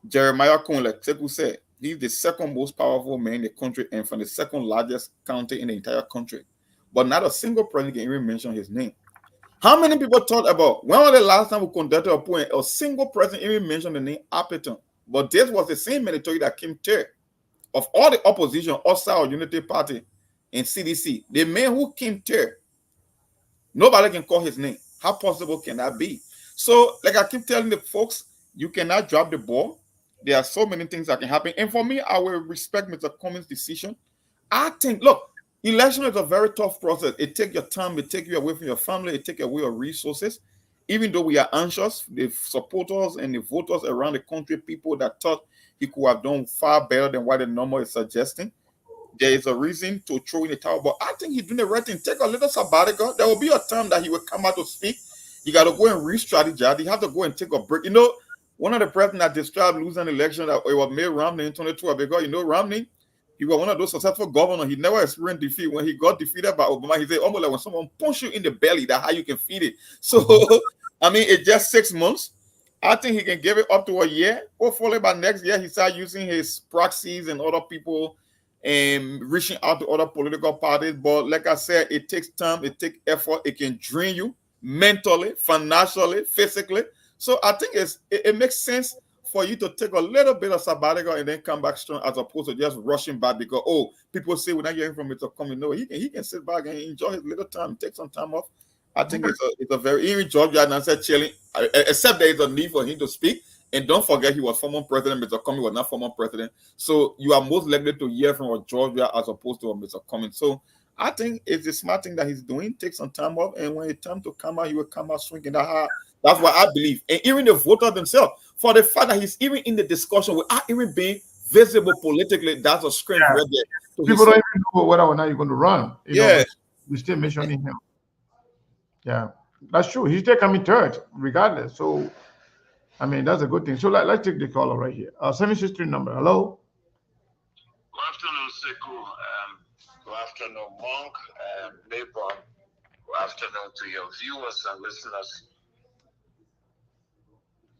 Jeremiah Koung, like Sekou said, he's the second most powerful man in the country and from the second largest county in the entire country. But not a single president can even mention his name. How many people thought about when was the last time we conducted a point a single president even mentioned the name Appleton? But this was the same military that came there. Of all the opposition, outside Unity Party and CDC, the man who came there, nobody can call his name. How possible can that be? So, like I keep telling the folks, you cannot drop the ball. There are so many things that can happen. And for me, I will respect Mr. Cummings' decision. I think, look, election is a very tough process. It takes your time. It takes you away from your family. It takes away your resources. Even though we are anxious, the supporters and the voters around the country, people that thought he could have done far better than what the number is suggesting, there is a reason to throw in the towel. But I think he's doing the right thing. Take a little sabbatical. There will be a time that he will come out to speak. You got to go and re-strategize. You have to go and take a break. One of the presidents that described losing the election that it was Mitt Romney in 2012 because Romney, he was one of those successful governors. He never experienced defeat. When he got defeated by Obama, he said, almost like when someone punch you in the belly, that's how you can feel it. So, I mean, it's just 6 months. I think he can give it up to a year. Hopefully by next year, he start using his proxies and other people and reaching out to other political parties. But like I said, it takes time, it takes effort. It can drain you mentally, financially, physically. So I think it makes sense for you to take a little bit of sabbatical and then come back strong, as opposed to just rushing back because, oh, people say we're not hearing from Mr. Cummings. No, he can sit back and enjoy his little time, take some time off. I think it's a very, even George Jordan said chilling, except there is a need for him to speak. And don't forget, he was former president. Mr. Cummings was not former president. So you are most likely to hear from a Georgia as opposed to a Mr. Cummings. So I think it's a smart thing that he's doing. Take some time off, and when it's time to come out, he will come out swinging that hard. That's what I believe. And even the voters themselves, for the fact that he's even in the discussion without even being visible politically, that's a strength right there. So people don't even know whether or not you're going to run. You know, we're still mentioning him. Yeah, that's true. He's still coming third, regardless. So, I mean, that's a good thing. So, let's take the caller right here. 763 number. Hello. Good afternoon, Sekou. Good afternoon, Monk, Lebron. Good afternoon to your viewers and listeners.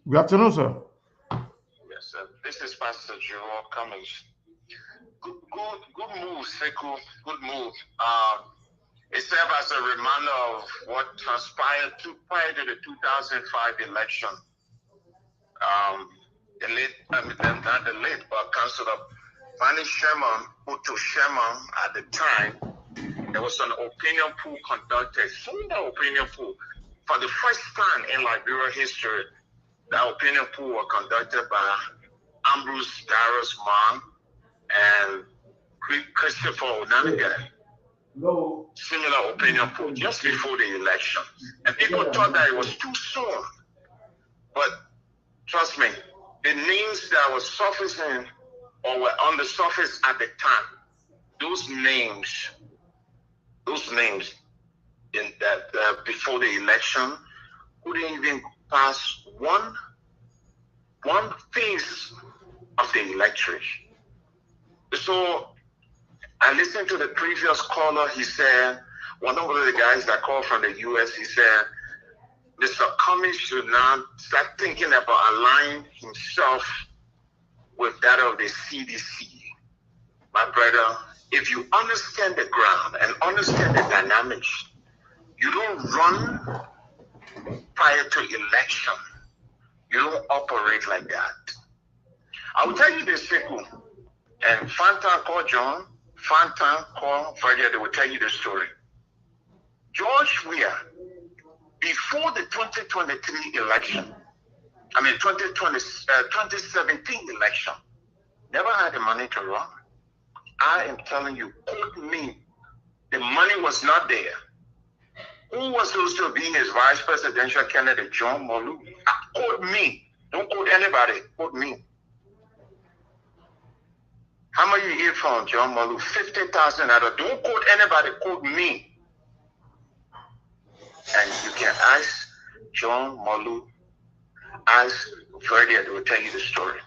Good afternoon, sir. Yes, sir. This is Pastor Jerome Cummings. Good move, Sekou. Good move. It serves as a reminder of what transpired prior to the 2005 election. Not the late, but Councilor Fanny Sherman, Otto Sherman, at the time, there was an opinion poll conducted. Following that opinion poll, for the first time in Liberia history, that opinion poll was conducted by Ambrose Darius Mann and Christopher Onaniga. Similar opinion poll just before the election. And people thought that it was too soon. But trust me, the names that were surfacing or were on the surface at the time, those names in that before the election couldn't even pass one phase of the electorate. So I listened to the previous caller. He said, one of the guys that called from the US, he said, Mr. Cummings should now start thinking about aligning himself with that of the CDC. My brother, if you understand the ground and understand the dynamics, you don't run prior to election. You don't operate like that. I will tell you this, Sekou, and Fanta call John, Fanta call Freddie, they will tell you the story. George Weah, before the 2023 election, 2017 election, never had the money to run. I am telling you, quote me, the money was not there. Who was supposed to be his vice presidential candidate? John Molu. Quote me. Don't quote anybody. Quote me. How much you hear from John Molu? 50,000 out of. Don't quote anybody. Quote me. And you can ask John Molu, ask Verdia, they will tell you the story.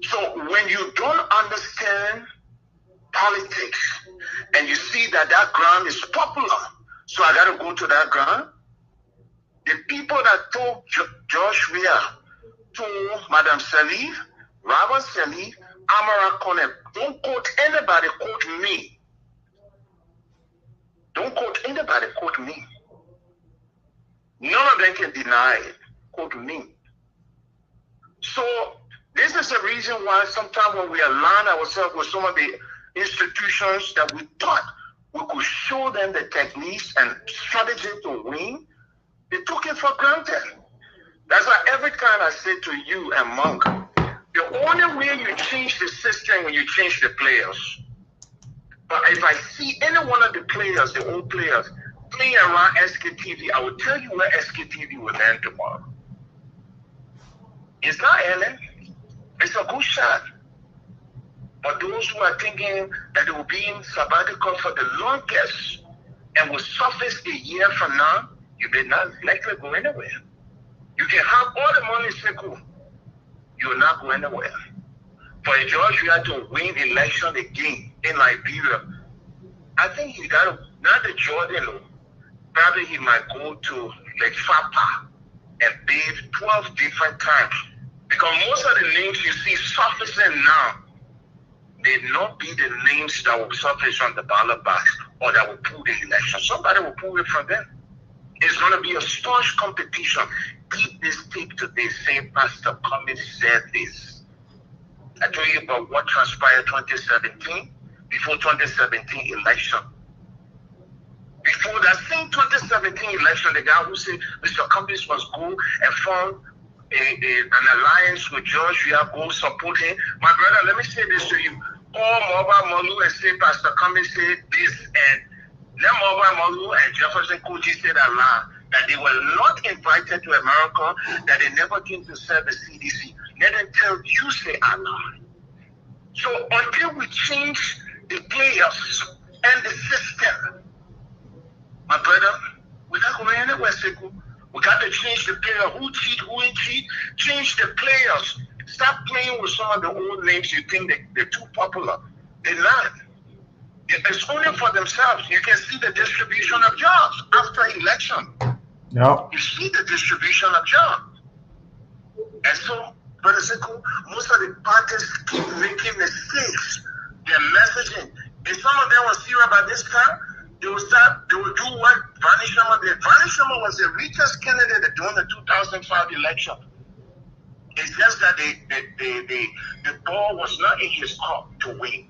So when you don't understand politics and you see that ground is popular, so I got to go to that ground. The people that told Josh Weah, told Madam Salif, Robert Salif, Amara Kone, don't quote anybody, quote me. Don't quote anybody, quote me. None of them can deny it, quote me. So this is the reason why sometimes when we align ourselves with some of the institutions that we thought we could show them the techniques and strategy to win, they took it for granted. That's why every time I say to you and Monk, the only way you change the system when you change the players. But if I see any one of the players, the old players, playing around SKTV, I will tell you where SKTV will land tomorrow. It's not Ellen. It's a good shot. But those who are thinking that they will be in sabbatical for the longest and will surface a year from now, you may not likely go anywhere. You can have all the money, Sekou. You will not go anywhere. For a George, you have to win election again in Liberia. I think he got to, not the Jordan, probably he might go to Lake Fapa and bathed 12 different times. Because most of the names you see surfacing now, they not be the names that will surface on the ballot box or that will pull the election. Somebody will pull it from them. It's going to be a staunch competition. Keep this tape today, say Pastor Cummings said this. I told you about what transpired 2017, before 2017 election. Before that same 2017 election, the guy who said Mr. Cummings must go and form an alliance with George Weah, go support him. My brother, let me say this to you. All Mobile Molu and say Pastor Cummings said this, and then Mobile Molu and Jefferson Koji said Allah, that they were not invited to America, that they never came to serve the CDC. Let them tell you say Allah. So until we change the players and the system, my brother, we're not going anywhere, Sekou. We got to change the player. Who cheat, who ain't cheat. Change the players. Stop playing with some of the old names you think they're too popular. They're not. It's only for themselves. You can see the distribution of jobs after election. Yeah. You see the distribution of jobs. And so, Brother Sekou, most of the parties keep making mistakes. Their messaging. If some of them were serious by this time, they will do what Vani Sharma did. Vani Sharma was the richest candidate during the 2005 election. It's just that the ball was not in his court to win.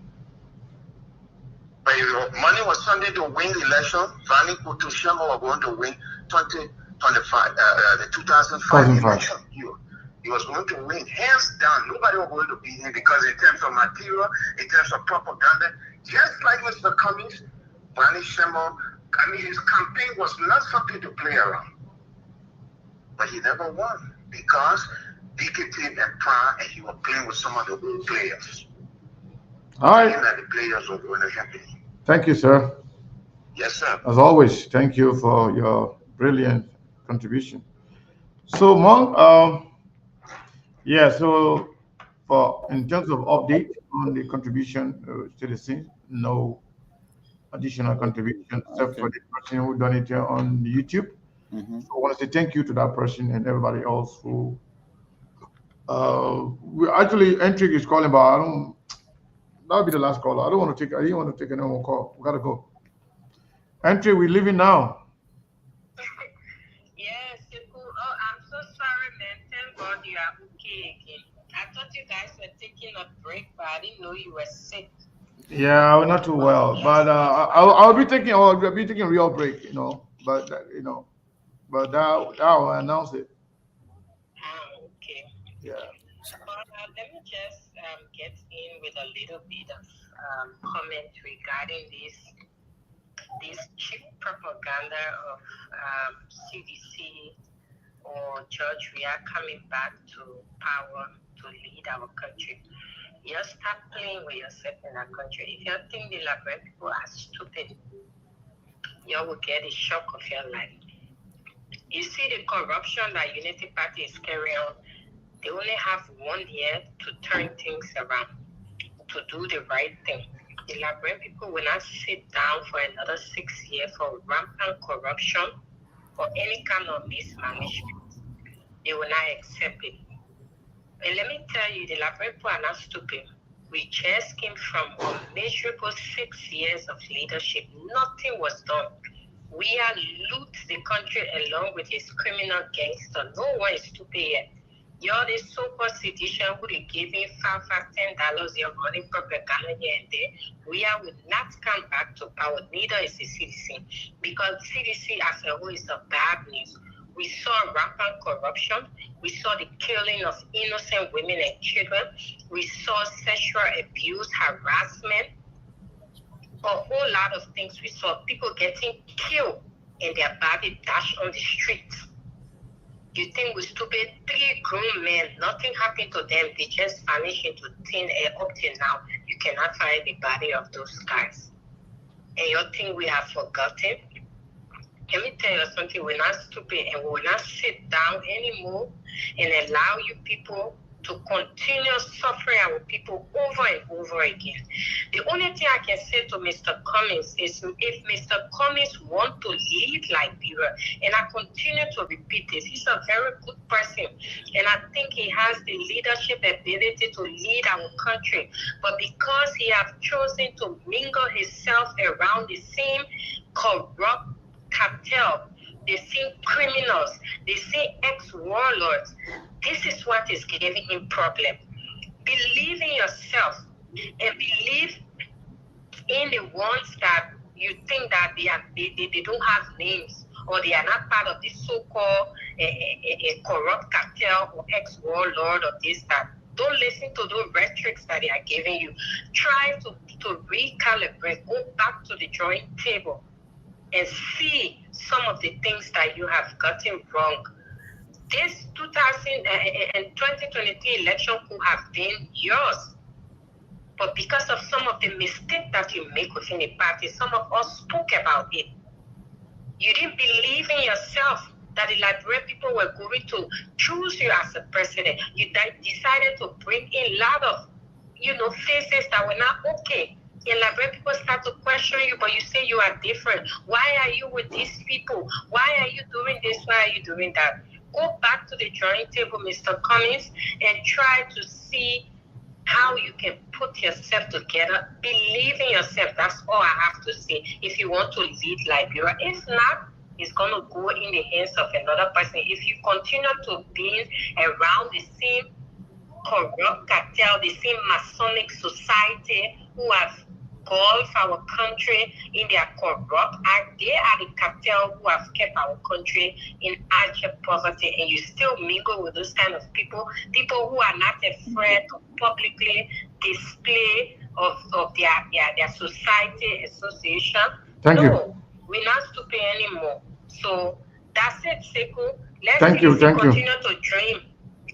But if money was Sunday to win the election, Vani Kutu Sharma was going to win 2025, the 2005 election. He was going to win, hands down. Nobody was going to beat him because in terms of material, in terms of propaganda, just like Mr. Cummings, Vani Sharma, I mean, his campaign was not something to play around. But he never won because DKT and Pra, and he was playing with some of the old players. All right. That the players were going to happen. Thank you, sir. Yes, sir. As always, thank you for your brilliant contribution. So, Monk, yeah, so in terms of update on the contribution to the scene, no additional contribution except for the person who done it here on YouTube. Mm-hmm. So I want to say thank you to that person and everybody else who we actually Entry is calling, but that'll be the last caller. I didn't want to take any more call. We gotta go. Entry, we leaving now. Yes, oh, I'm so sorry, man. Thank God you are okay again. I thought you guys were taking a break, but I didn't know you were sick. Yeah, we're not too well, but I'll be taking a real break, But but that I'll announce it. Okay. Yeah. But let me just get in with a little bit of comment regarding this cheap propaganda of CDC or George Weah coming back to power to lead our country. You stop playing with yourself in our country. If you think the Liberia people are stupid, you will get a shock of your life. You see the corruption that Unity Party is carrying on. They only have 1 year to turn things around, to do the right thing. The Liberian people will not sit down for another 6 years for rampant corruption or any kind of mismanagement. They will not accept it. And let me tell you, the Liberian people are not stupid. We just came from a miserable 6 years of leadership. Nothing was done. Weah loot the country along with his criminal gangster. No one is stupid yet. You're the so-called citizen who they giving $5, $10 your money propaganda here and there. Weah will not come back to power. Neither is the CDC. Because CDC as a whole is a bad news. We saw rampant corruption. We saw the killing of innocent women and children. We saw sexual abuse, harassment, a whole lot of things. We saw people getting killed and their body dashed on the streets. You think we're stupid? 3 grown men, nothing happened to them. They just vanished into thin air. Up till now, you cannot find the body of those guys. And you think we have forgotten? Let me tell you something. We're not stupid and we will not sit down anymore and allow you people to continue suffering our people over and over again. The only thing I can say to Mr. Cummings is if Mr. Cummings wants to lead Liberia, and I continue to repeat this, he's a very good person, and I think he has the leadership ability to lead our country. But because he has chosen to mingle himself around the same corrupt cartel, the same criminals, the same ex-warlords, this is what is giving him problem. Believe in yourself and believe in the ones that you think that they don't have names or they are not part of the so-called corrupt cartel or ex-warlord or this, that. Don't listen to those rhetorics that they are giving you. Try to recalibrate, go back to the drawing table and see some of the things that you have gotten wrong. This 2023 election could have been yours. But because of some of the mistakes that you make within the party, some of us spoke about it. You didn't believe in yourself that the Liberian people were going to choose you as a president. You decided to bring in a lot of, faces that were not okay. And Liberian people start to question you, but you say you are different. Why are you with these people? Why are you doing this? Why are you doing that? Go back to the drawing table, Mr. Cummings, and try to see how you can put yourself together. Believe in yourself. That's all I have to say. If you want to lead Liberia, if not, it's going to go in the hands of another person. If you continue to be around the same corrupt cartel, the same Masonic society who have engulfed our country in their corrupt act, they are the cartel who have kept our country in abject poverty, and you still mingle with those kind of people who are not afraid to publicly display of their society association. Thank you. We're not stupid anymore. So that's it, Sekou. Let's continue to dream.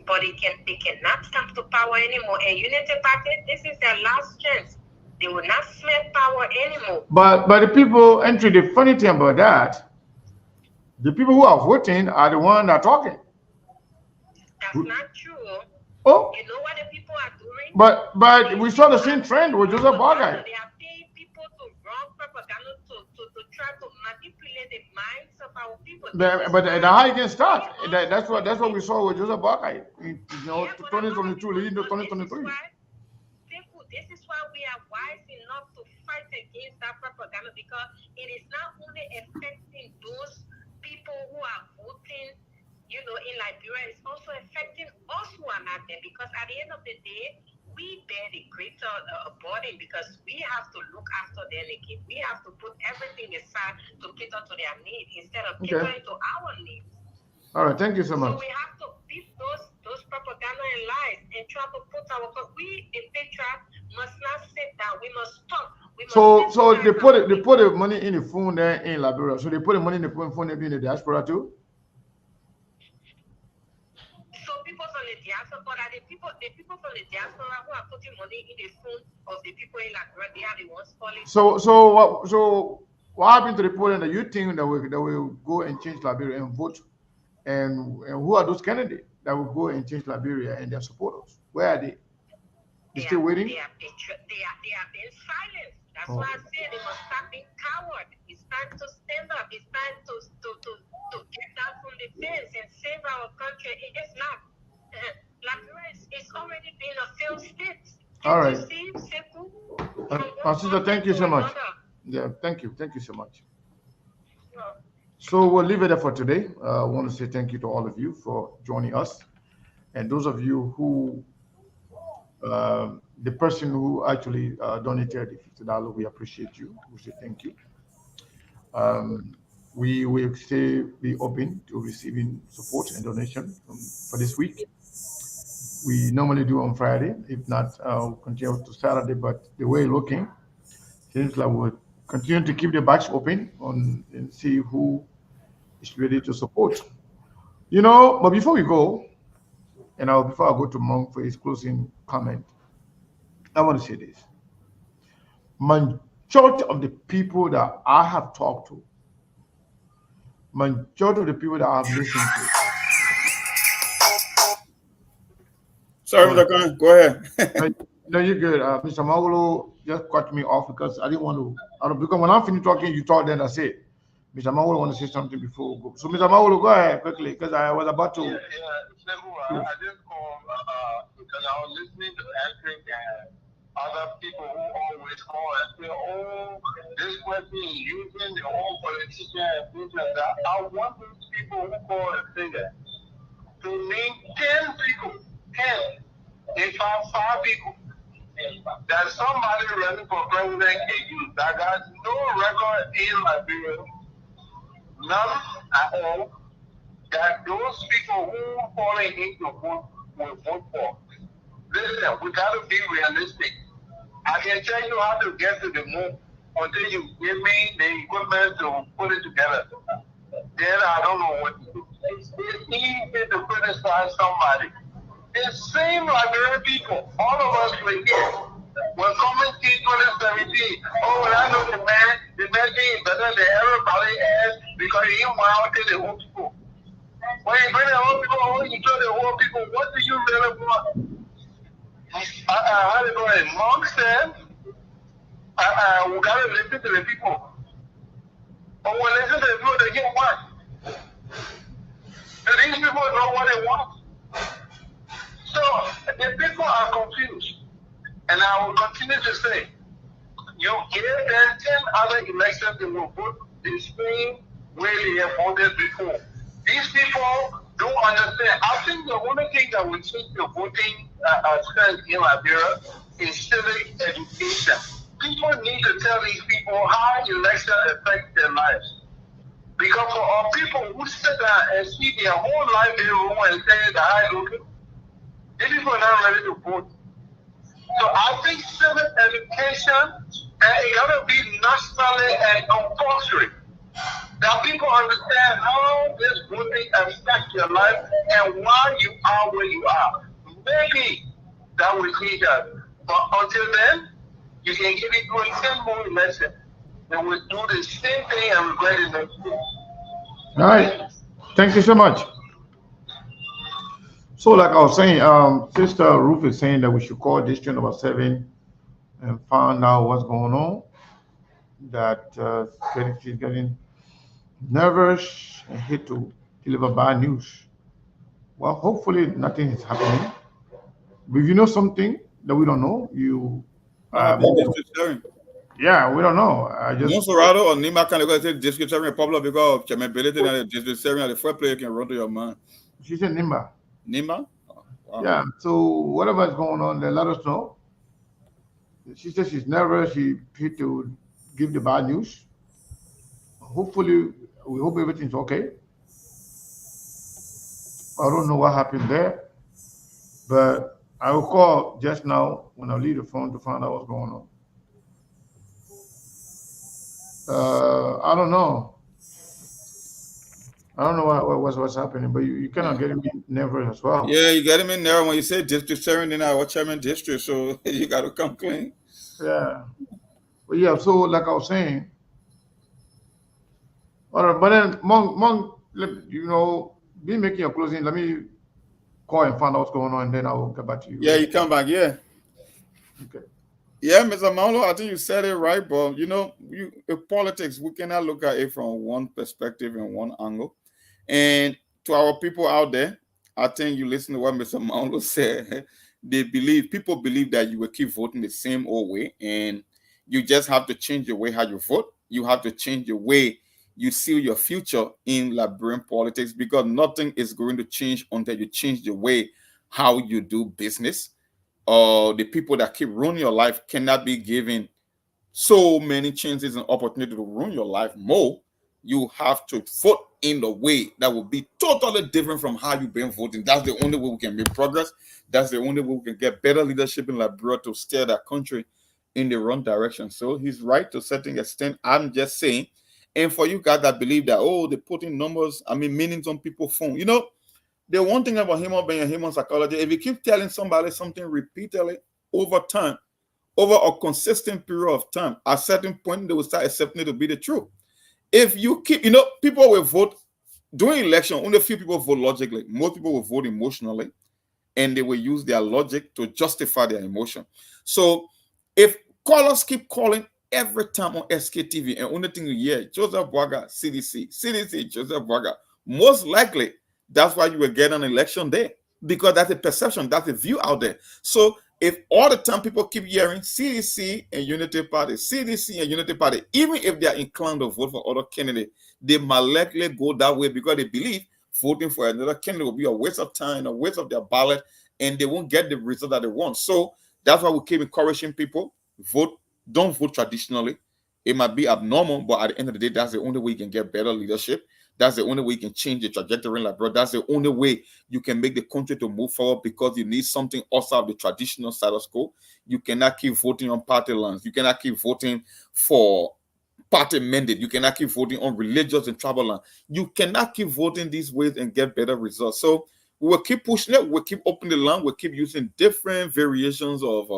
But they cannot come to power anymore. And Unity Party, this is their last chance. They will not smell power anymore. But the people, entry, the funny thing about that, the people who are voting are the ones that are talking. That's not true. Oh. You know what the people are doing? But we saw the same trend with Joseph Boakai. They are paying people to run propaganda to try to manipulate the minds of our people. But how you can start? That's what we saw with Joseph Boakai. 2022 leading to 2023. This is why we are wise enough to fight against that propaganda, because it is not only affecting those people who are voting, in Liberia, it's also affecting us who are not there, because at the end of the day, we bear the greater burden, because we have to look after them again. We have to put everything aside to cater to their needs instead of catering to our needs. All right, thank you so much. So we have to beat those propaganda and lies and try to put we, the patriots, must not sit down. We must stop. So they put the money in the phone there in Liberia. So they put the money in the phone there in the diaspora too. So people from the diaspora, but are the people from the diaspora who are putting money in the phone of the people in Liberia, they are the ones falling. So what happened to the polling that you think that will go and change Liberia and vote? And who are those candidates that will go and change Liberia and their supporters? Where are they? They still waiting? They are being silenced. That's why I say they must stop being coward. It's time to stand up. It's time to get down from the fence and save our country. It's not. Liberia is already been a failed state. All right. Sister, thank you so much. Yeah, thank you. Thank you so much. So we'll leave it there for today. I want to say thank you to all of you for joining us. And those of you who, the person who actually donated the $50, we appreciate you. We say thank you. We will stay be open to receiving support and donation for this week. We normally do on Friday. If not, we'll continue to Saturday. But the way it's looking, seems like we'll continue to keep the box open and see who is ready to support. But before we go, and before I go to Monk for his closing comment, I want to say this. Majority of the people that I have talked to, majority of the people that I've listened to, Sorry, Mr. Khan, go ahead. No, you're good. Mr. Magolo just cut me off because I didn't want to. I don't, because when I'm finished talking, you talk, then that's it. Mr. Magolo want to say something before we go. So, Mr. Magolo, go ahead quickly because I was about to. I just called because I was listening to Patrick and other people who always call and say, "Oh, this person is using their own politician and things like that." I want those people who call and say that to name 10 people, 10, if I'm 5 people, that somebody running for president can use that got no record in Liberia, none at all, that those people who falling into vote will vote for. Listen, we got to be realistic. I can tell you how to get to the moon until you give me the equipment to put it together. Then I don't know what to do. It's easy to criticize somebody. The same Liberian people, all of us were here. When Cummings in 2017, oh, well, I know the man is better than everybody else because he went to the old people. When you bring the old people home, you tell the old people, what do you really want? How they going? Monk said, we got to listen to the people. But when we listen to the people, they get what? Do these people know what they want? So the people are confused. And I will continue to say, you give them 10 other elections, they will vote the same way they have voted before. These people don't understand. I think the only thing that will change the voting trend in Liberia is civic education. People need to tell these people how election affects their lives. Because for our people who sit down and see their whole life in a room and say that I look, these people are not ready to vote. So I think civic education, and it got to be nationally and compulsory. That people understand how this voting affects your life and why you are where you are. Maybe that will change us. But until then, you can give it doing 10 more elections. And we'll do the same thing and regret it next year. All right. Thank you so much. So, like I was saying, Sister Ruth is saying that we should call district number 7 and find out what's going on. That she's getting nervous and hate to deliver bad news. Well, hopefully nothing is happening. But if you know something that we don't know, you yeah, we don't know. I just Monserrato or Nima can go say district sharing popular because Chairman ability and district sharing the first player can run to your mind. she said Nimba. Nima? Oh, wow. Yeah. So whatever is going on, then let us know. She says she's nervous. She hate to give the bad news. Hopefully, we hope everything's okay. I don't know what happened there, but I will call just now when I leave the phone to find out what's going on. I don't know. I don't know what's happening, but you cannot get me nervous as well. Yeah, you got him in there when you say district sharing, then I was chairman district, so you got to come clean. Yeah. But yeah, so like I was saying, all right, but then Monk, be making your closing. Let me call and find out what's going on, and then I will get back to you. Yeah, you come back, yeah. Okay. Yeah, Mr. Maulo, I think you said it right, but in politics, we cannot look at it from one perspective and one angle. And to our people out there, I think you listen to what Mr. Maulo said. People believe that you will keep voting the same old way, and you just have to change the way how you vote. You have to change the way you see your future in Liberian politics, because nothing is going to change until you change the way how you do business. The people that keep ruining your life cannot be given so many chances and opportunity to ruin your life more. You have to vote in the way that will be totally different from how you've been voting. That's the only way we can make progress. That's the only way we can get better leadership in Liberia to steer that country in the wrong direction. So he's right to a certain extent. I'm just saying, and for you guys that believe that, they put in numbers, meanings on people's phone. The one thing about human psychology, if you keep telling somebody something repeatedly over time, over a consistent period of time, at a certain point, they will start accepting it to be the truth. If you keep, people will vote during election, only a few people vote logically. Most people will vote emotionally. and they will use their logic to justify their emotion. So if callers keep calling every time on SKTV, and only thing you hear, Joseph Boakai, CDC, CDC, Joseph Boakai, most likely that's why you will get an election there, because that's a perception, that's a view out there. So if all the time people keep hearing CDC and Unity Party, CDC and Unity Party, even if they are inclined to vote for other candidates, they might likely go that way because they believe voting for another candidate will be a waste of time, a waste of their ballot, and they won't get the result that they want. So that's why we keep encouraging people, don't vote traditionally. It might be abnormal, but at the end of the day, that's the only way you can get better leadership. That's the only way you can change the trajectory, like bro. That's the only way you can make the country to move forward, because you need something outside of the traditional status quo. You cannot keep voting on party lines. You cannot keep voting for party mandate. You cannot keep voting on religious and tribal line. You cannot keep voting these ways and get better results. So we will keep pushing it. We'll keep opening the line. We'll keep using different variations of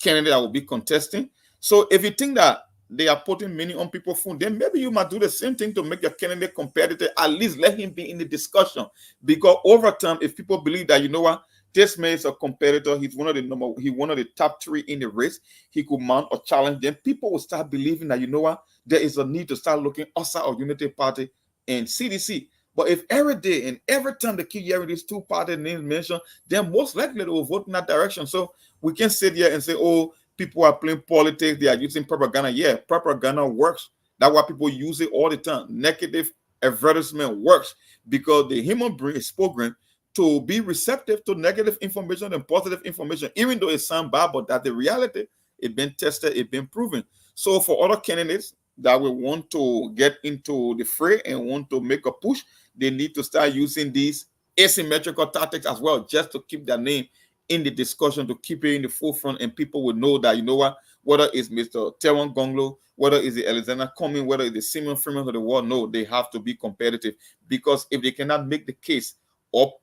candidate that will be contesting. So if you think that they are putting money on people's phone, then maybe you might do the same thing to make your candidate competitive. At least let him be in the discussion. Because over time, if people believe that, you know what, this man is a competitor, he's one of the top 3 in the race, he could mount a challenge, then people will start believing that, you know what, there is a need to start looking outside of Unity Party and CDC. But if every day and every time they keep hearing these 2 party names mentioned, then most likely they will vote in that direction. So we can sit here and say, oh, people are playing politics, they are using propaganda. Yeah, propaganda works. That's why people use it all the time. Negative advertisement works because the human brain is programmed to be receptive to negative information and positive information, even though it sounds bad, but that's the reality. It's been tested, it's been proven. So for other candidates that will want to get into the fray and want to make a push, they need to start using these asymmetrical tactics as well, just to keep their name in the discussion, to keep it in the forefront, and people will know that, you know what, whether it's Mr. Tewan Gonglo, whether it's the Alexander Cummings, whether it's the Simon Freeman of the world, no, they have to be competitive. Because if they cannot make the case or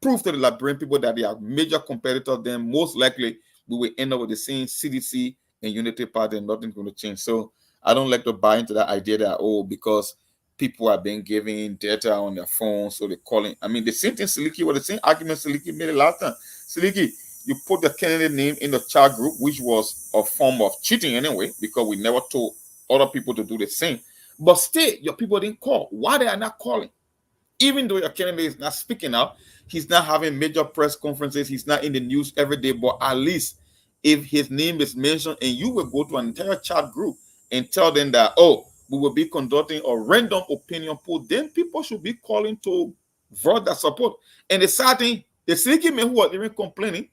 prove to the Liberian people that they are major competitors, then most likely we will end up with the same CDC and Unity Party, and nothing's going to change. So I don't like to buy into that idea that, oh, because people are being given data on their phone, so they're calling. I mean, the same thing Siliki, was the same argument Siliki made it last time. Siliki, you put the candidate name in the chat group, which was a form of cheating anyway, because we never told other people to do the same. But still, your people didn't call. Why they are not calling? Even though your candidate is not speaking out, he's not having major press conferences, he's not in the news every day, but at least if his name is mentioned and you will go to an entire chat group and tell them that, oh, we will be conducting a random opinion poll, then people should be calling to vote that support. And the sad thing, the Silky man who was even complaining,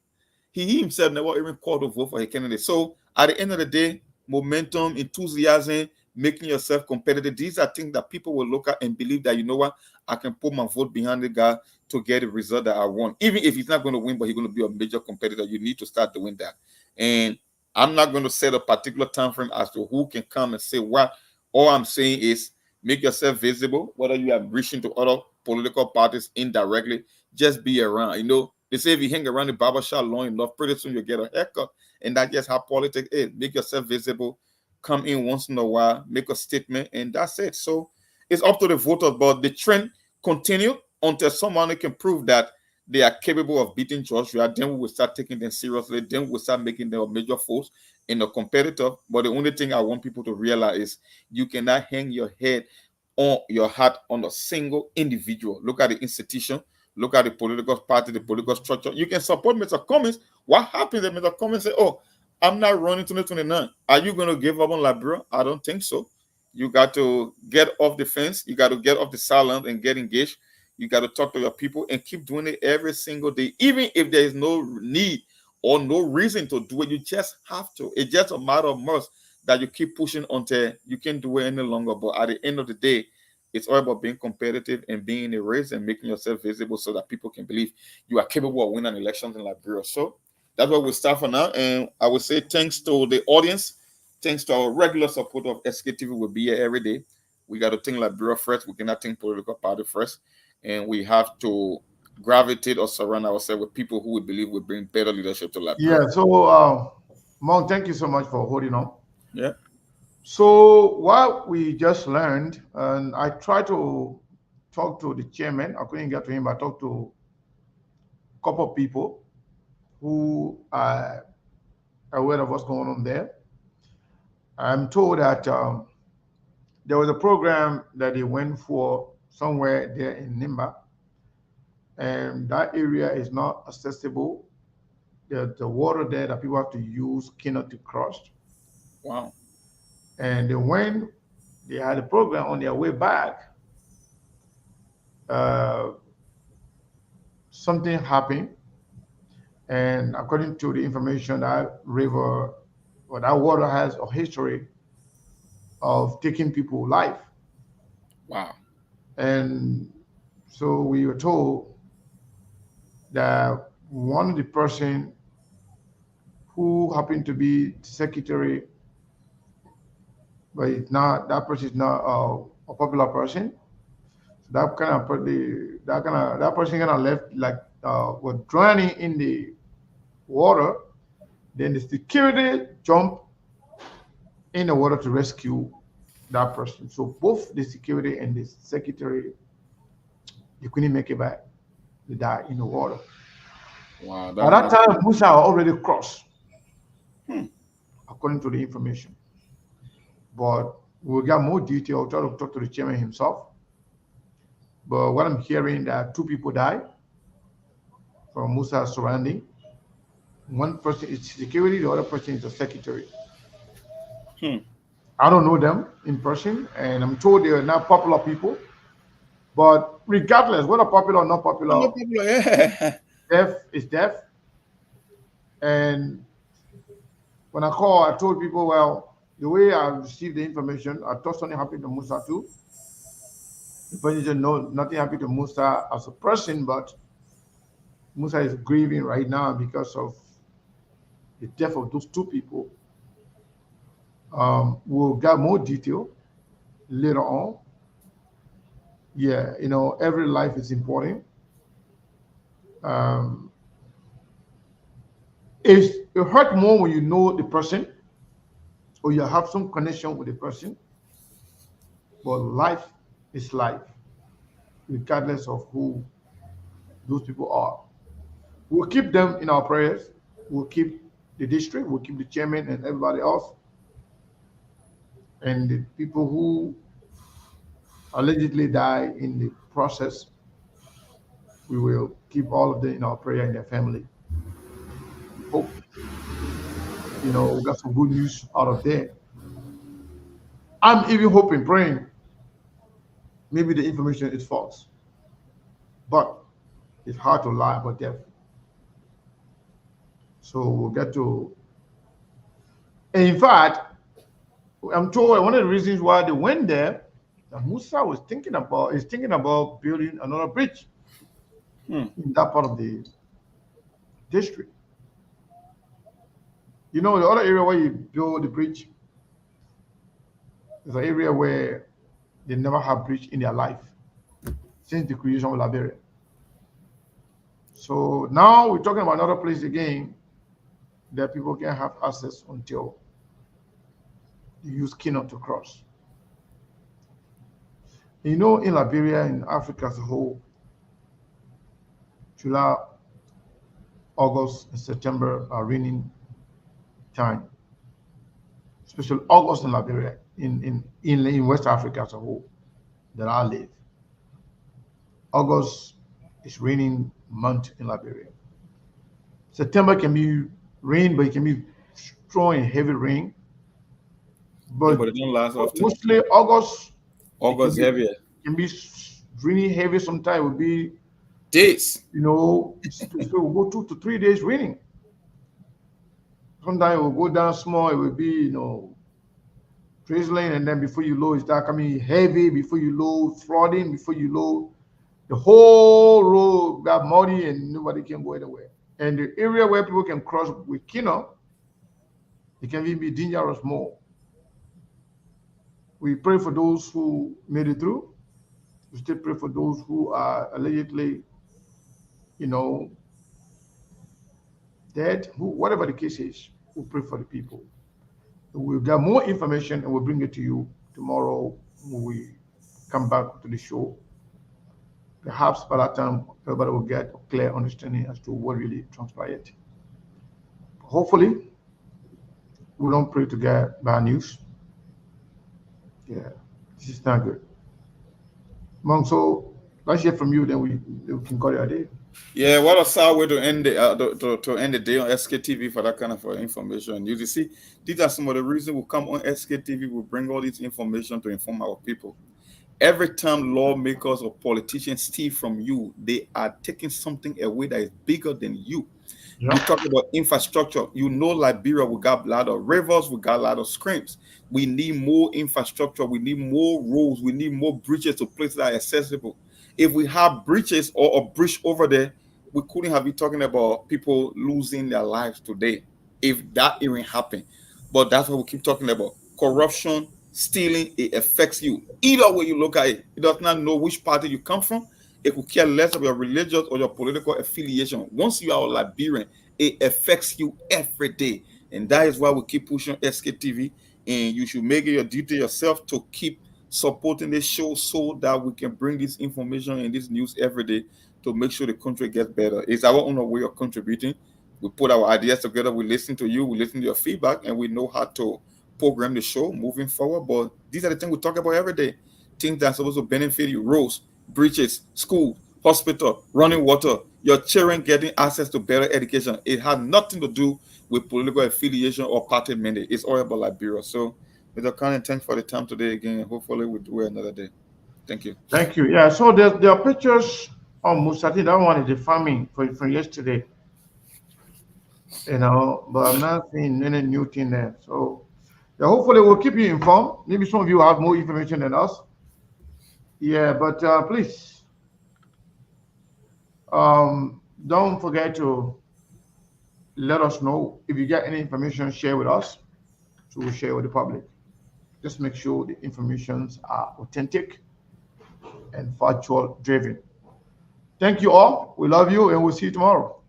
he himself never even called to vote for a candidate. So at the end of the day, momentum, enthusiasm, making yourself competitive, these are things that people will look at and believe that, you know what, I can put my vote behind the guy to get the result that I want. Even if he's not going to win, but he's going to be a major competitor, you need to start doing that. And I'm not going to set a particular time frame as to who can come and say what. All I'm saying is make yourself visible, whether you are reaching to other political parties indirectly, just be around. You know, they say if you hang around the barbershop long enough, pretty soon you get a haircut. And that's just how politics is. Make yourself visible, come in once in a while, make a statement, and that's it. So it's up to the voters, but the trend continued until someone can prove that they are capable of beating Joshua. Then we will start taking them seriously. Then we'll start making them a major force in a competitor. But the only thing I want people to realize is you cannot hang your head on your hat on a single individual. Look at the institution. Look at the political party, the political structure. You can support Mr. Cummings. What happens if Mr. Cummings say, oh, I'm not running 2029. Are you going to give up on Liberia? I don't think so. You got to get off the fence. You got to get off the silence and get engaged. You got to talk to your people and keep doing it every single day. Even if there is no need or no reason to do it, you just have to. It's just a matter of must that you keep pushing until you can't do it any longer. But at the end of the day, it's all about being competitive and being in a race and making yourself visible so that people can believe you are capable of winning elections in Liberia. So that's what we'll start for now. And I would say thanks to the audience, thanks to our regular support of SKTV. Will be here every day. We got to think Liberia first. We cannot think political party first. And we have to gravitate or surround ourselves with people who we believe will bring better leadership to Liberia. Yeah, so Monk, thank you so much for holding on. Yeah. So what we just learned, and I tried to talk to the chairman. I couldn't get to him. I talked to couple of people who are aware of what's going on there. I'm told that there was a program that they went for somewhere there in Nimba, and that area is not accessible. The water there that people have to use cannot be crossed. Wow. And when they had a program on their way back, uh, something happened. And according to the information, that river or that water has a history of taking people's life. Wow. And so we were told that one of the person who happened to be secretary, but it's not that person is not a popular person. So that kind of that person kind of left like was drowning in the water. Then the security jumped in the water to rescue that person. So both the security and the secretary, they couldn't make it back. They died in the water. Wow. By that time, Musa already crossed, according to the information. But we'll get more detail. I'll try to talk to the chairman himself. But what I'm hearing that two people died from Musa's surrounding. One person is security, the other person is the secretary. I don't know them in person, and I'm told they are not popular people. But regardless, whether popular or not popular, Not popular, yeah. death is death. And when I called, I told people, well, the way I received the information, I thought something happened to Musa too. The person said, no, nothing happened to Musa as a person, but Musa is grieving right now because of the death of those two people. We'll get more detail later on. Yeah, every life is important. Um, it hurt more when you know the person or you have some connection with the person. But life is life, regardless of who those people are. We'll keep them in our prayers. We'll keep the district. We'll keep the chairman and everybody else. And the people who allegedly die in the process, we will keep all of them in our prayer and their family. Hope, we got some good news out of there. I'm even hoping, praying, maybe the information is false. But it's hard to lie about death. So we'll get to. And in fact, I'm told one of the reasons why they went there, that Musa is thinking about building another bridge in that part of the district. The other area where you build the bridge is an area where they never have bridge in their life since the creation of Liberia. So now we're talking about another place again that people can have access until you use cannot to cross. In Liberia, in Africa as a whole, July, August, and September are raining time, especially August in Liberia, in West Africa as a whole, that I live. August is raining month in Liberia. September can be rain, but it can be strong and heavy rain. But it don't last often. mostly August heavier. Can be raining heavy. Sometimes it will be days. So we'll go 2 to 3 days raining. Sometimes it will go down small. It will be drizzling, and then before you know, it start coming heavy. Before you know, flooding. Before you know, the whole road got muddy and nobody can go anywhere. And the area where people can cross with Kino, it can even be dangerous more. We pray for those who made it through. We still pray for those who are allegedly, dead, whatever the case is. We pray for the people. We'll get more information and we'll bring it to you tomorrow when we come back to the show. Perhaps by that time, everybody will get a clear understanding as to what really transpired. Hopefully, we don't pray to get bad news. Yeah, this is not good. Monk, so let's hear from you, then we can call it a day. Yeah, what a sad way to end to end the day on SKTV for that kind of information. You see, these are some of the reasons we come on SKTV. We bring all this information to inform our people. Every time lawmakers or politicians steal from you, they are taking something away that is bigger than you. Yeah. We talk about infrastructure. You know, Liberia, we got a lot of rivers, we got a lot of streams. We need more infrastructure. We need more roads. We need more bridges to places that are accessible. If we have bridges or a bridge over there, we couldn't have been talking about people losing their lives today if that even happened. But that's what we keep talking about. Corruption, stealing, it affects you. Either way you look at it, it does not know which party you come from. It could care less of your religious or your political affiliation. Once you are a Liberian, it affects you every day. And that is why we keep pushing SKTV. And you should make it your duty yourself to keep supporting this show so that we can bring this information and this news every day to make sure the country gets better. It's our own way of contributing. We put our ideas together, we listen to you, we listen to your feedback, and we know how to program the show moving forward. But these are the things we talk about every day. Things that are supposed to benefit you: roads, bridges, school, hospital, running water, your children getting access to better education. It had nothing to do with political affiliation or party mandate. It's all about Liberia. So, Mr. Khan, thanks for the time today again. Hopefully, we'll do it another day. Thank you. Thank you. Yeah, so there are pictures almost. I think that one is the farming from yesterday. But I'm not seeing any new thing there. So yeah, hopefully we'll keep you informed. Maybe some of you have more information than us. Yeah, but please don't forget to let us know if you get any information. Share with us, so we'll share with the public. Just make sure the informations are authentic and factual driven. Thank you all. We love you, and we'll see you tomorrow.